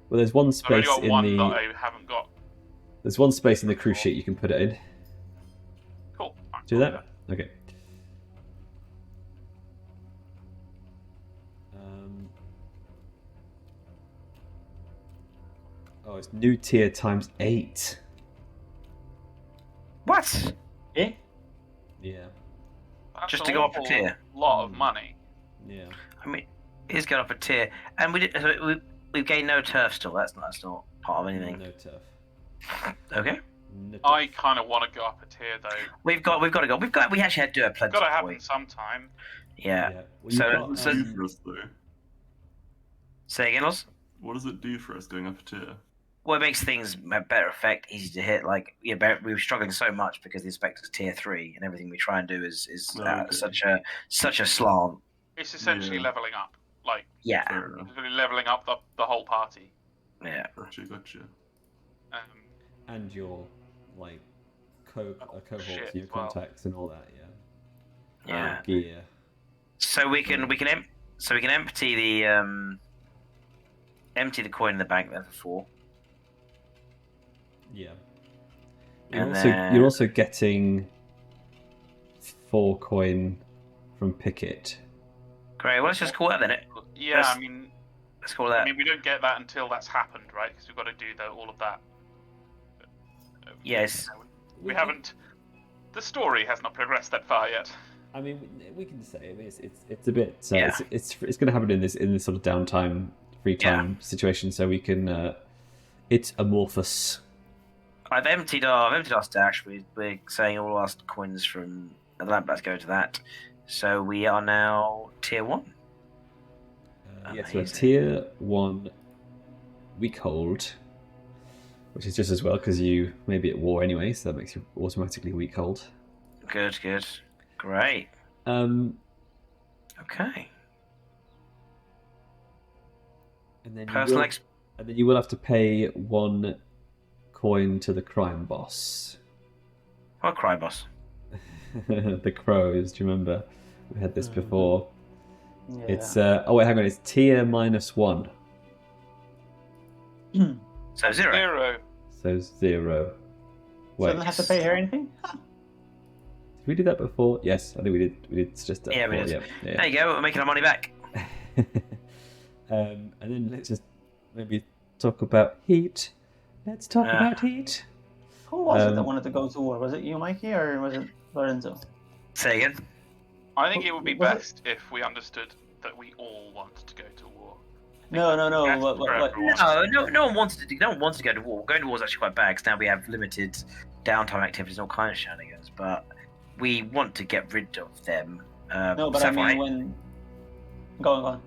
Well, there's 1 So I've only space got in 1 the that I haven't got. there's 1 space in the crew sheet you can put it in. Cool. Do that. Okay. Oh, it's new tier times 8. What? Eh? Yeah. That's Just an to go up a awful tier. lot of money. Yeah. I mean, it's going up a tier, and we've gained no turf still. That's not part of anything. No turf. Okay. No turf. I kind of want to go up a tier though. We've got to go. We actually had to do a plenty. Got to of happen points. sometime. Yeah. Well, So- you've got, What does it do for us, though? Say again, Oz? What does it do for us going up a tier? Well, it makes things a better effect, easy to hit. Like, we were struggling so much because the inspector's tier 3, and everything we try and do is Okay. such a slant. It's essentially Yeah. leveling up. Like, Yeah. Fair enough. it's really leveling up the whole party. Yeah. Gotcha. and your like cohorts, shit your as well. contacts, and all that. Yeah. Yeah. Gear. So we can empty the coin in the bank there for 4. Yeah. And You're also getting 4 coin from Pickett. Great. Well, let's just call that then. Yeah, That's- I mean, Let's call that. we don't get that until that's happened, right? Because we've got to do all of that. Yes. We haven't. The story has not progressed that far yet. I mean, we can say it's a bit. Yeah. It's going to happen in this sort of downtime free time situation, so we can. It's amorphous. I've emptied our stash. We're saying all our coins from the lamp. Let's go to that. So we are now tier 1. Yes, we're tier 1 weak hold, which is just as well because you may be at war anyway, so that makes you automatically weak hold. Good. Great. Okay. And then you will have to pay 1 coin to the crime boss. What crime boss? The crows. Do you remember? We had this before. Yeah. It's oh wait, hang on. It's tier -1. So 0. So 0. So I don't have to pay her anything? Did we do that before? Yes, I think we did. We did just that. Yeah, before. we did. Yeah. There you go. We're making our money back. And then let's just maybe talk about heat. Let's talk about heat. Who was it that wanted to go to war? Was it you, Mikey, or was it Lorenzo? Say again. I think it would be Was it- best if we understood that we all want to go to war. No. Best What? for everyone. No one wanted to. No one wanted to go to war. Going to war is actually quite bad because now we have limited downtime activities and all kinds of shenanigans. But we want to get rid of them. No, but Saffron I mean when. Go on.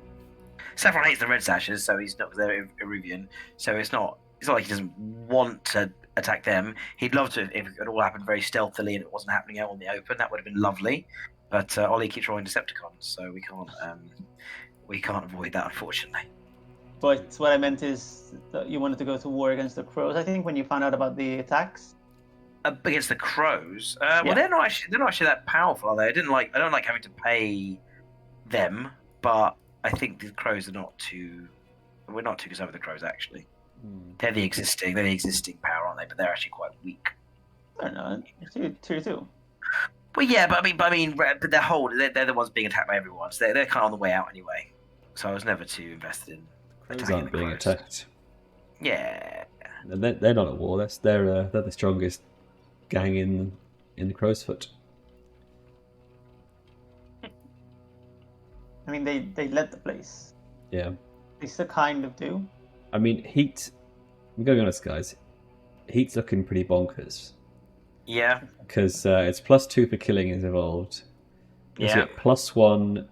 Saffron hates the red sashes, so he's not there. Eruvian, so it's not like he doesn't want to attack them. He'd love to if it all happened very stealthily and it wasn't happening out in the open. That would have been lovely. But Olly keeps rolling Decepticons, so we can't avoid that, unfortunately. But what I meant is that you wanted to go to war against the crows. I think when you found out about the attacks. Against the crows, well, they're not actually that powerful, are they? I don't like having to pay them, but I think the crows are not too. We're not too concerned with the crows actually. They're the existing power, aren't they? But they're actually quite weak. I don't know. Tier 2. Well, yeah, but they're the ones being attacked by everyone. So they're kind of on the way out anyway. So I was never too invested in Crows attacking aren't the being crows. attacked. Yeah. They're not at war. They're the strongest gang in the Crow's Foot. I mean, they led the place. Yeah. They still kind of do. I mean, heat. I'm going to be honest, guys. Heat's looking pretty bonkers Yeah. because it's +2 for killing is evolved. Yeah. Get +1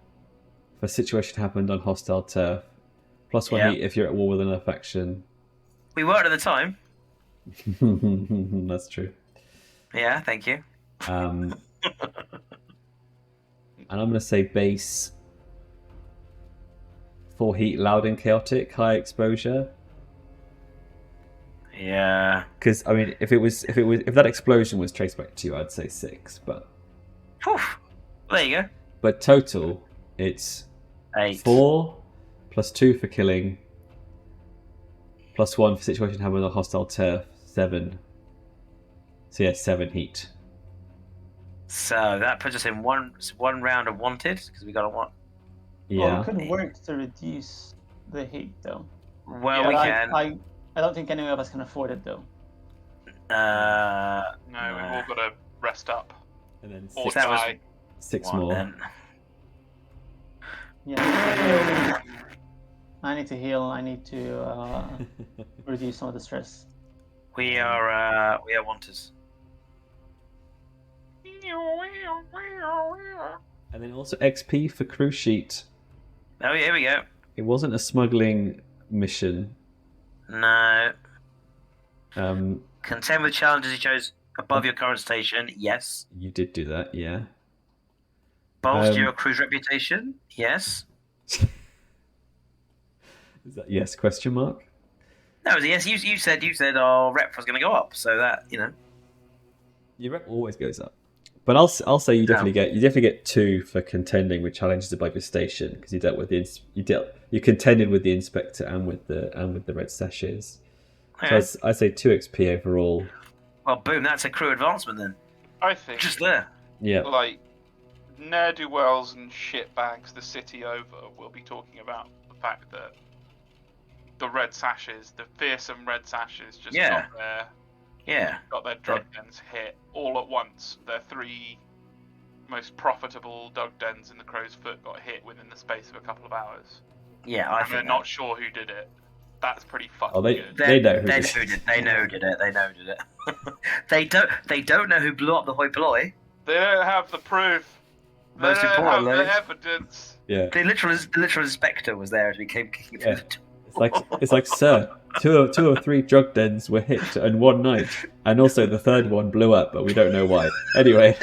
for situation happened on hostile turf. +1 heat if you're at war with another faction. We weren't at the time. That's true. Yeah, thank you. And I'm going to say base 4 heat, loud and chaotic, high exposure. Yeah. Because I mean, if that explosion was traced back to you, I'd say 6. But Whew. There you go. but total, it's 8. 4 +2 for killing, +1 for situation happening on hostile turf, 7. So yeah, 7 heat. So that puts us in one round of wanted because we got a one. Yeah. Well, it could work to reduce the heat, though. Well, Yeah, we But can. I don't think any of us can afford it, though. No, we've all got to rest up. And then Or 6, that was- die. 6 one more. then. Yeah. I need to heal. I need to reduce some of the stress. We are wanters. And then also XP for crew sheet. Oh, here we go. It wasn't a smuggling mission. No. Contend with challenges you chose above your current station. Yes. You did do that, yeah. Bolster your crew's reputation. Yes. Is that yes? Question mark. That was a yes. You said our rep was going to go up, so that Your rep always goes up. But I'll say you definitely get 2 for contending with challenges above your station because you dealt with you contended with the inspector and with the red sashes. Okay. So I say 2 XP overall. Well, boom! That's a crew advancement then. I think, Just there. Yeah. like, ne'er-do-wells and shitbags the city over will be talking about the fact that the red sashes, the fearsome red sashes, just Yeah. Yeah. got their drug dens hit all at once. Their 3 most profitable dug dens in the Crow's Foot got hit within the space of a couple of hours. Yeah, I and think we're not sure who did it. That's pretty fucking Oh, good. they know who They did know it. who did it. They know who did it. They know who did it. They don't know who blew up the Hoipolloi. They don't have the proof. They Most don't have importantly, the evidence. Yeah. the literal inspector was there as we came kicking through the door. It's like, sir, two or three drug dens were hit in one night, and also the third one blew up, but we don't know why. Anyway,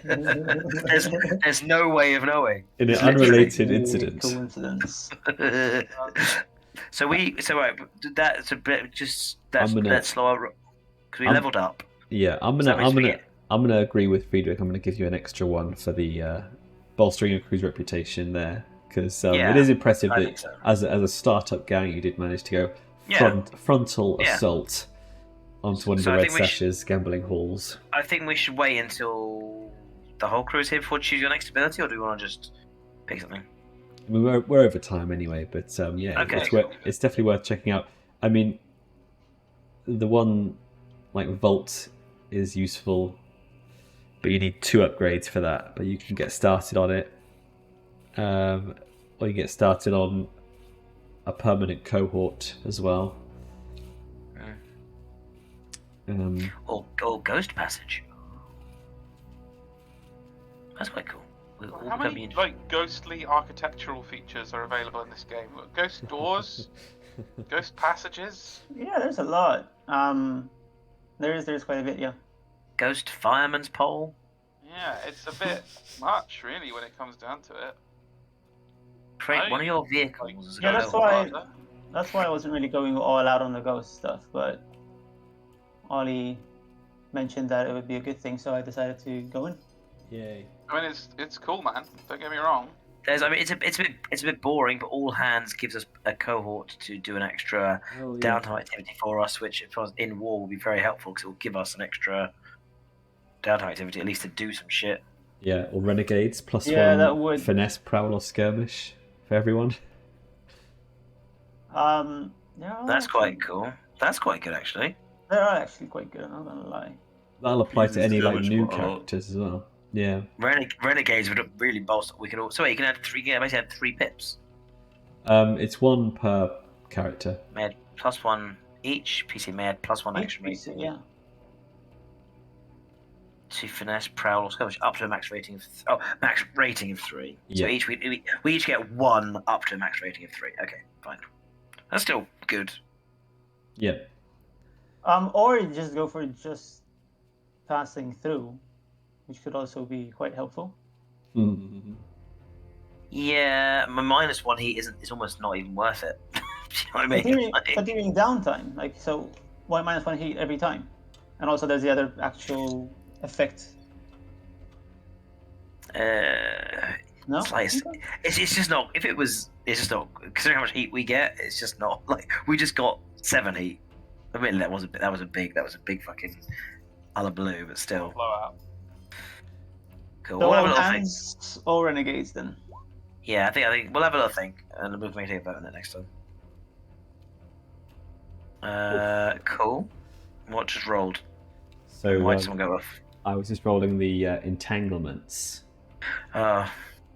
There's no way of knowing. in an It's literally- unrelated incident. Coincidence. So right. That's a bit just let's slow our because we I'm- leveled up. Yeah, I'm gonna agree with Friedrich. I'm gonna give you an extra one for the bolstering your crew's reputation there, because it is impressive I that think so. as a startup gang, you did manage to go frontal assault onto one of the I Red think we Sash's gambling halls. I think we should wait until the whole crew is here before choose your next ability, or do we want to just pick something? I mean, we're over time anyway, but Okay. it's definitely worth checking out. I mean, the one like Vault is useful, but you need 2 upgrades for that. But you can get started on it, or you get started on a permanent cohort as well. Or Ghost Passage. That's quite cool. How many like ghostly architectural features are available in this game? Ghost doors, ghost passages. Yeah, there's a lot. There's quite a bit. Yeah. Ghost Fireman's Pole. Yeah, it's a bit much, really, when it comes down to it. Create one of your vehicles. as a Yeah, ghost. that's why I wasn't really going all out on the ghost stuff, but Olly mentioned that it would be a good thing, so I decided to go in. Yay! I mean, it's cool, man. Don't get me wrong. It's a bit boring, but all hands gives us a cohort to do an extra downtime activity for us, which if I was in war will be very helpful because it will give us an extra downtime activity at least to do some shit. Yeah, or renegades plus Yeah, one that would. finesse, prowl, or skirmish for everyone. Yeah, That's quite cool. That's quite good actually. They are actually quite good. I'm not gonna lie. That'll apply to any like Skirmish new quite a lot. characters as well. Yeah. Renegades would really bolster. We could also you can add 3. Yeah, basically add 3 pips. It's 1 per character. May add +1 each. PC may add +1 extra. Yeah. To finesse, prowl, or skirmish up to a max rating of max rating of 3. Yeah. So each we each get 1 up to a max rating of 3. Okay, fine. That's still good. Yeah. Or you just go for just passing through, which could also be quite helpful. Mm. Yeah, my -1 heat it's almost not even worth it. Do you know what I mean? But during downtime, like so, why -1 heat every time? And also, there's the other actual effect. No, It's like it's just not. If it was, it's just not. Considering how much heat we get, it's just not like we just got 7 heat. I mean, that was a big fucking hullabaloo, but still. Blowout. Cool. So We'll have a all little think. hands, all renegades then. Yeah, I think we'll have a little think, and we'll make a vote on it next time. Cool. What just rolled? So Why did someone go off? I was just rolling the entanglements, and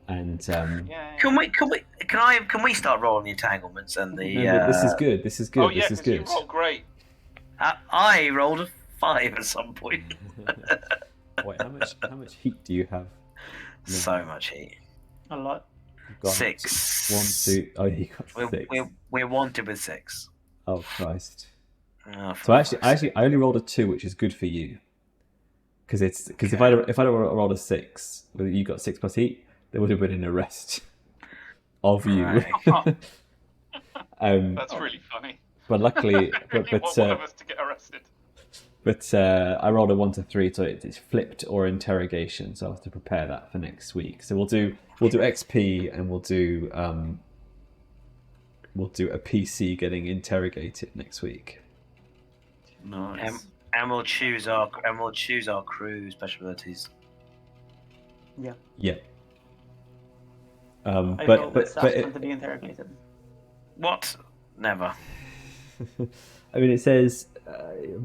Yeah. Can we start rolling the entanglements and the? no, but this is good. This is good. Oh yeah, this is 'cause you good. rolled great. I rolled a 5 at some point. Wait, how much heat do you have? No. So much heat. A lot. You've got 6. 1, 2. Oh, you got 6. We're wanted with 6. Oh Christ! Oh, So I only rolled a 2, which is good for you. Because if I rolled a 6, you got 6 plus heat, there would have been an arrest of you. Right. That's really funny. But luckily, Really want one of us to get arrested. But I rolled a 1 to 3, so it's flipped or interrogation. So I'll have to prepare that for next week. So we'll do XP and we'll do a PC getting interrogated next week. Nice. And we'll choose our crew special abilities. Yeah. Yeah. I But vote with Saffron to be interrogated. What? Never. I mean, it says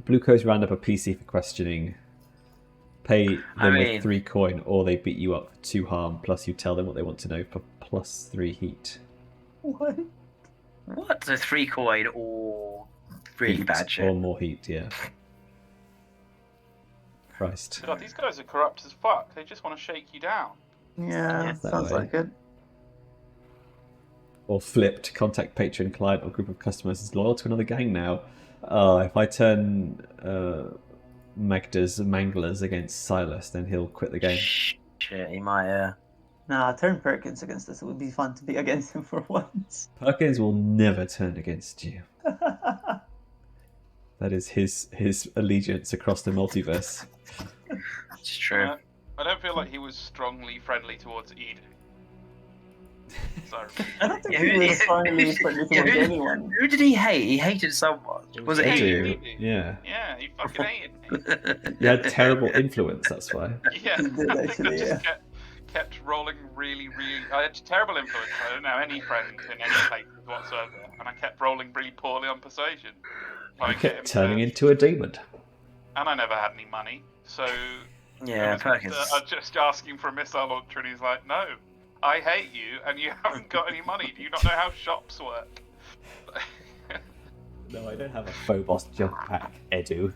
Blue Coast round up a PC for questioning. Pay them with 3 coin, or they beat you up for 2 harm. Plus, you tell them what they want to know for +3 heat. What? What? So 3 coin or really Heat bad or shit? more heat, yeah. Christ. God, these guys are corrupt as fuck. They just want to shake you down. Yeah, That sounds way. like it. Or flipped, contact patron, client, or group of customers is loyal to another gang now. If I turn Magda's Manglers against Silas, then he'll quit the game. Shit, he might. Nah, turn Perkins against us. It would be fun to be against him for once. Perkins will never turn against you. That is his allegiance across the multiverse. It's true. I don't feel like he was strongly friendly towards Eden. Sorry. I don't think he was strongly friendly towards anyone. Who did he hate? He hated someone. Was it Edu. Eden? Yeah. Yeah, he fucking hated me. You had terrible influence, that's why. Yeah, He did, I think actually, I just yeah. kept rolling really. I had terrible influence. I don't know any friends in any places whatsoever, and I kept rolling really poorly on persuasion. You Like, kept turning into a demon. and I never had any money, so Yeah, I was Perkins. just asking for a missile launcher, and he's like, "No, I hate you, and you haven't got any money. Do you not know how shops work?" No, I don't have a Phobos jump pack, Edu.